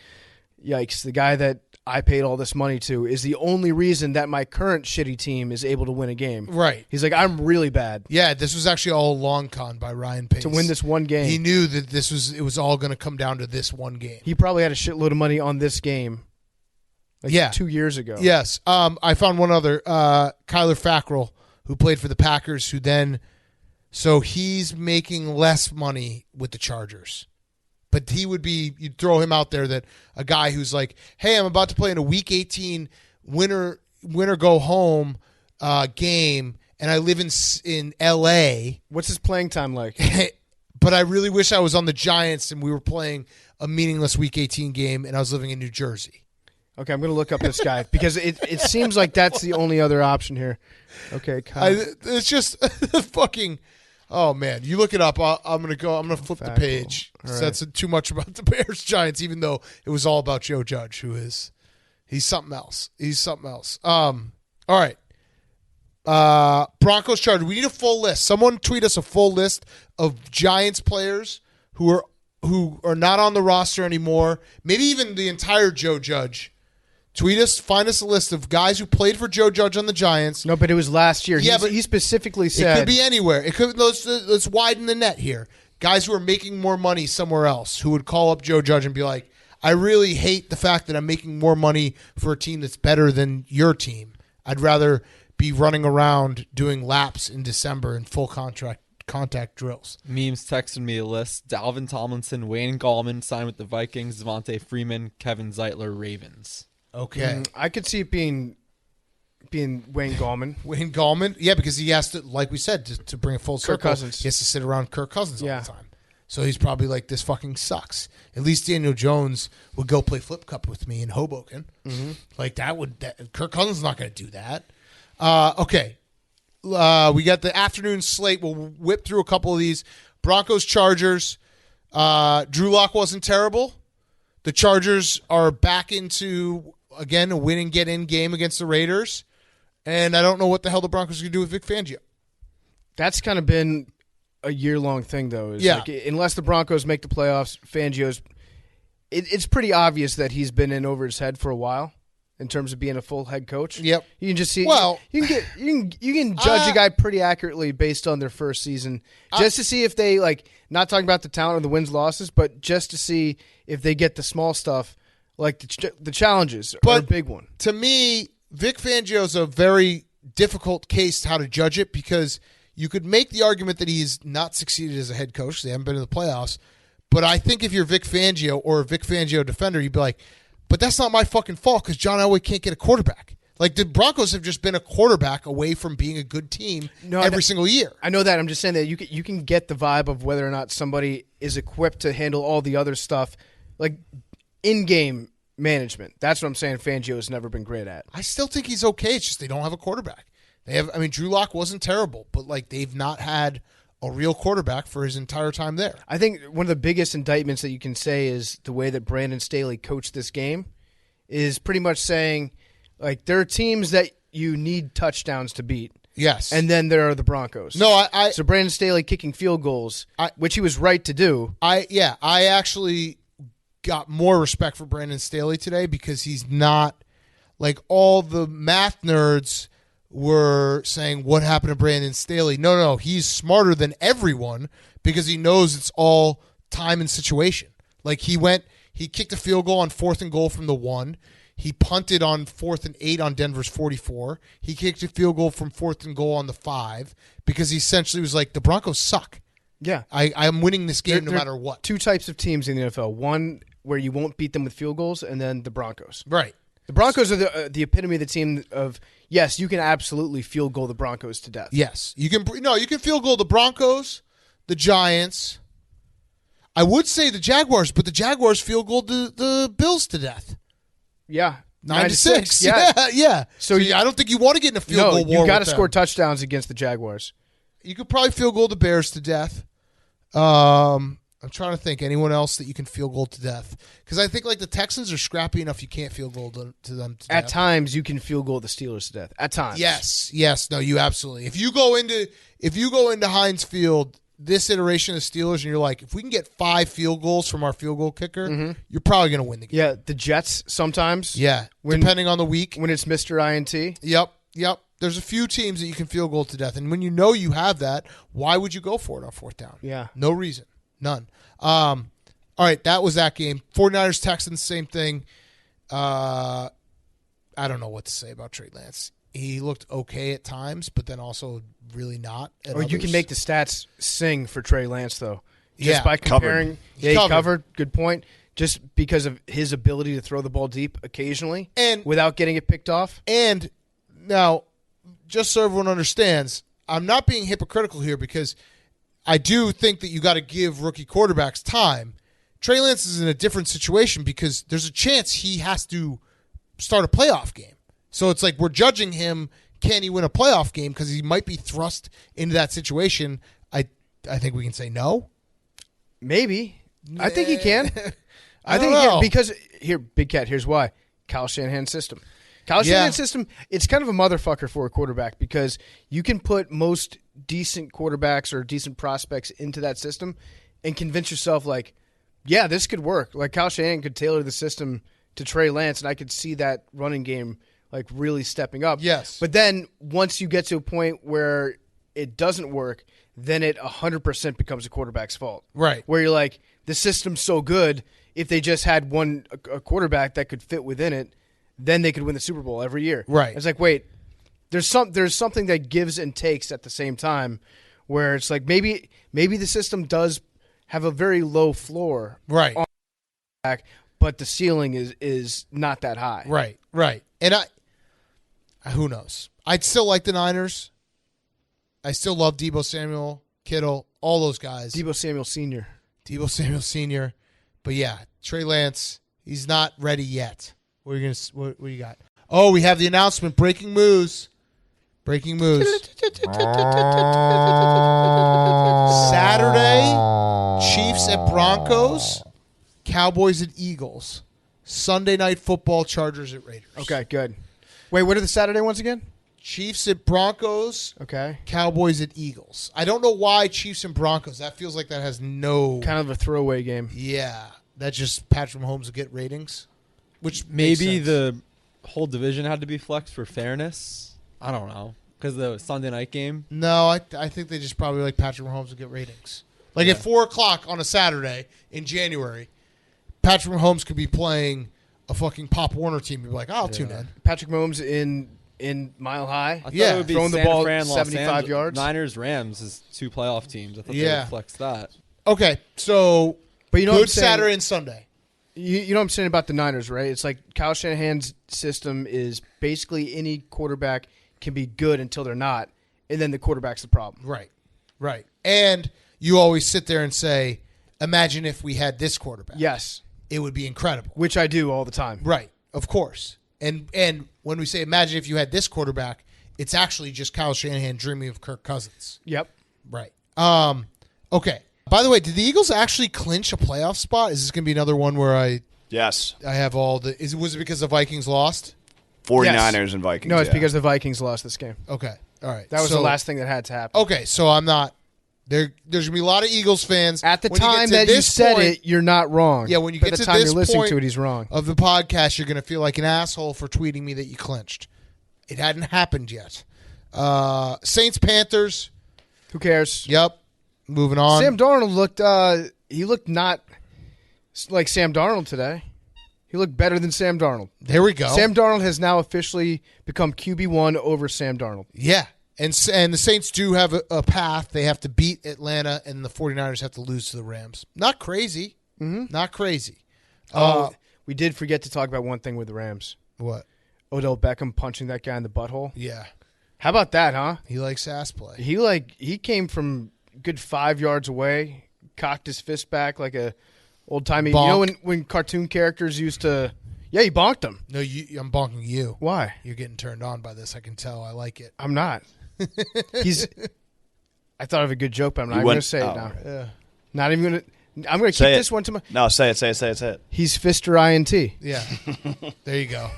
S5: yikes, the guy that I paid all this money to is the only reason that my current shitty team is able to win a game?
S1: Right.
S5: He's like, I'm really bad.
S1: Yeah, this was actually all a long con by Ryan Pace.
S5: To win this one game.
S1: He knew that it was all going to come down to this one game.
S5: He probably had a shitload of money on this game. Like 2 years ago.
S1: Yes. I found one other, Kyler Fackrell, who played for the Packers, so he's making less money with the Chargers. But you'd throw him out there, that a guy who's like, hey, I'm about to play in a Week 18 winner go home game, and I live in L.A.
S5: What's his playing time like?
S1: But I really wish I was on the Giants and we were playing a meaningless Week 18 game and I was living in New Jersey.
S5: Okay, I'm going to look up this guy because it seems like that's the only other option here. Okay,
S1: it's just fucking. Oh man, you look it up. I'm gonna flip the page. Right. That's too much about the Bears Giants, even though it was all about Joe Judge, he's something else. All right. Broncos Chargers. We need a full list. Someone tweet us a full list of Giants players who are not on the roster anymore. Maybe even the entire Joe Judge. Tweet us, find us a list of guys who played for Joe Judge on the Giants.
S5: No, but it was last year.
S1: Yeah, but
S5: he specifically said
S1: it could be anywhere. It could. Let's widen the net here. Guys who are making more money somewhere else, who would call up Joe Judge and be like, "I really hate the fact that I'm making more money for a team that's better than your team. I'd rather be running around doing laps in December in full contact drills."
S6: Memes texted me a list: Dalvin Tomlinson, Wayne Gallman signed with the Vikings, Devontae Freeman, Kevin Zeitler, Ravens.
S1: Okay.
S5: I could see it being Wayne Gallman.
S1: Wayne Gallman? Yeah, because he has to, like we said, to bring a full circle,
S5: Kirk Cousins.
S1: he has to sit around Kirk Cousins all the time. So he's probably like, this fucking sucks. At least Daniel Jones would go play flip cup with me in Hoboken. Mm-hmm. Like Kirk Cousins is not going to do that. Okay. We got the afternoon slate. We'll whip through a couple of these. Broncos, Chargers. Drew Lock wasn't terrible. The Chargers are back into, again, a win and get in game against the Raiders. And I don't know what the hell the Broncos are going to do with Vic Fangio.
S5: That's kind of been a year-long thing, though. Like, unless the Broncos make the playoffs, Fangio's it's pretty obvious that he's been in over his head for a while in terms of being a full head coach.
S1: Yep.
S5: You can just see.
S1: Well,
S5: you can judge a guy pretty accurately based on their first season, just to see if they like. Not talking about the talent or the wins losses, but just to see if they get the small stuff, like the challenges are a big one.
S1: To me, Vic Fangio's a very difficult case how to judge it, because you could make the argument that he's not succeeded as a head coach. They haven't been in the playoffs. But I think if you're Vic Fangio or a Vic Fangio defender, you'd be like, but that's not my fucking fault because John Elway can't get a quarterback. Like, the Broncos have just been a quarterback away from being a good team every single year.
S5: I know that. I'm just saying that you can get the vibe of whether or not somebody is equipped to handle all the other stuff, like in-game management. That's what I'm saying Fangio has never been great at.
S1: I still think he's okay. It's just they don't have a quarterback. Drew Lock wasn't terrible, but like they've not had a real quarterback for his entire time there.
S5: I think one of the biggest indictments that you can say is the way that Brandon Staley coached this game is pretty much saying, like, there are teams that you need touchdowns to beat.
S1: Yes.
S5: And then there are the Broncos. So Brandon Staley kicking field goals, which he was right to do.
S1: I actually got more respect for Brandon Staley today because he's not like all the math nerds were saying, what happened to Brandon Staley? No, he's smarter than everyone because he knows it's all time and situation. Like, he kicked a field goal on 4th and goal from the 1. He punted on 4th and 8 on Denver's 44. He kicked a field goal from 4th and goal on the 5 because he essentially was like, the Broncos suck.
S5: Yeah.
S1: I'm winning this game no matter what.
S5: Two types of teams in the NFL. One where you won't beat them with field goals, and then the Broncos.
S1: Right.
S5: The Broncos are the epitome of the team of, yes, you can absolutely field goal the Broncos to death.
S1: Yes. You can field goal the Broncos, the Giants. I would say the Jaguars, but the Jaguars field goal the Bills to death.
S5: Yeah.
S1: 9-6.
S5: Yeah.
S1: Yeah.
S5: So
S1: I don't think you want to get in a field goal war.
S5: You got to
S1: with
S5: score
S1: them.
S5: touchdowns against the Jaguars.
S1: You could probably field goal the Bears to death. I'm trying to think anyone else that you can field goal to death, because I think like the Texans are scrappy enough you can't field goal to them to death.
S5: At times you can field goal the Steelers to death. At times.
S1: Yes. No, you absolutely. If you go into Heinz Field, this iteration of Steelers, and you're like, if we can get 5 field goals from our field goal kicker, you're probably going to win the game.
S5: Yeah, the Jets sometimes.
S1: Yeah, depending on the week.
S5: When it's Mr. INT.
S1: Yep. There's a few teams that you can field goal to death, and when you know you have that, why would you go for it on 4th down?
S5: Yeah.
S1: No reason. None. All right, that was that game. 49ers, Texans, same thing. I don't know what to say about Trey Lance. He looked okay at times, but then also really not.
S5: Or you can make the stats sing for Trey Lance, though.
S1: Yeah.
S5: By comparing.
S1: He
S5: covered. Good point. Just because of his ability to throw the ball deep occasionally
S1: and
S5: without getting it picked off.
S1: And now, just so everyone understands, I'm not being hypocritical here because I do think that you got to give rookie quarterbacks time. Trey Lance is in a different situation because there's a chance he has to start a playoff game. So it's like we're judging him, can he win a playoff game, because he might be thrust into that situation. I think we can say no.
S5: Maybe. I think he can.
S1: I think he can,
S5: because here, Big Cat, here's why. Kyle Shanahan's system. Shanahan's system, it's kind of a motherfucker for a quarterback because you can put most decent quarterbacks or decent prospects into that system and convince yourself like, yeah, this could work. Like Kyle Shanahan could tailor the system to Trey Lance, and I could see that running game like really stepping up.
S1: Yes.
S5: But then once you get to a point where it doesn't work, then it 100% becomes a quarterback's fault.
S1: Right.
S5: Where you're like, the system's so good, if they just had a quarterback that could fit within it, then they could win the Super Bowl every year.
S1: Right.
S5: It's like, wait, there's something that gives and takes at the same time, where it's like maybe the system does have a very low floor,
S1: right,
S5: on the back, but the ceiling is not that high.
S1: Right. And who knows? I'd still like the Niners. I still love Deebo Samuel, Kittle, all those guys.
S5: Deebo Samuel Sr.
S1: But yeah, Trey Lance, he's not ready yet. What do you got? Oh, we have the announcement. Breaking news. Saturday, Chiefs at Broncos, Cowboys at Eagles. Sunday Night Football, Chargers at Raiders.
S5: Okay, good. Wait, what are the Saturday ones again?
S1: Chiefs at Broncos.
S5: Okay.
S1: Cowboys at Eagles. I don't know why Chiefs and Broncos. That feels like that has no...
S5: Kind of a throwaway game.
S1: Yeah. That just Patrick Mahomes will get ratings. Which
S6: maybe the whole division had to be flexed for fairness. I don't know. Because the Sunday night game?
S1: No, I think they just probably like Patrick Mahomes will get ratings. Like at 4 o'clock on a Saturday in January, Patrick Mahomes could be playing a fucking Pop Warner team. You'd be like, I'll tune in.
S5: Patrick Mahomes in Mile High.
S6: I thought it would be
S5: throwing
S6: San
S5: the ball
S6: Fran,
S5: 75 yards.
S6: Niners, Rams is 2 playoff teams. I thought they would flex that.
S1: Okay, so
S5: but you know
S1: good Saturday and Sunday.
S5: You know what I'm saying about the Niners, right? It's like Kyle Shanahan's system is basically any quarterback can be good until they're not, and then the quarterback's the problem.
S1: Right. And you always sit there and say, imagine if we had this quarterback.
S5: Yes.
S1: It would be incredible.
S5: Which I do all the time.
S1: Right, of course. And when we say imagine if you had this quarterback, it's actually just Kyle Shanahan dreaming of Kirk Cousins.
S5: Yep.
S1: Right. Okay. By the way, did the Eagles actually clinch a playoff spot? Is this going to be another one where
S9: Yes.
S1: I have all the... Was it because the Vikings lost?
S9: 49ers and Vikings.
S5: No, it's because the Vikings lost this game.
S1: Okay. All right.
S5: That was the last thing that had to happen.
S1: Okay, so I'm not... There's going to be a lot of Eagles fans.
S5: At the time that you said it, you're not wrong.
S1: Yeah, when you
S5: but
S1: get
S5: the
S1: to
S5: time
S1: this
S5: you're listening
S1: point
S5: to it, he's wrong.
S1: of the podcast, you're going to feel like an asshole for tweeting me that you clinched. It hadn't happened yet. Saints, Panthers.
S5: Who cares?
S1: Yep. Moving on.
S5: Sam Darnold looked... he looked not like Sam Darnold today. He looked better than Sam Darnold.
S1: There we go.
S5: Sam Darnold has now officially become QB1 over Sam Darnold.
S1: Yeah. And the Saints do have a path. They have to beat Atlanta, and the 49ers have to lose to the Rams. Not crazy.
S5: Mm-hmm.
S1: Not crazy.
S5: We did forget to talk about one thing with the Rams.
S1: What?
S5: Odell Beckham punching that guy in the butthole.
S1: Yeah.
S5: How about that, huh?
S1: He likes ass play.
S5: He came from a good 5 yards away, cocked his fist back like a old-timey.
S1: Bonk.
S5: You know when cartoon characters used to... Yeah, he bonked him.
S1: No, I'm bonking you.
S5: Why?
S1: You're getting turned on by this. I can tell. I like it.
S5: I'm not. I thought of a good joke, but I'm not going to say it now.
S1: Yeah.
S5: Not even going to... I'm going to keep this one to my...
S9: No, say it.
S5: He's Fister INT.
S1: Yeah. There you go.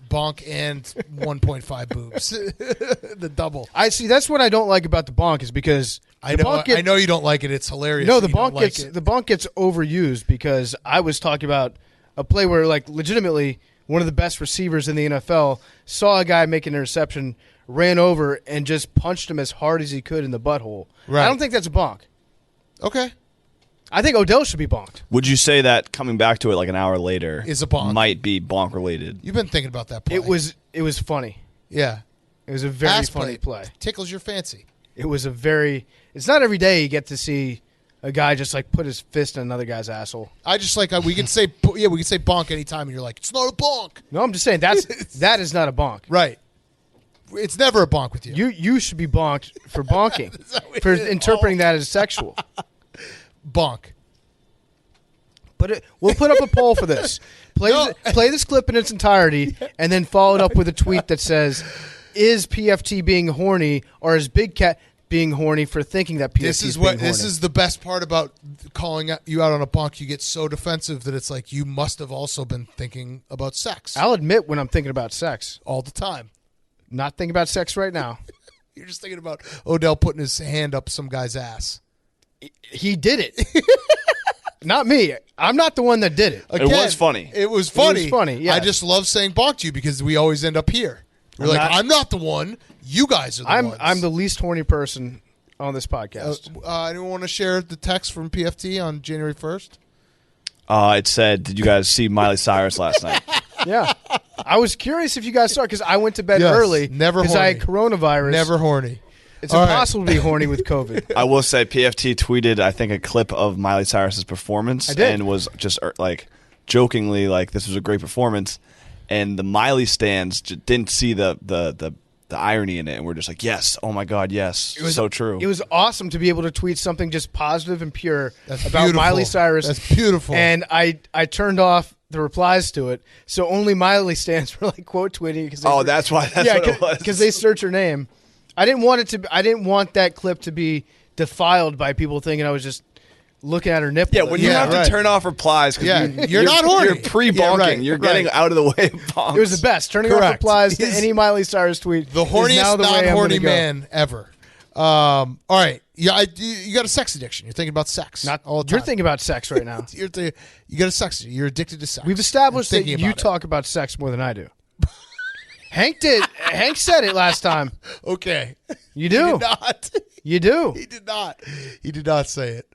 S1: Bonk and 1.5 boobs. The double.
S5: I see. That's what I don't like about the bonk is because
S1: I know you don't like it. It's hilarious.
S5: No, the bonk gets overused because I was talking about a play where, like, legitimately one of the best receivers in the NFL saw a guy make an interception, ran over, and just punched him as hard as he could in the butthole.
S1: Right.
S5: I don't think that's a bonk.
S1: Okay.
S5: I think Odell should be bonked.
S9: Would you say that coming back to it like an hour later
S1: is a bonk?
S9: Might be bonk related.
S1: You've been thinking about that play.
S5: It was funny.
S1: Yeah.
S5: It was a very
S1: Ass
S5: funny play.
S1: Tickles your fancy.
S5: It was a very... It's not every day you get to see a guy just like put his fist in another guy's asshole.
S1: I just like we can say bonk anytime, and you're like, it's not a bonk.
S5: No, I'm just saying that is not a bonk.
S1: Right. It's never a bonk with you.
S5: You should be bonked for bonking for interpreting that as sexual.
S1: Bonk.
S5: But we'll put up a poll for this. Play this clip in its entirety, and then follow it up with a tweet that says, "Is PFT being horny, or is Big Cat being horny for thinking that PFT is being horny?"
S1: This is the best part about calling you out on a bonk. You get so defensive that it's like you must have also been thinking about sex.
S5: I'll admit when I'm thinking about sex
S1: all the time.
S5: Not thinking about sex right now.
S1: You're just thinking about Odell putting his hand up some guy's ass.
S5: He did it. Not me. I'm not the one that did it.
S9: Again, it was funny.
S1: It was funny.
S5: It was funny, yes.
S1: I just love saying bonk to you because we always end up here. We're I'm not the one. You guys are the ones.
S5: I'm the least horny person on this podcast.
S1: Anyone want to share the text from PFT on January 1st?
S9: It said, "Did you guys see Miley Cyrus last night?"
S5: Yeah. I was curious if you guys saw it because I went to bed early because I had coronavirus.
S1: Never horny.
S5: It's impossible to be horny with COVID.
S9: I will say PFT tweeted, I think, a clip of Miley Cyrus's performance and was just like jokingly like this was a great performance, and the Miley stands didn't see the irony in it, and we're just like, yes, oh my god, yes, it was so true.
S5: It was awesome to be able to tweet something just positive and pure about
S1: beautiful.
S5: Miley Cyrus.
S1: That's beautiful.
S5: And I turned off the replies to it, so only Miley stands were like quote tweeting because
S9: that's why what it was,
S5: because they search her name. I didn't want that clip to be defiled by people thinking I was just looking at her nipple.
S9: Yeah, when you have to turn off replies because
S1: you're not horny.
S9: You're pre-bonking. You're getting out of the way of bonks.
S5: It was the best. Turning off replies to any Miley Cyrus tweet.
S1: The horniest non-horny man ever. All right. Yeah, you got a sex addiction. You're thinking about sex.
S5: Not
S1: all the time.
S5: You're thinking about sex right now.
S1: You got a sex addiction. You're addicted to sex.
S5: We've established that you talk about sex more than I do. Hank did. Hank said it last time.
S1: Okay.
S5: You do.
S1: He did not.
S5: You do.
S1: He did not. He did not say it.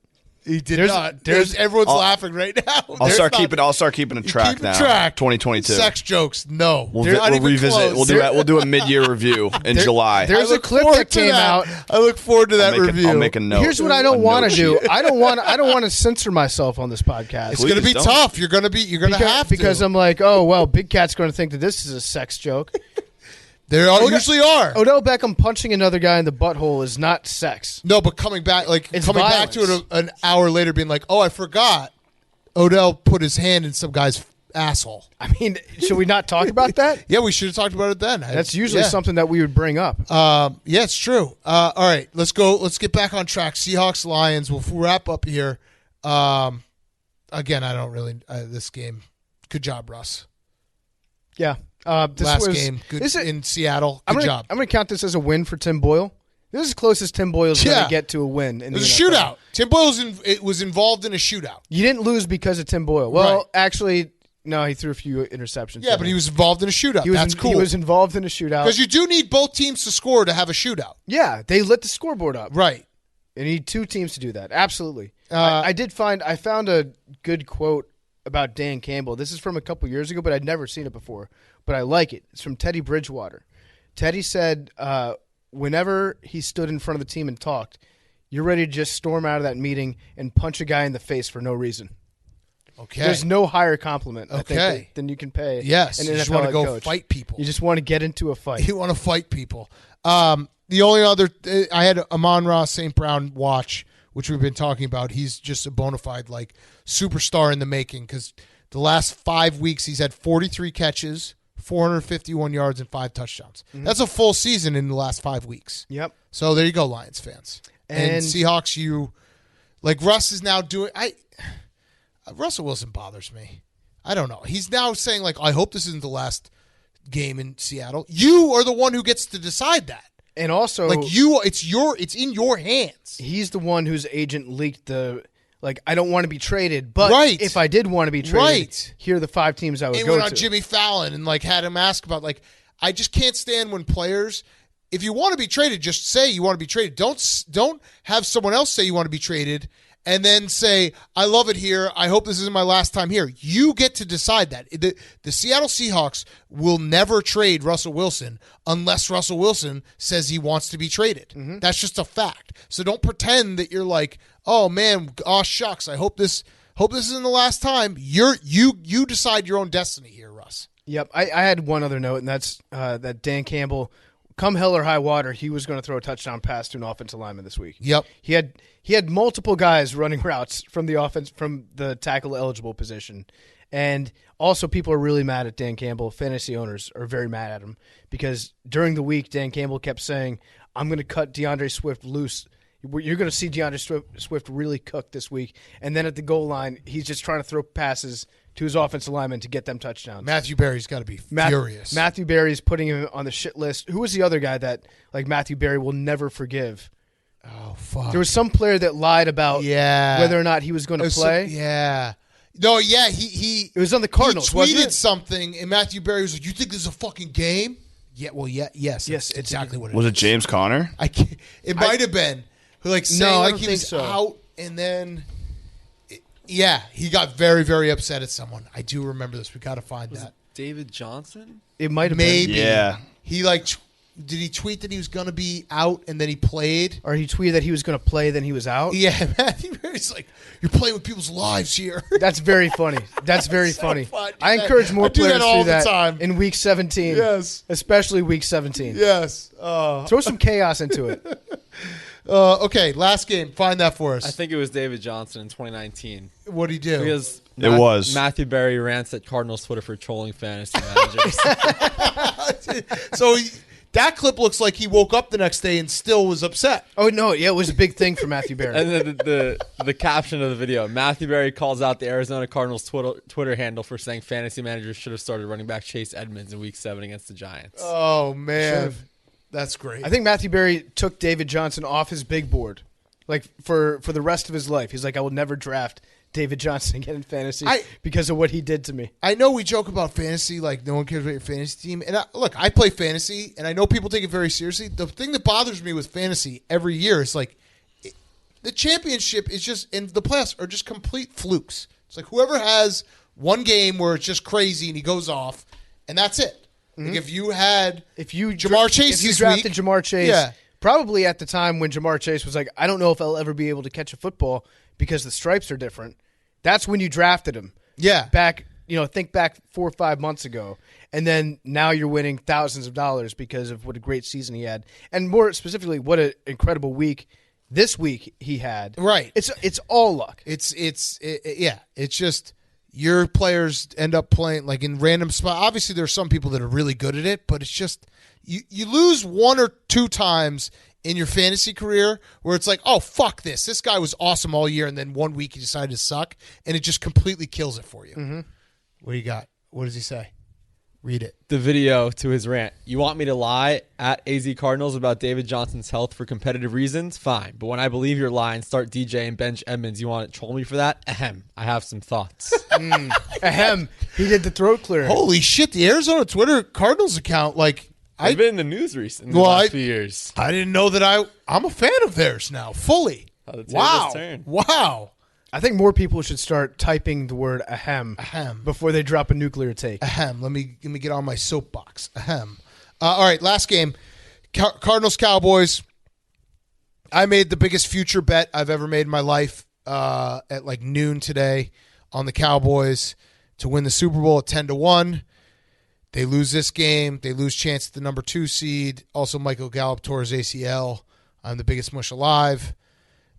S1: He did not. Everyone's laughing right now.
S9: I'll start keeping a track now. 2022
S1: sex jokes. No,
S9: we'll revisit. We'll do a mid-year review in July.
S5: There's a clip that came out.
S1: I look forward to that review.
S9: I'll make a note.
S5: Here's what I don't want to do. I don't want to censor myself on this podcast.
S1: It's going to be tough. You're going to have to
S5: because I'm like, oh well, Big Cat's going to think that this is a sex joke.
S1: There usually are.
S5: Odell Beckham punching another guy in the butthole is not sex.
S1: No, but coming back back to it an hour later, being like, "Oh, I forgot." Odell put his hand in some guy's asshole.
S5: I mean, should we not talk about that?
S1: Yeah, we should have talked about it then.
S5: That's usually something that we would bring up.
S1: Yeah, it's true. All right, let's go. Let's get back on track. Seahawks, Lions. We'll wrap up here. Again, I don't really this game. Good job, Russ.
S5: Yeah.
S1: Last game, good in Seattle. Good job.
S5: I'm going to count this as a win for Tim Boyle. This is as close as Tim Boyle's going to get to a win. It
S1: was a shootout. Tim Boyle was involved in a shootout.
S5: You didn't lose because of Tim Boyle. Well, actually, no, he threw a few interceptions.
S1: Yeah, but he was involved in a shootout. That's cool.
S5: He was involved in a shootout.
S1: Because you do need both teams to score to have a shootout.
S5: Yeah, they lit the scoreboard up.
S1: Right.
S5: You need two teams to do that. Absolutely. I found a good quote about Dan Campbell. This is from a couple years ago, but I'd never seen it before. But I like it. It's from Teddy Bridgewater. Teddy said whenever he stood in front of the team and talked, you're ready to just storm out of that meeting and punch a guy in the face for no reason.
S1: Okay.
S5: There's no higher compliment I
S1: Okay.
S5: think, than you can pay.
S1: Yes,
S5: an
S1: you just
S5: NFL
S1: want to
S5: head
S1: go
S5: coach.
S1: fight people.
S5: You just want to get into a fight.
S1: You want to fight people. The only other I had Amon-Ra St. Brown watch, which we've been talking about. He's just a bona fide like superstar in the making because the last 5 weeks he's had 43 catches, 451 yards, and 5 touchdowns.
S5: Mm-hmm.
S1: That's a full season in the last 5 weeks.
S5: Yep.
S1: So there you go, Lions fans. And Seahawks, Russ is now doing. Russell Wilson bothers me. I don't know. He's now saying like, I hope this isn't the last game in Seattle. You are the one who gets to decide that.
S5: And also,
S1: it's in your hands.
S5: He's the one whose agent leaked the. Like, I don't want to be traded, but
S1: Right.
S5: if I did want to be traded,
S1: Right.
S5: here are the 5 teams I would
S1: He
S5: go
S1: went on
S5: to.
S1: Jimmy Fallon and like had him ask about like, I just can't stand when players, if you want to be traded, just say you want to be traded. Don't have someone else say you want to be traded and then say, I love it here. I hope this isn't my last time here. You get to decide that. The Seattle Seahawks will never trade Russell Wilson unless Russell Wilson says he wants to be traded.
S5: Mm-hmm.
S1: That's just a fact. So don't pretend that you're like, oh man, shucks, I hope this isn't the last time. You decide your own destiny here, Russ.
S5: Yep. I had one other note, and that's that Dan Campbell, come hell or high water, he was going to throw a touchdown pass to an offensive lineman this week.
S1: Yep.
S5: He had multiple guys running routes from the offense from the tackle eligible position. And also people are really mad at Dan Campbell. Fantasy owners are very mad at him because during the week Dan Campbell kept saying, I'm going to cut DeAndre Swift loose. You're going to see DeAndre Swift really cook this week. And then at the goal line, he's just trying to throw passes to his offensive lineman to get them touchdowns.
S1: Matthew Berry's got to be furious.
S5: Matthew Berry's putting him on the shit list. Who was the other guy that like Matthew Berry will never forgive?
S1: Oh, fuck.
S5: There was some player that lied about whether or not he was going to play.
S1: No, yeah, he
S5: It was on the Cardinals,
S1: he
S5: wasn't
S1: tweeted
S5: it?
S1: something, and Matthew Berry was like, you think this is a fucking game? Yeah, well, yes,
S5: Yes,
S1: that's exactly what it
S9: Was
S1: is.
S9: it James Conner?
S1: It might have been. Who like saying
S5: No, I
S1: like
S5: don't
S1: he
S5: think
S1: was
S5: so.
S1: out, and then he got very, very upset at someone. I do remember this. We got to find that.
S6: David Johnson?
S5: It might have
S1: Maybe.
S5: been.
S9: Yeah.
S1: He did he tweet that he was going to be out and then he played?
S5: Or he tweeted that he was going to play, then he was out.
S1: Yeah, Matthew Berry's like, you're playing with people's lives here.
S5: That's very funny. That's very
S1: So
S5: funny.
S1: fun.
S5: I encourage more
S1: I do
S5: players
S1: that all
S5: to do
S1: the
S5: that
S1: time.
S5: in Week 17.
S1: Yes.
S5: Especially Week 17.
S1: Yes.
S5: Throw some chaos into it.
S1: Okay, last game. Find that for us.
S6: I think it was David Johnson in 2019.
S1: What'd he do?
S6: Because
S9: It was.
S6: Matthew Berry rants at Cardinals Twitter for trolling fantasy managers.
S1: So that clip looks like he woke up the next day and still was upset.
S5: Oh, no. Yeah, it was a big thing for Matthew Berry.
S6: And then the caption of the video, Matthew Berry calls out the Arizona Cardinals Twitter handle for saying fantasy managers should have started running back Chase Edmonds in Week 7 against the Giants.
S1: Oh, man.
S5: Should've.
S1: That's great.
S5: I think Matthew Berry took David Johnson off his big board, like for the rest of his life. He's like, I will never draft David Johnson again in fantasy because of what he did to me.
S1: I know we joke about fantasy, like no one cares about your fantasy team. And look, I play fantasy, and I know people take it very seriously. The thing that bothers me with fantasy every year is like the championship is just, and the playoffs are just complete flukes. It's like whoever has one game where it's just crazy and he goes off, and that's it. Like if you had Jamar Chase
S5: if you
S1: this
S5: drafted
S1: week,
S5: Jamar Chase, probably at the time when Jamar Chase was like, I don't know if I'll ever be able to catch a football because the stripes are different. That's when you drafted him.
S1: Yeah.
S5: Back, think back 4 or 5 months ago. And then now you're winning thousands of dollars because of what a great season he had. And more specifically, what an incredible week this week he had.
S1: Right.
S5: It's all luck.
S1: It's just your players end up playing like in random spots. Obviously, there's some people that are really good at it, but it's just you lose 1 or 2 times in your fantasy career where it's like, oh, fuck this. This guy was awesome all year, and then 1 week he decided to suck, and it just completely kills it for you. Mm-hmm. What do you got? What does he say? Read it.
S6: The video to his rant. You want me to lie at AZ Cardinals about David Johnson's health for competitive reasons? Fine. But when I believe you're lying, start DJ and bench Edmonds. You want to troll me for that? Ahem. I have some thoughts.
S5: Ahem. He did the throat clear.
S1: Holy shit, the Arizona Twitter Cardinals account, like,
S6: I've been in the news recently in the last few years.
S1: I didn't know that I'm a fan of theirs now, fully. Wow.
S5: I think more people should start typing the word ahem before they drop a nuclear take.
S1: Ahem. Let me get on my soapbox. Ahem. All right, last game. Cardinals Cowboys. I made the biggest future bet I've ever made in my life at like noon today on the Cowboys to win the Super Bowl at 10-1. They lose this game. They lose chance at the number 2 seed. Also, Michael Gallup tore his ACL. I'm the biggest mush alive.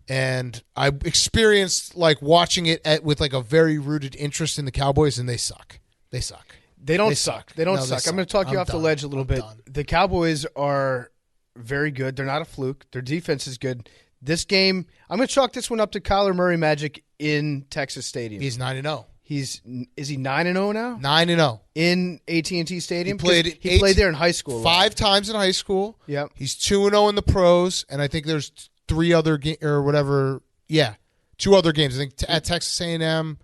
S1: And I experienced watching it with a very rooted interest in the Cowboys, and they suck. They suck.
S5: They don't suck. They don't
S1: No, they
S5: suck.
S1: suck.
S5: I'm going to talk you off the ledge a little
S1: I'm
S5: bit.
S1: done.
S5: The Cowboys are very good. They're not a fluke. Their defense is good. This game, I'm going to chalk this one up to Kyler Murray magic in Texas Stadium.
S1: He's 9-0.
S5: Is he 9-0 now?
S1: 9-0
S5: in AT&T Stadium.
S1: He
S5: played there in high school.
S1: 5 times in high school.
S5: Yep.
S1: He's 2-0 in the pros, and I think there's 3 other or whatever. Yeah, 2 other games. I think at Texas A&M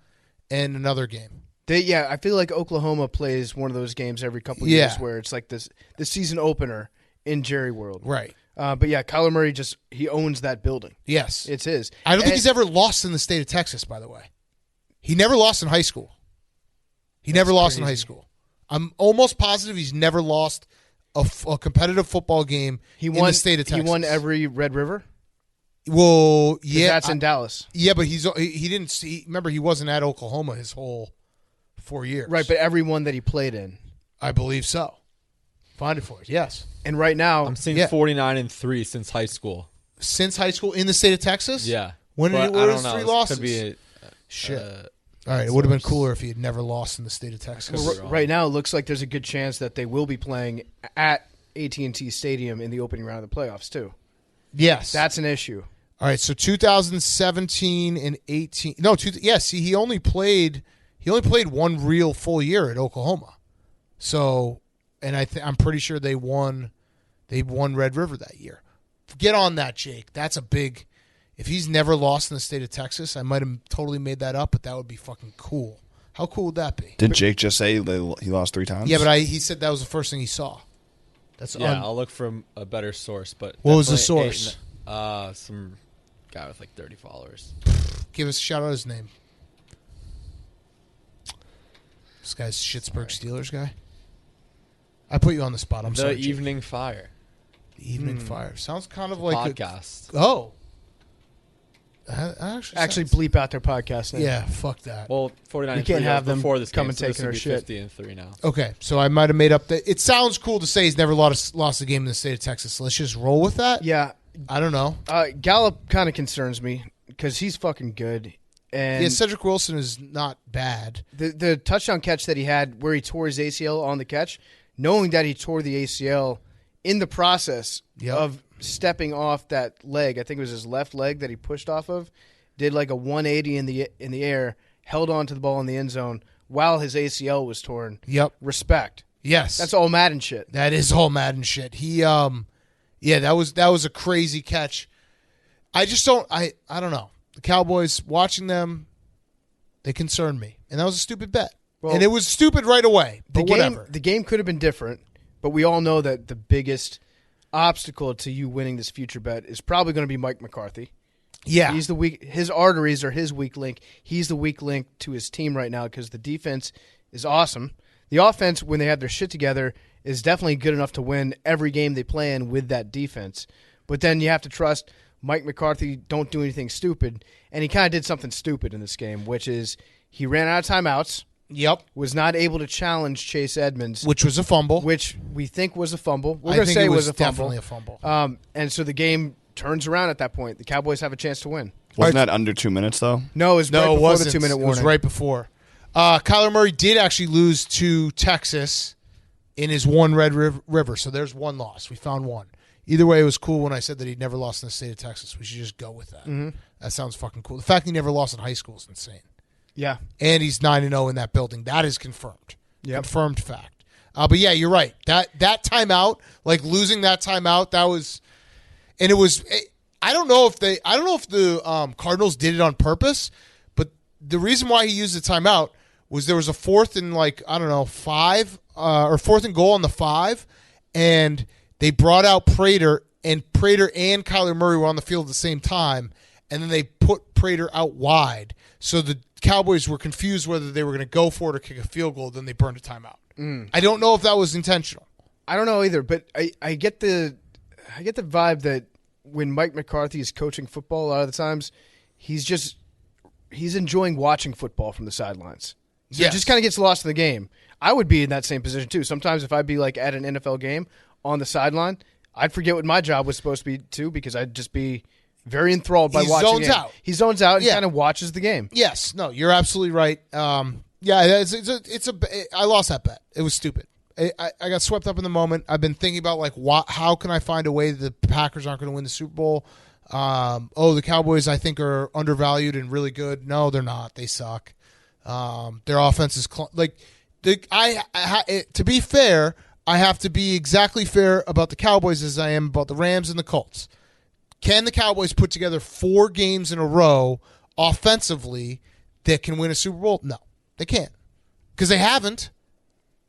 S1: and another game.
S5: I feel like Oklahoma plays one of those games every couple of years where it's like the season opener in Jerry World.
S1: Right.
S5: But yeah, Kyler Murray he owns that building.
S1: Yes,
S5: it's his.
S1: I don't think he's ever lost in the state of Texas. By the way, he never lost in high school. He never lost in high school. I'm almost positive he's never lost a competitive football game in the state of Texas.
S5: He won every Red River.
S1: Well, yeah,
S5: that's in Dallas.
S1: Yeah, but he didn't see. Remember, he wasn't at Oklahoma his whole 4 years.
S5: Right, but every one that he played in,
S1: I believe so. Find it for us. Yes.
S5: And right now,
S6: I'm seeing 49-3 since high school.
S1: Since high school in the state of Texas?
S6: Yeah.
S1: When did
S6: I
S1: his 3 losses?
S6: Could be
S1: shit. All right, it would have been cooler if he had never lost in the state of Texas.
S5: Right now, it looks like there's a good chance that they will be playing at AT&T Stadium in the opening round of the playoffs too.
S1: Yes,
S5: that's an issue.
S1: All right, so 2017 and 18. No, see, he only played 1 real full year at Oklahoma. So, and I'm pretty sure they won Red River that year. Get on that, Jake. That's a big. If he's never lost in the state of Texas, I might have totally made that up, but that would be fucking cool. How cool would that be?
S9: Did Jake just say he lost 3 times?
S1: Yeah, but he said that was the first thing he saw.
S6: I'll look for a better source. But
S1: what was the source?
S6: Some guy with 30 followers.
S1: Give us a shout out his name. This guy's Schittsburg Steelers guy. I put you on the spot. I'm sorry.
S6: The Evening Fire.
S1: The Evening Fire sounds kind of like
S6: podcast.
S5: Actually, bleep out their podcast name.
S1: Yeah, fuck that.
S6: Well, 49.
S5: You can't have them
S6: before this
S5: come
S6: game,
S5: and
S6: so
S5: take
S6: this would
S5: our
S6: be
S5: shit.
S6: 50-3 now.
S1: Okay, so I might have made up that. It sounds cool to say he's never lost a game in the state of Texas. So let's just roll with that.
S5: Yeah,
S1: I don't know.
S5: Gallup kind of concerns me because he's fucking good. And
S1: yeah, Cedric Wilson is not bad.
S5: The touchdown catch that he had where he tore his ACL on the catch, knowing that he tore the ACL in the process of stepping off that leg, I think it was his left leg that he pushed off of, did like a 180 in the air, held on to the ball in the end zone while his ACL was torn.
S1: Yep.
S5: Respect.
S1: Yes.
S5: That's all Madden shit.
S1: That is all Madden shit. He that was a crazy catch. I just don't I don't know. The Cowboys, watching them, they concern me. And that was a stupid bet.
S5: Well,
S1: and it was stupid right away. But whatever.
S5: The game could have been different, but we all know that the biggest obstacle to you winning this future bet is probably going to be Mike McCarthy.
S1: Yeah.
S5: He's the weak. His arteries are his weak link. He's the weak link to his team right now because the defense is awesome. The offense, when they have their shit together, is definitely good enough to win every game they play in with that defense. But then you have to trust Mike McCarthy don't do anything stupid. And he kind of did something stupid in this game, which is he ran out of timeouts.
S1: Yep.
S5: Was not able to challenge Chase Edmonds.
S1: Which was a fumble.
S5: Which we think was a fumble. We're
S1: I
S5: going to
S1: think
S5: say
S1: it
S5: was
S1: was
S5: a fumble.
S1: definitely a fumble.
S5: And so the game turns around at that point. The Cowboys have a chance to win.
S9: Wasn't that under 2 minutes, though?
S5: No, it was right before the 2-minute warning.
S1: It was right before. Kyler Murray did actually lose to Texas in his one Red River, so there's one loss. We found one. Either way, it was cool when I said that he'd never lost in the state of Texas. We should just go with that.
S5: Mm-hmm.
S1: That sounds fucking cool. The fact he never lost in high school is insane.
S5: Yeah.
S1: And he's 9-0 in that building. That is confirmed.
S5: Yep.
S1: Confirmed fact. But yeah, you're right. That timeout, like losing that timeout, that was, and it was. I don't know if the Cardinals did it on purpose, but the reason why he used the timeout was there was a 4th and 5 or 4th and goal on the 5, and they brought out Prater and Kyler Murray were on the field at the same time, and then they put Prater out wide. So the Cowboys were confused whether they were going to go for it or kick a field goal. Then they burned a timeout. I don't know if that was intentional.
S5: I don't know either, but I get the vibe that when Mike McCarthy is coaching football, a lot of the times he's just he's enjoying watching football from the sidelines. So
S1: Yes.
S5: it just kind of gets lost in the game. I would be in that same position too. Sometimes if I'd be like at an NFL game on the sideline, I'd forget what my job was supposed to be too because I'd just be very enthralled by
S1: He
S5: watching
S1: zones
S5: the game.
S1: out.
S5: He zones out and
S1: Yeah.
S5: kind of watches the game.
S1: Yes, no, you're absolutely right. I lost that bet. It was stupid. I got swept up in the moment. I've been thinking about like how can I find a way that the Packers aren't going to win the Super Bowl. The Cowboys I think are undervalued and really good. No, they're not. They suck. Their offense is to be fair, I have to be exactly fair about the Cowboys as I am about the Rams and the Colts. Can the Cowboys put together 4 games in a row offensively that can win a Super Bowl? No, they can't because they haven't.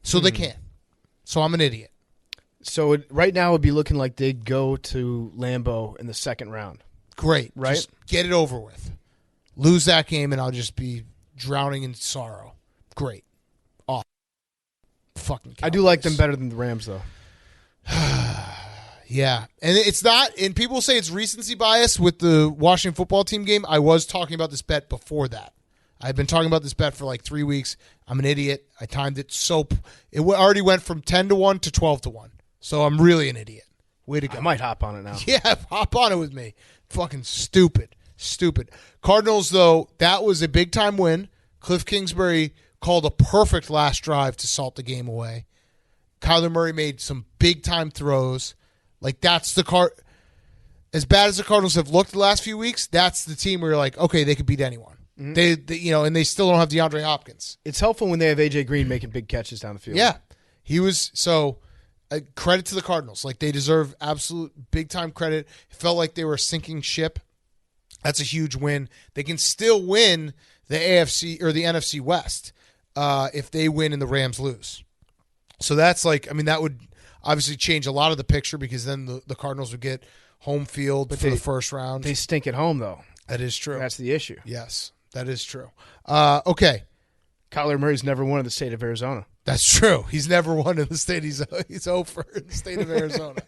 S1: So they can't. So I'm an idiot.
S5: So right now it would be looking like they'd go to Lambeau in the second round.
S1: Great.
S5: Right?
S1: Just get it over with. Lose that game and I'll just be drowning in sorrow. Great. Awesome. Fucking Cowboys.
S5: I do like them better than the Rams, though.
S1: Yeah. And it's not, and people say it's recency bias with the Washington football team game. I was talking about this bet before that. I've been talking about this bet for like 3 weeks. I'm an idiot. I timed it it already went from 10-1 to 12-1. So I'm really an idiot. Way to go.
S5: I might hop on it now.
S1: Yeah, hop on it with me. Fucking stupid. Cardinals, though, that was a big-time win. Cliff Kingsbury called a perfect last drive to salt the game away. Kyler Murray made some big-time throws. Like, that's the as bad as the Cardinals have looked the last few weeks, that's the team where you're like, okay, they could beat anyone. Mm-hmm. And they still don't have DeAndre Hopkins.
S5: It's helpful when they have A.J. Green making big catches down the field.
S1: Yeah. He was, credit to the Cardinals. Like, they deserve absolute big-time credit. It felt like they were a sinking ship. That's a huge win. They can still win the AFC or the NFC West if they win and the Rams lose. So that's that would obviously change a lot of the picture because then the Cardinals would get home field for the first round.
S5: They stink at home, though.
S1: That is true.
S5: That's the issue.
S1: Yes, that is true. Okay.
S5: Kyler Murray's never won in the state of Arizona.
S1: That's true. He's never won in the state. He's over in the state of Arizona.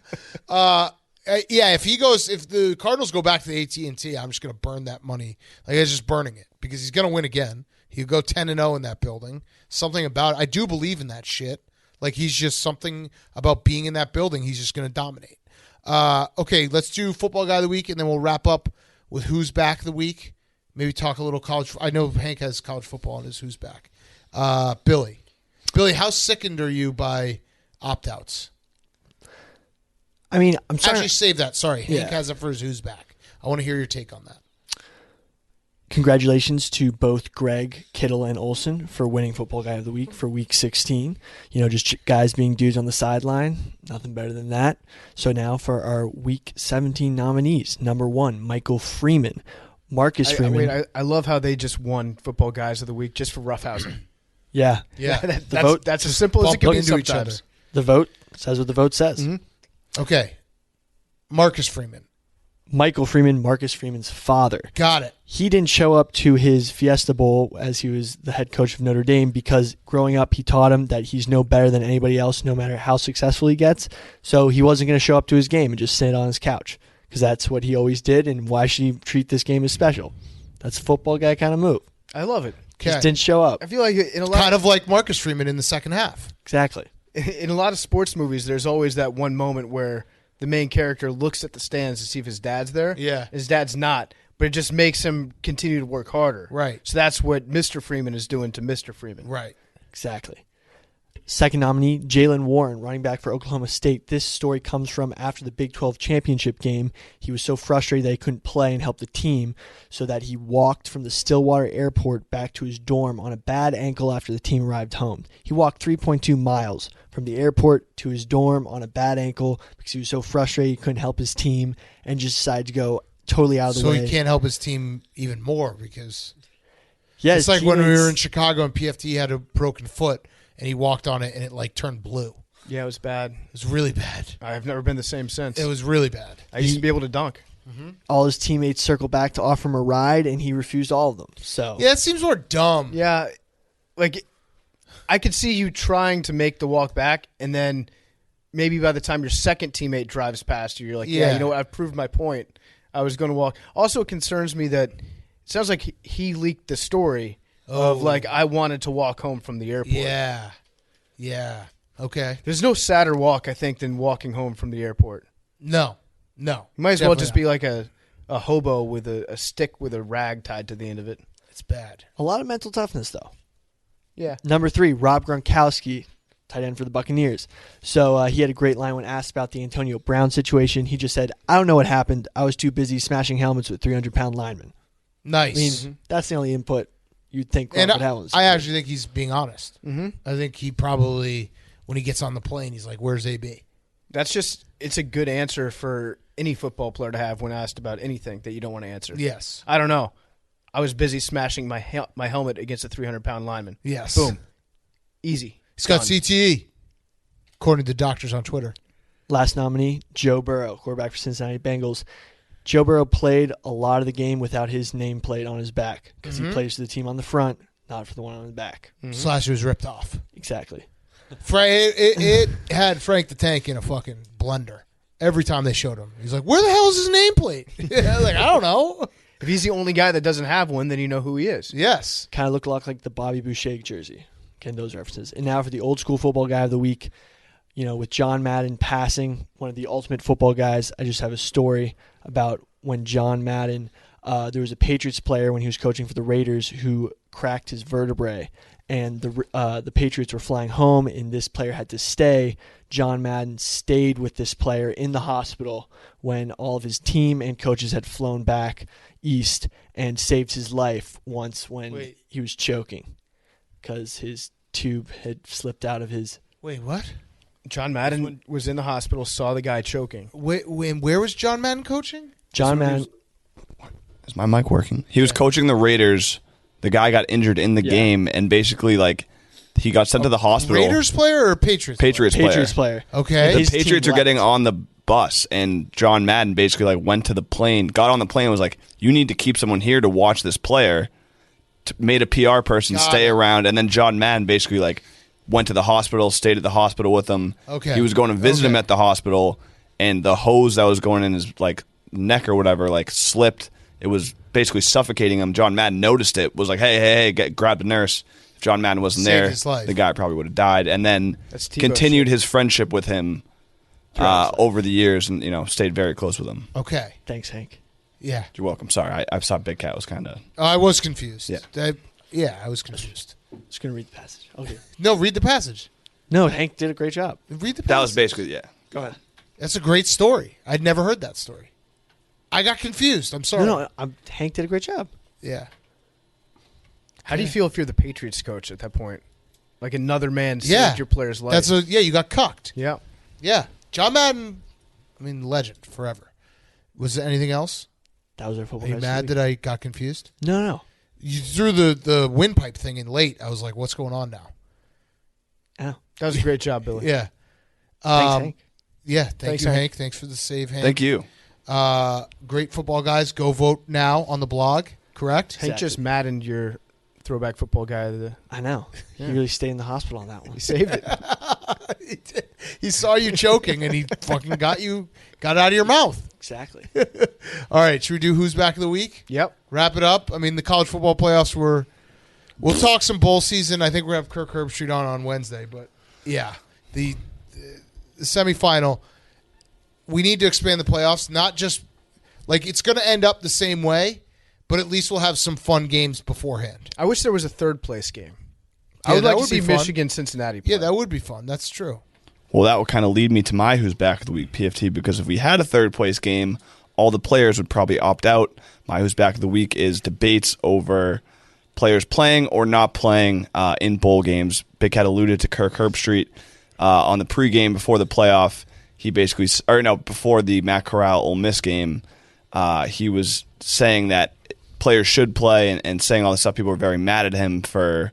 S1: If the Cardinals go back to the AT&T, I'm just going to burn that money. Like, I'm just burning it because he's going to win again. He'll go 10-0 in that building. Something about it. I do believe in that shit. Like, he's just something about being in that building. He's just going to dominate. Okay, let's do Football Guy of the Week, and then we'll wrap up with Who's Back of the Week. Maybe talk a little college. I know Hank has college football on his Who's Back. Billy, how sickened are you by opt-outs?
S7: I mean, I'm sorry.
S1: Actually, save that. Sorry.
S7: Yeah.
S1: Hank has it for his Who's Back. I want to hear your take on that.
S7: Congratulations to both Greg, Kittle, and Olsen for winning Football Guy of the Week for Week 16. Just guys being dudes on the sideline. Nothing better than that. So now for our Week 17 nominees. Number 1, Michael Freeman. Marcus Freeman.
S5: I love how they just won Football Guys of the Week just for roughhousing.
S7: Yeah.
S5: That's as simple as it can be
S1: into each
S5: sometimes.
S1: other.
S7: The vote says what the vote says.
S5: Mm-hmm.
S1: Okay. Marcus Freeman.
S7: Michael Freeman, Marcus Freeman's father.
S1: Got it.
S7: He didn't show up to his Fiesta Bowl as he was the head coach of Notre Dame because growing up he taught him that he's no better than anybody else no matter how successful he gets. So he wasn't going to show up to his game and just sit on his couch because that's what he always did, and why should he treat this game as special? That's a football guy kind of move.
S5: I love it.
S7: Just didn't show up.
S5: I feel like in a lot
S1: Kind of like Marcus Freeman in the second half.
S7: Exactly.
S5: In a lot of sports movies, there's always that one moment where the main character looks at the stands to see if his dad's there.
S1: Yeah.
S5: His dad's not, but it just makes him continue to work harder.
S1: Right.
S5: So that's what Mr. Freeman is doing to Mr. Freeman.
S1: Right.
S7: Exactly. Second nominee, Jalen Warren, running back for Oklahoma State. This story comes from after the Big 12 championship game. He was so frustrated that he couldn't play and help the team, so that he walked from the Stillwater airport back to his dorm on a bad ankle after the team arrived home. He walked 3.2 miles from the airport to his dorm on a bad ankle because he was so frustrated he couldn't help his team and just decided to go totally out of the way.
S1: So he can't help his team even more because
S7: it's
S1: like when we were in Chicago and PFT had a broken foot and he walked on it and it turned blue.
S5: Yeah, it was bad.
S1: It was really bad.
S5: I've never been the same since.
S1: It was really bad.
S5: I used to be able to dunk.
S1: Mm-hmm.
S7: All his teammates circled back to offer him a ride, and he refused all of them. So
S1: yeah, it seems more dumb.
S5: Yeah, like I could see you trying to make the walk back, and then maybe by the time your second teammate drives past you, you're like, yeah, you know what? I've proved my point. I was going to walk. Also, it concerns me that sounds like he leaked the story of like I wanted to walk home from the airport.
S1: Yeah. Okay.
S5: There's no sadder walk, I think, than walking home from the airport.
S1: No.
S5: You might as well just be like a hobo with a stick with a rag tied to the end of it.
S1: It's bad.
S7: A lot of mental toughness, though.
S5: Yeah.
S7: Number 3, Rob Gronkowski, tight end for the Buccaneers. So he had a great line when asked about the Antonio Brown situation. He just said, "I don't know what happened. I was too busy smashing helmets with 300-pound linemen."
S1: Nice.
S7: I mean, that's the only input you'd think Gronk would have.
S1: I actually think he's being honest.
S5: Mm-hmm.
S1: I think he probably, when he gets on the plane, he's like, "Where's AB?"
S5: It's a good answer for any football player to have when asked about anything that you don't want to answer.
S1: Yes.
S5: I don't know. I was busy smashing my helmet against a 300-pound lineman.
S1: Yes.
S5: Boom. Easy.
S1: He's got
S5: Done.
S1: CTE, according to doctors on Twitter.
S7: Last nominee, Joe Burrow, quarterback for Cincinnati Bengals. Joe Burrow played a lot of the game without his nameplate on his back because he plays for the team on the front, not for the one on the back.
S1: Slash, he was ripped off.
S7: Exactly.
S1: It had Frank the Tank in a fucking blender every time they showed him. He's like, "Where the hell is his nameplate?" Like, I don't know.
S5: If he's the only guy that doesn't have one, then you know who he is.
S1: Yes.
S7: Kind of looked a lot like the Bobby Boucher jersey. Again, those references. And now for the old school football guy of the week, with John Madden passing, one of the ultimate football guys, I just have a story about when John Madden, there was a Patriots player when he was coaching for the Raiders who cracked his vertebrae, and the Patriots were flying home, and this player had to stay. John Madden stayed with this player in the hospital when all of his team and coaches had flown back east and saved his life once when he was choking because his tube had slipped out of his...
S1: Wait, what?
S5: John Madden was in the hospital, saw the guy choking.
S1: Where was John Madden coaching?
S7: John Madden...
S9: Is my mic working? He was coaching the Raiders. The guy got injured in the game, and basically, he got sent to the hospital.
S1: Raiders player or Patriots?
S7: Patriots player.
S1: Okay.
S9: The Patriots are getting on the bus, and John Madden basically went to the plane, got on the plane, and was like, "You need to keep someone here to watch this player." Made a PR person stay around, and then John Madden basically went to the hospital, stayed at the hospital with him.
S1: Okay.
S9: He was going to visit him at the hospital, and the hose that was going in his neck or whatever slipped. It was basically suffocating him. John Madden noticed it, was like, hey, grab the nurse. If John Madden wasn't
S1: Saved
S9: there,
S1: his life.
S9: the guy probably would have died. And then continued his friendship with him over the years and, stayed very close with him.
S1: Okay.
S7: Thanks, Hank.
S1: Yeah.
S9: You're welcome. Sorry, I saw Big Cat was kind of...
S1: I was confused.
S9: Yeah.
S1: I was confused.
S7: Just going to read the passage. Okay.
S1: No, read the passage.
S7: No, Hank did a great job.
S1: Read the passage.
S9: That was basically, yeah.
S7: Go ahead.
S1: That's a great story. I'd never heard that story. I got confused. I'm sorry.
S7: No, Hank did a great job.
S1: Yeah.
S5: How do you feel if you're the Patriots coach at that point? Like another man saved your player's life.
S1: You got cucked.
S5: Yeah.
S1: Yeah. John Madden, legend forever. Was there anything else?
S7: That was our football.
S1: Are you mad that I got confused?
S7: No.
S1: You threw the windpipe thing in late. I was like, what's going on now?
S7: Oh.
S5: That was a great job, Billy.
S1: Yeah.
S7: Thanks, Hank.
S1: Yeah. Thanks, Hank. Thanks for the save, Hank.
S9: Thank you.
S1: Great football guys. Go vote now on the blog, correct?
S5: Hank just maddened your throwback football guy.
S7: I know. Yeah. He really stayed in the hospital on that one.
S5: He saved it.
S1: He did. He saw you choking, and he fucking got it out of your mouth.
S7: Exactly.
S1: All right, should we do Who's Back of the Week?
S5: Yep.
S1: Wrap it up. The college football playoffs were... We'll talk some bowl season. I think we're going to have Kirk Herbstreit on Wednesday. But, yeah, the semifinal... We need to expand the playoffs, not just it's going to end up the same way, but at least we'll have some fun games beforehand.
S5: I wish there was a third place game.
S1: Yeah,
S5: I would like to
S1: would
S5: see
S1: be fun.
S5: Michigan Cincinnati play.
S1: Yeah, that would be fun. That's true.
S9: Well, that would kind of lead me to my Who's Back of the Week, PFT, because if we had a third place game, all the players would probably opt out. My Who's Back of the Week is debates over players playing or not playing in bowl games. Big Cat alluded to Kirk Herbstreit on the pregame before the playoff. He basically, before the Matt Corral Ole Miss game, he was saying that players should play and saying all this stuff. People were very mad at him for,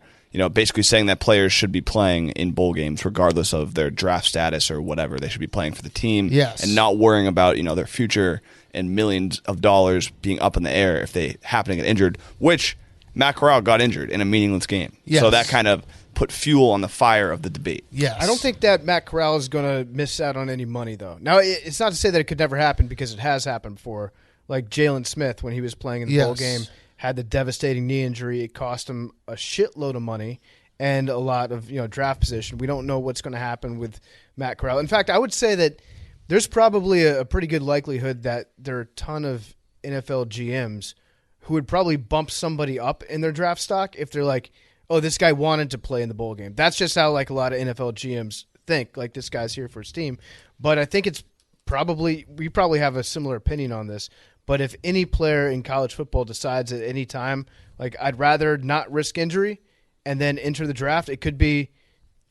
S9: basically saying that players should be playing in bowl games regardless of their draft status or whatever. They should be playing for the team and not worrying about, their future and millions of dollars being up in the air if they happen to get injured, which Matt Corral got injured in a meaningless game.
S1: Yes.
S9: So that kind of put fuel on the fire of the debate.
S1: Yes.
S5: I don't think that Matt Corral is going to miss out on any money, though. Now, it's not to say that it could never happen because it has happened before. Like Jalen Smith, when he was playing in the bowl game, had the devastating knee injury. It cost him a shitload of money and a lot of draft position. We don't know what's going to happen with Matt Corral. In fact, I would say that there's probably a pretty good likelihood that there are a ton of NFL GMs who would probably bump somebody up in their draft stock if they're like, oh, this guy wanted to play in the bowl game. That's just how like a lot of NFL GMs think, like this guy's here for his team. But I think we probably have a similar opinion on this. But if any player in college football decides at any time, like I'd rather not risk injury and then enter the draft, it could be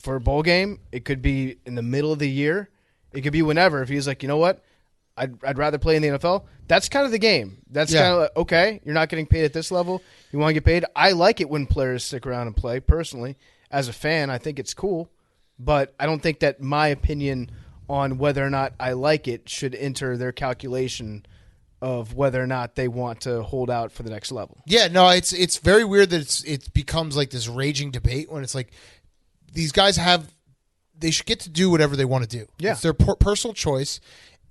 S5: for a bowl game. It could be in the middle of the year. It could be whenever. If he's like, you know what, I'd rather play in the NFL. That's kind of the game. That's kind of like, okay, you're not getting paid at this level. You want to get paid. I like it when players stick around and play, personally. As a fan, I think it's cool. But I don't think that my opinion on whether or not I like it should enter their calculation of whether or not they want to hold out for the next level.
S1: Yeah, no, it's very weird that it becomes like this raging debate when it's like these guys they should get to do whatever they want to do.
S5: Yeah.
S1: It's their personal choice.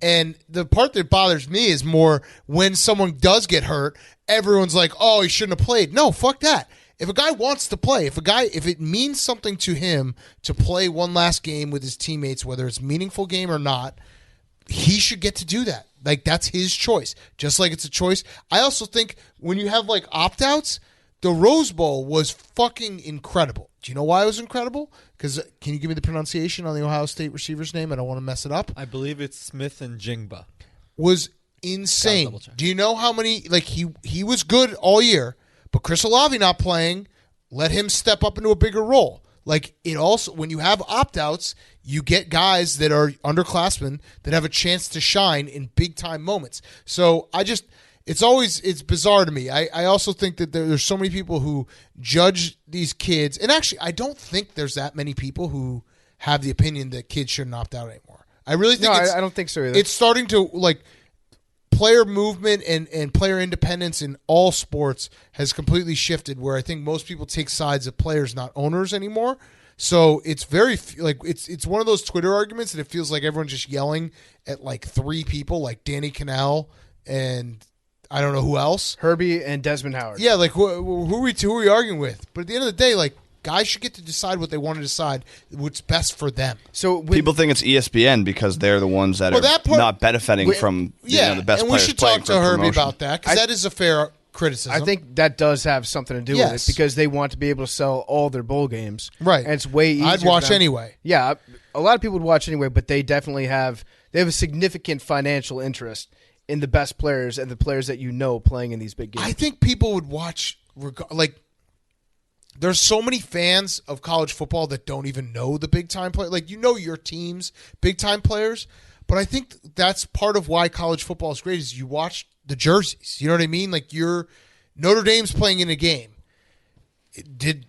S1: And the part that bothers me is more when someone does get hurt, everyone's like, oh, he shouldn't have played. No, fuck that. If a guy wants to play, if it means something to him to play one last game with his teammates, whether it's a meaningful game or not, he should get to do that. Like, that's his choice, just like it's a choice. I also think when you have, like, opt-outs, the Rose Bowl was fucking incredible. Do you know why it was incredible? Because can you give me the pronunciation on the Ohio State receiver's name? I don't want to mess it up.
S6: I believe it's Smith and Jingba.
S1: Was insane. Do you know how many? Like he was good all year, but Chris Olave not playing let him step up into a bigger role. Like it also, when you have opt-outs, you get guys that are underclassmen that have a chance to shine in big time moments. So it's bizarre to me. I also think that there's so many people who judge these kids, and actually I don't think there's that many people who have the opinion that kids shouldn't opt out anymore. I really think
S5: I don't think so either.
S1: It's starting to, like, player movement and player independence in all sports has completely shifted, where I think most people take sides of players, not owners anymore. So it's very, like, it's one of those Twitter arguments that it feels like everyone's just yelling at like three people, like Danny Kanell and I don't know who else.
S5: Herbie and Desmond Howard.
S1: Yeah, like who are we arguing with? But at the end of the day, like, guys should get to decide what they want to decide, what's best for them.
S5: So
S9: people think it's ESPN because they're the ones that are not benefiting from the best players.
S1: And we should talk to Herbie about that, because that is a fair criticism.
S5: I think that does have something to do with it, because they want to be able to sell all their bowl games.
S1: Right.
S5: And it's way easier.
S1: I'd watch anyway.
S5: Yeah, a lot of people would watch anyway, but they definitely have a significant financial interest in the best players and the players that playing in these big games.
S1: I think people would watch, like, there's so many fans of college football that don't even know the big-time players. Like, your team's big-time players, but I think that's part of why college football is great is you watch the jerseys. You know what I mean? Like, Notre Dame's playing in a game. Did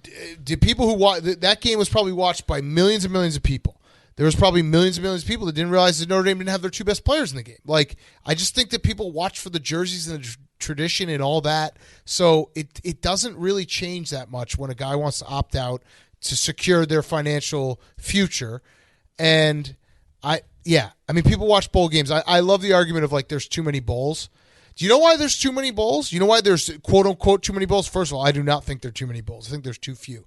S1: people who watch that game was probably watched by millions and millions of people. There was probably millions and millions of people that didn't realize that Notre Dame didn't have their two best players in the game. Like, I just think that people watch for the jerseys and the tradition and all that. So it doesn't really change that much when a guy wants to opt out to secure their financial future. And people watch bowl games. I love the argument of, like, there's too many bowls. Do you know why there's too many bowls? You know why there's quote unquote too many bowls? First of all, I do not think there are too many bowls. I think there's too few.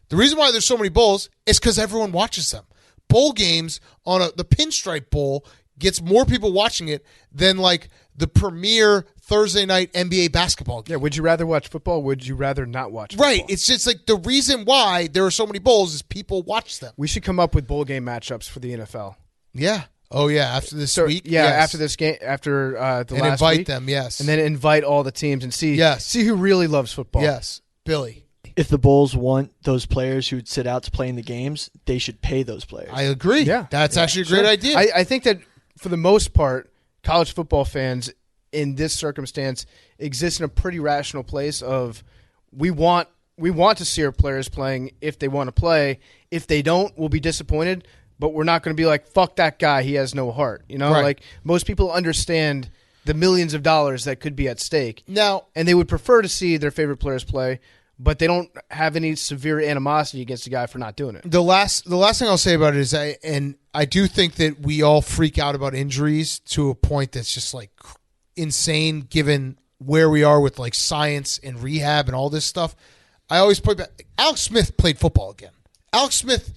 S1: The reason why there's so many bowls is because everyone watches them. Bowl games on the Pinstripe Bowl gets more people watching it than, like, the premier Thursday night NBA basketball game.
S5: Yeah, would you rather watch football? Would you rather not watch football?
S1: Right. It's just like the reason why there are so many bowls is people watch them.
S5: We should come up with bowl game matchups for the NFL.
S1: Yeah. Oh, yeah. After this week?
S5: Yeah,
S1: yes.
S5: After this game, after the last week.
S1: And invite them, yes.
S5: And then invite all the teams and see who really loves football.
S1: Yes. Billy.
S7: If the Bulls want those players who would sit out to play in the games, they should pay those players.
S1: I agree. Yeah. That's actually a great idea.
S5: I think that for the most part, college football fans in this circumstance exist in a pretty rational place of we want to see our players playing if they want to play. If they don't, we'll be disappointed, but we're not going to be like, fuck that guy, he has no heart. You know, like most people understand the millions of dollars that could be at stake.
S1: Now,
S5: and they would prefer to see their favorite players play, but they don't have any severe animosity against the guy for not doing it.
S1: The last thing I'll say about it is I do think that we all freak out about injuries to a point that's just, like, insane given where we are with like science and rehab and all this stuff, I always put back. Alex Smith played football again. Alex Smith,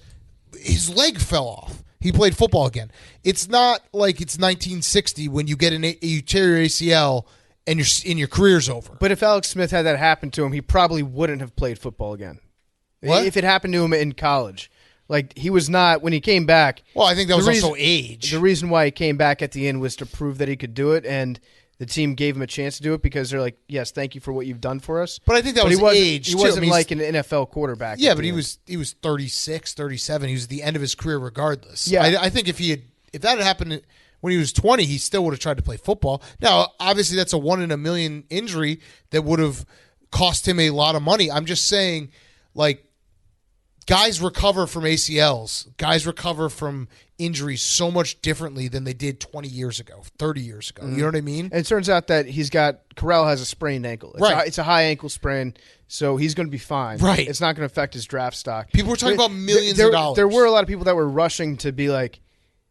S1: his leg fell off. He played football again. It's not like it's 1960 when you get you tear your ACL and your career's over.
S5: But if Alex Smith had that happen to him, he probably wouldn't have played football again.
S1: What?
S5: If it happened to him in college. Like, he was not, when he came back.
S1: Well, I think that was also age.
S5: The reason why he came back at the end was to prove that he could do it, and the team gave him a chance to do it because they're like, yes, thank you for what you've done for us.
S1: But I think that was age,
S5: He
S1: too.
S5: wasn't
S1: I mean,
S5: like an NFL quarterback.
S1: Yeah, but he was 36, 37. He was at the end of his career regardless.
S5: Yeah.
S1: I think if that had happened when he was 20, he still would have tried to play football. Now, obviously, that's a 1 in a million injury that would have cost him a lot of money. I'm just saying, like, guys recover from ACLs. Guys recover from injuries so much differently than they did 20 years ago, 30 years ago. You know what I mean?
S5: And it turns out that Corral has a sprained ankle. It's a high ankle sprain, so he's going to be fine.
S1: Right.
S5: It's not going to affect his draft stock.
S1: People were talking about millions of dollars.
S5: There were a lot of people that were rushing to be like,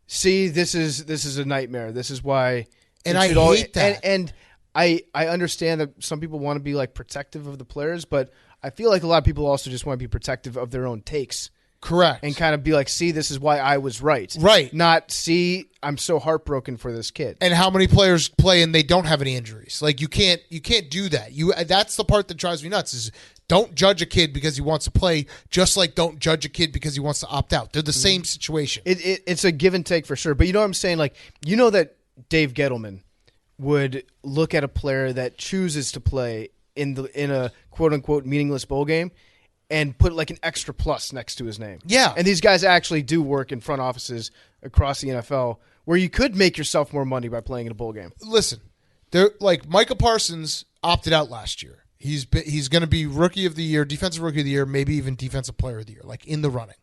S5: see, this is a nightmare. This is why.
S1: And I hate that.
S5: And I understand that some people want to be like protective of the players, but I feel like a lot of people also just want to be protective of their own takes.
S1: Correct.
S5: And kind of be like, see, this is why I was right.
S1: Right.
S5: Not, see, I'm so heartbroken for this kid.
S1: And how many players play and they don't have any injuries? Like, you can't do that. That's the part that drives me nuts is don't judge a kid because he wants to play, just like don't judge a kid because he wants to opt out. They're the same situation.
S5: It's a give and take for sure. But you know what I'm saying? Like, you know that Dave Gettleman would look at a player that chooses to play in a quote-unquote meaningless bowl game and put like an extra plus next to his name.
S1: Yeah.
S5: And these guys actually do work in front offices across the NFL where you could make yourself more money by playing in a bowl game.
S1: Listen, they're like Micah Parsons opted out last year. He's going to be rookie of the year, defensive rookie of the year, maybe even defensive player of the year, like in the running.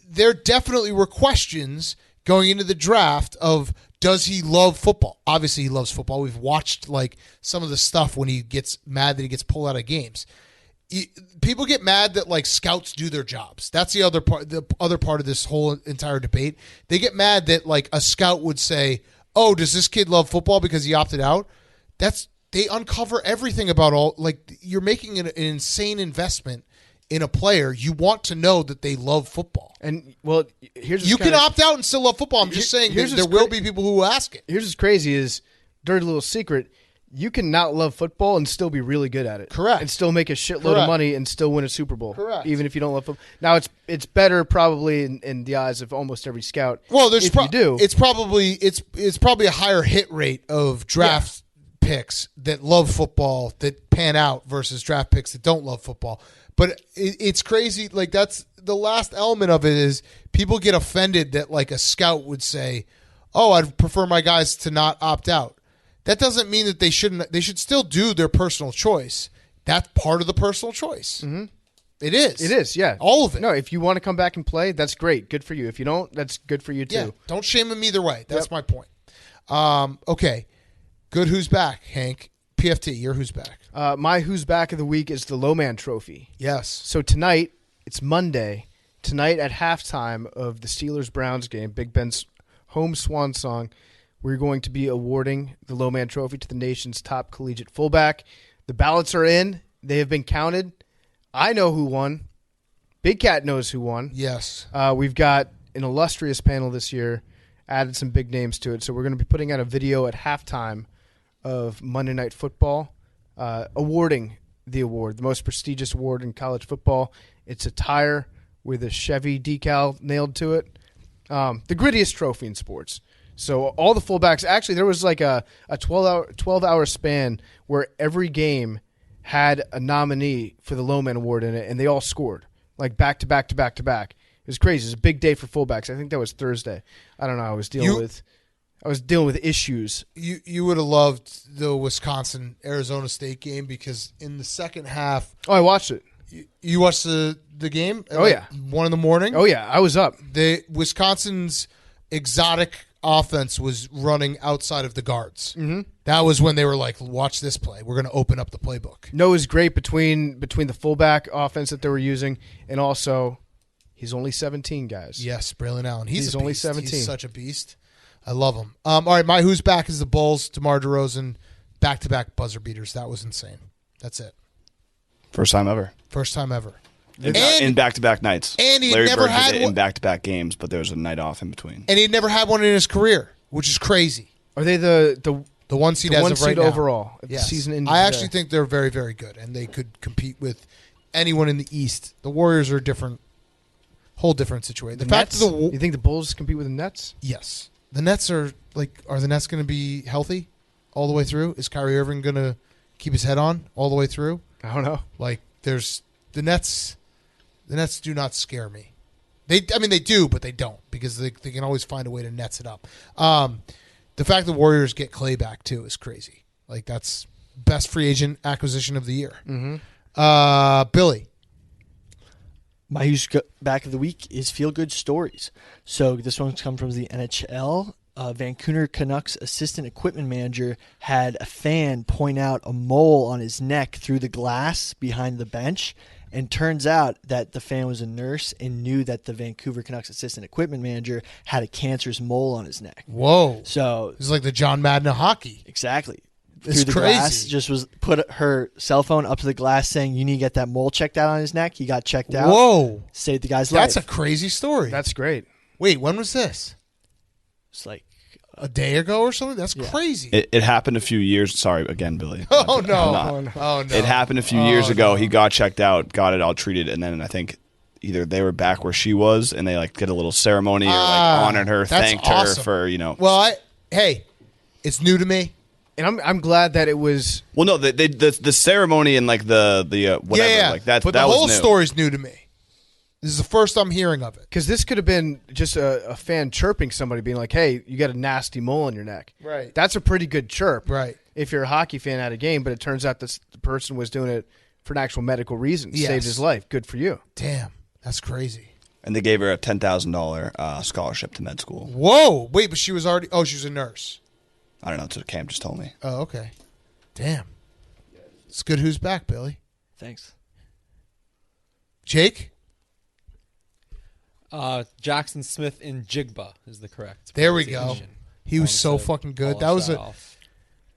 S1: There definitely were questions going into the draft of does he love football? Obviously, he loves football. We've watched like some of the stuff when he gets mad that he gets pulled out of games. People get mad that like scouts do their jobs. That's the other part. The other part of this whole entire debate. They get mad that like a scout would say, "Oh, does this kid love football because he opted out?" They uncover everything about all. Like, you're making an insane investment in a player. You want to know that they love football.
S5: And well,
S1: you can opt out and still love football. I'm just saying that there will be people who will ask it.
S5: Here's what's crazy is dirty little secret. You can not love football and still be really good at it.
S1: Correct.
S5: And still make a shitload of money and still win a Super Bowl.
S1: Correct.
S5: Even if you don't love football. Now, it's better probably in the eyes of almost every scout.
S1: Well,
S5: you do.
S1: It's probably a higher hit rate of draft picks that love football that pan out versus draft picks that don't love football. But it's crazy. Like, that's the last element of it is people get offended that like a scout would say, "Oh, I'd prefer my guys to not opt out." That doesn't mean that they shouldn't. They should still do their personal choice. That's part of the personal choice.
S5: Mm-hmm.
S1: It is.
S5: It is, yeah.
S1: All of it.
S5: No, if you want to come back and play, that's great. Good for you. If you don't, that's good for you too.
S1: Yeah, don't shame them either way. That's my point. Okay. Good who's back, Hank. PFT, your who's back.
S5: My who's back of the week is the Low Man Trophy.
S1: Yes.
S5: So tonight, it's Monday. Tonight at halftime of the Steelers-Browns game, Big Ben's home swan song, we're going to be awarding the Low Man Trophy to the nation's top collegiate fullback. The ballots are in. They have been counted. I know who won. Big Cat knows who won.
S1: Yes.
S5: We've got an illustrious panel this year, added some big names to it. So we're going to be putting out a video at halftime of Monday Night Football, awarding the award, the most prestigious award in college football. It's a tire with a Chevy decal nailed to it. The grittiest trophy in sports. So all the fullbacks, actually there was like a 12-hour span where every game had a nominee for the Low Man Award in it, and they all scored, like back to back to back to back. It was crazy. It was a big day for fullbacks. I think that was Thursday. I don't know. I was dealing with issues.
S1: You would have loved the Wisconsin-Arizona State game because in the second half...
S5: Oh, I watched it.
S1: You watched the game?
S5: Oh, yeah.
S1: 1 a.m?
S5: Oh, yeah. I was up.
S1: Wisconsin's exotic offense was running outside of the guards.
S5: Mm-hmm.
S1: That was when they were like, watch this play. We're going to open up the playbook.
S5: No, it was great between the fullback offense that they were using and also he's only 17, guys.
S1: Yes, Braylon Allen. He's
S5: only
S1: beast.
S5: 17.
S1: He's such a beast. I love him. All right, my who's back is the Bulls. DeMar DeRozan back-to-back buzzer beaters. That was insane. That's it.
S9: First time ever.
S1: First time ever.
S9: In back-to-back nights.
S1: And he
S9: Larry
S1: never
S9: Bird
S1: had
S9: did it
S1: one,
S9: in back-to-back games, but there was a night off in between.
S1: and he'd never had one in his career, which is crazy.
S5: Are they the
S1: one seed
S5: the
S1: as
S5: one
S1: of right
S5: seed
S1: now.
S5: overall? If
S1: Yes.
S5: the season ended
S1: I
S5: today?
S1: actually think they're very, very good, and they could compete with anyone in the East. The Warriors are different, whole different situation. The fact
S5: Nets?
S1: that
S5: You think the Bulls compete with the Nets?
S1: yes, the Nets are the Nets going to be healthy all the way through? Is Kyrie Irving going to keep his head on all the way through?
S5: I don't know.
S1: There's the Nets. The Nets do not scare me. They do, but they don't because they can always find a way to nets it up. The fact the Warriors get Clay back too is crazy. That's best free agent acquisition of the year.
S5: Mm-hmm.
S1: Billy.
S7: My Who's Back of the Week is Feel Good Stories. So this one's come from the NHL. Vancouver Canucks assistant equipment manager had a fan point out a mole on his neck through the glass behind the bench. And turns out that the fan was a nurse and knew that the Vancouver Canucks assistant equipment manager had a cancerous mole on his neck.
S1: Whoa.
S7: So
S1: it's like the John Madden of hockey.
S7: Exactly.
S1: It's
S7: Through the
S1: crazy.
S7: glass, just was put her cell phone up to the glass saying, you need to get that mole checked out on his neck. He got checked out.
S1: Whoa.
S7: Saved the guy's
S1: That's
S7: life.
S1: a crazy story.
S5: That's great.
S1: Wait, when was this?
S7: It's like
S1: a day ago or something? That's crazy.
S9: It happened a few years. Sorry again, Billy.
S1: Oh, no.
S9: I'm not.
S1: Oh, no.
S9: It happened a few years ago. He got checked out, got it all treated, and then I think either they were back where she was, and they did a little ceremony or honored her, thanked her for
S1: Well, hey, it's new to me.
S5: And I'm glad that it was.
S9: Well, no, the ceremony and the whatever
S1: Yeah.
S9: that.
S1: But
S9: that
S1: the
S9: was
S1: whole
S9: new.
S1: story's new to me. This is the first I'm hearing of it.
S5: Because this could have been just a fan chirping somebody, being like, hey, you got a nasty mole on your neck.
S1: Right.
S5: That's a pretty good chirp.
S1: Right.
S5: If you're a hockey fan at a game, but it turns out the person was doing it for an actual medical reason.
S1: Yes.
S5: Saved his life. Good for you.
S1: Damn. That's crazy.
S9: And they gave her a $10,000 scholarship to med school.
S1: Whoa. Wait, but she was already. Oh, she was a nurse.
S9: I don't know. That's what Cam just told me.
S1: Oh, okay. Damn. It's good who's back, Billy.
S7: Thanks.
S1: Jake?
S6: Jackson Smith in Jigba is the correct
S1: There we go.
S6: pronunciation.
S1: He was so
S6: Wanted to
S1: fucking good.
S6: polish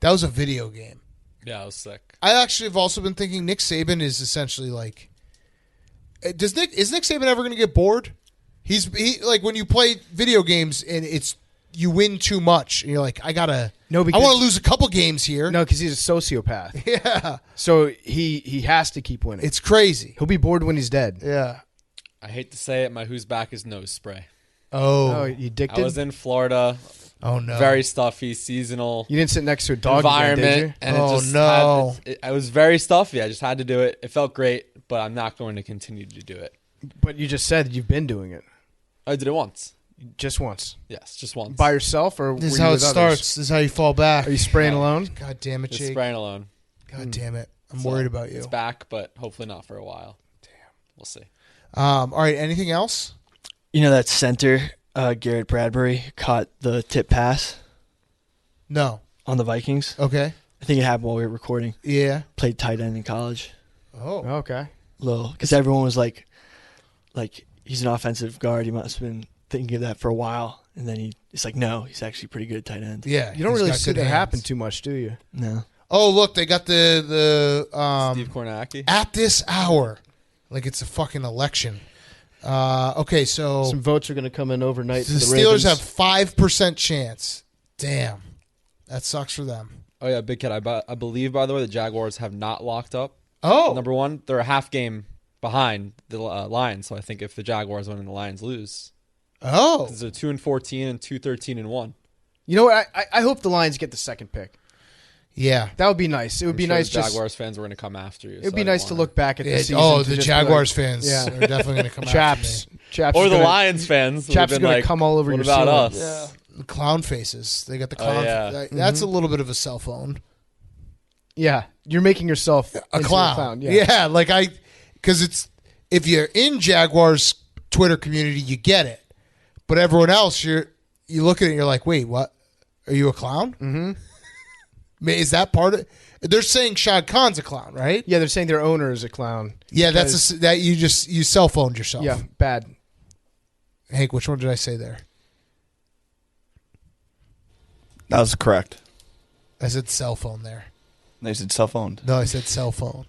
S1: That was a video game.
S6: Yeah, it was sick.
S1: I actually have also been thinking Nick Saban is essentially like. Is Nick Saban ever going to get bored? He when you play video games and you win too much and you're like, I want to lose a couple games here.
S5: No, because he's a sociopath.
S1: Yeah.
S5: So he has to keep winning.
S1: It's crazy.
S5: He'll be bored when he's dead.
S1: Yeah.
S6: I hate to say it, my Who's Back is nose spray.
S1: Oh,
S5: you addicted?
S6: I was in Florida.
S1: Oh no.
S6: Very stuffy, seasonal.
S5: You didn't sit next to a dog
S6: environment,
S5: again, did you?
S6: and
S1: Oh,
S6: it just
S1: no.
S6: I was very stuffy. I just had to do it. It felt great, but I'm not going to continue to do it.
S5: But you just said you've been doing it.
S6: I did it once.
S5: Just once.
S6: Yes, just once.
S5: By yourself, or
S1: This
S5: were
S1: is
S5: you
S1: how it
S5: with others?
S1: starts. This is how you fall back.
S5: Are you spraying alone?
S1: God damn it,
S6: Just
S1: Jake.
S6: spraying alone.
S1: God damn it. I'm
S6: So,
S1: worried about you.
S6: It's back, but hopefully not for a while. Damn. We'll see.
S1: All right. Anything else?
S7: You know that center, Garrett Bradbury, caught the tip pass
S1: No.
S7: on the Vikings?
S1: Okay.
S7: I think it happened while we were recording.
S1: Yeah.
S7: Played tight end in college.
S1: Oh.
S5: Okay.
S7: Because everyone was like, he's an offensive guard. He must have been thinking of that for a while. And then it's like, no, he's actually pretty good at tight end.
S1: Yeah.
S5: You don't
S1: he's
S5: really
S1: got
S5: see
S1: good
S5: that
S1: hands.
S5: happen too much, do you?
S7: No.
S1: Oh, look, they got the
S6: Steve Kornacki.
S1: at this hour, like it's a fucking election. Okay, so
S5: Some votes are going to come in overnight.
S1: the
S5: for the
S1: Steelers
S5: Ravens.
S1: have 5% chance. Damn, that sucks for them.
S6: Oh, yeah, Big Cat. I believe, by the way, the Jaguars have not locked up.
S1: Oh,
S6: Number one, they're a half game behind the Lions, so I think if the Jaguars win and the Lions lose,
S1: oh,
S6: they're 2-14 and 2-13-1.
S5: You know what? I hope the Lions get the second pick.
S1: yeah.
S5: That would be nice. It would
S6: I'm
S5: be
S6: sure
S5: nice.
S6: the
S5: just
S6: Jaguars fans were going to come after you.
S5: it would be nice to look back at the season.
S1: Oh,
S5: to
S1: the
S5: just be
S1: Jaguars
S5: like,
S1: fans
S5: yeah.
S1: are definitely going to come
S5: Chaps,
S1: after me.
S5: Chaps,
S6: Or
S5: is
S6: the
S5: gonna-
S6: Lions fans. who
S5: Chaps
S6: have
S5: are
S6: been
S5: going
S6: like,
S5: to come all over
S6: what
S5: your
S6: about
S5: ceiling.
S6: us?
S1: The clown faces. They got the clown.
S6: yeah.
S1: That's a little bit of a cell phone.
S5: Yeah, you're making yourself
S1: A
S5: into
S1: clown.
S5: Yeah.
S1: Because it's if you're in Jaguars Twitter community, you get it, but everyone else, you look at it, and you're like, wait, what? Are you a clown? Mm-hmm. Is that part of? They're saying Shad Khan's a clown, right?
S5: Yeah, they're saying their owner is a clown.
S1: Yeah,
S5: because-
S1: that you cell phoned yourself.
S5: Yeah, bad.
S1: Hank, which one did I say there?
S9: That was correct.
S1: I said cell phone there.
S9: They said cell phone.
S1: No, I said cell phone.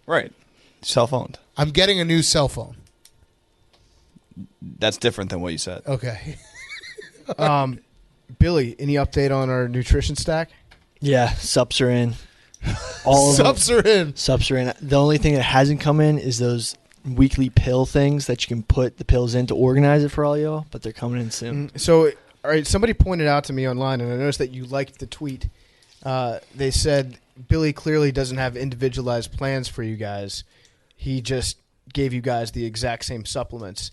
S9: Right. Cell phone.
S1: I'm getting a new cell phone.
S9: That's different than what you said.
S1: Okay.
S5: Billy, any update on our nutrition stack?
S7: Yeah, sups are in. All of them.
S1: Subs are in.
S7: Sups are in. The only thing that hasn't come in is those weekly pill things that you can put the pills in to organize it for all y'all, but they're coming in soon.
S5: So, all right, somebody pointed out to me online, and I noticed that you liked the tweet. They said Billy clearly doesn't have individualized plans for you guys. He just gave you guys the exact same supplements,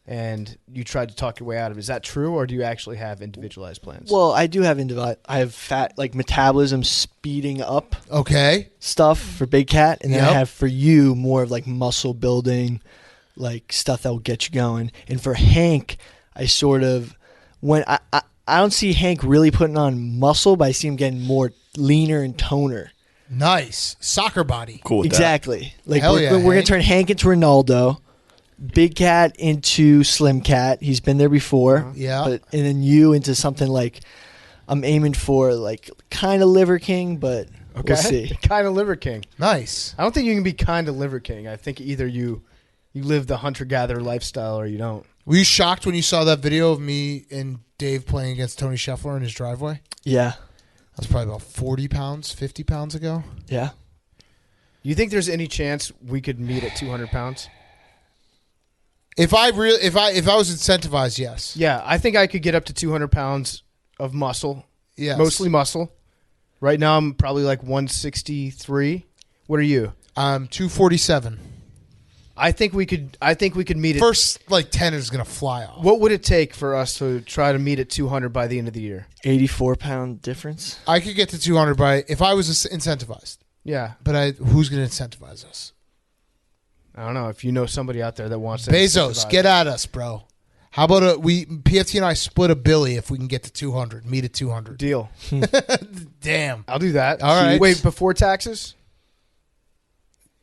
S5: and you tried to talk your way out of it. Is that true, or do you actually have individualized plans?
S7: Well, I do have I have fat, like metabolism speeding up
S1: Okay.
S7: stuff for Big Cat, and then I
S1: Yep.
S7: have for you more of like muscle building, like stuff that will get you going. And for Hank, I sort of I don't see Hank really putting on muscle, but I see him getting more leaner and toner.
S1: Nice. Soccer body.
S9: Cool with
S7: Exactly. Like
S1: Hell
S7: we're,
S1: yeah,
S7: we're gonna
S1: Hank.
S7: turn Hank into Ronaldo, Big Cat into Slim Cat. He's been there before.
S1: Yeah.
S7: And then you into something like I'm aiming for, like kind of Liver King, but we'll see.
S5: Kind of Liver King.
S1: Nice.
S5: I don't think you can be kind of Liver King. I think either you live the hunter-gatherer lifestyle or you don't.
S1: Were you shocked when you saw that video of me and Dave playing against Tony Scheffler in his driveway?
S7: Yeah.
S1: That was probably about 40 pounds, 50 pounds ago.
S7: Yeah.
S5: You think there's any chance we could meet at 200 pounds?
S1: If I was incentivized, yes.
S5: Yeah, I think I could get up to 200 pounds of muscle.
S1: Yes.
S5: Mostly muscle. Right now I'm probably like 163. What are you?
S1: 247.
S5: I think we could meet it.
S1: First, like 10 is gonna fly off.
S5: What would it take for us to try to meet at 200 by the end of the year?
S7: 84-pound difference.
S1: I could get to 200 if I was incentivized.
S5: Yeah.
S1: But who's gonna incentivize us?
S5: I don't know. If you know somebody out there that wants to
S1: Bezos,
S5: incentivize.
S1: get at us, bro. How about PFT and I split a Billy if we can get to 200, meet at 200.
S5: Deal.
S1: Damn.
S5: I'll do that.
S1: All right.
S5: Wait, before taxes?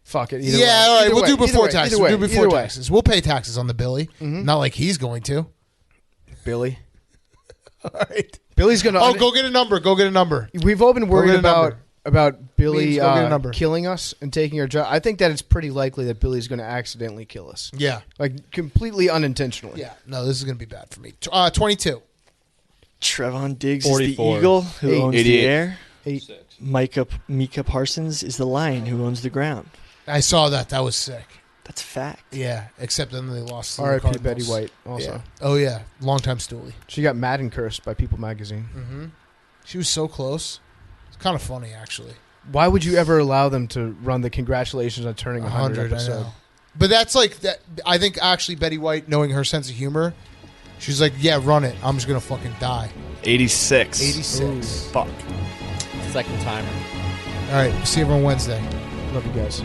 S5: Fuck it. Either way.
S1: Yeah, all right.
S5: Either
S1: We'll
S5: way.
S1: do before
S5: Either way.
S1: taxes.
S5: Either
S1: We'll
S5: way.
S1: do before
S5: Either way.
S1: taxes. We'll pay taxes on the Billy. Not like he's going to.
S5: Billy.
S1: All right.
S5: Billy's going to...
S1: Oh, go get a number. Go get a number.
S5: We've all been worried
S1: get a
S5: about
S1: number.
S5: Billy
S1: Means go get a number.
S5: killing us and taking our job. I think that it's pretty likely that Billy's going to accidentally kill us.
S1: Yeah.
S5: Like, completely unintentionally.
S1: Yeah. No, this is going to be bad for me. 22.
S7: Trevon Diggs
S6: 44.
S7: is the eagle who owns
S9: 88.
S7: the air.
S5: 8.
S7: Micah Parsons is the lion who owns the ground.
S1: I saw that. That was sick.
S7: That's fact.
S1: Yeah. Except then they lost to the
S5: R.I.P.
S1: Cardinals.
S5: Betty White also.
S1: Yeah. Oh, yeah. Longtime Stoolie.
S5: She got Madden cursed by People magazine.
S1: Mm-hmm. She was so close. It's kind of funny, actually.
S5: Why would you ever allow them to run the congratulations on turning 100
S1: 100, I
S5: episode?
S1: know. But that's like that. I think actually Betty White, knowing her sense of humor, she's like, yeah, run it. I'm just going to fucking die.
S9: 86.
S1: 86.
S9: Fuck.
S4: Second timer.
S1: All right. See everyone Wednesday.
S5: Love you guys.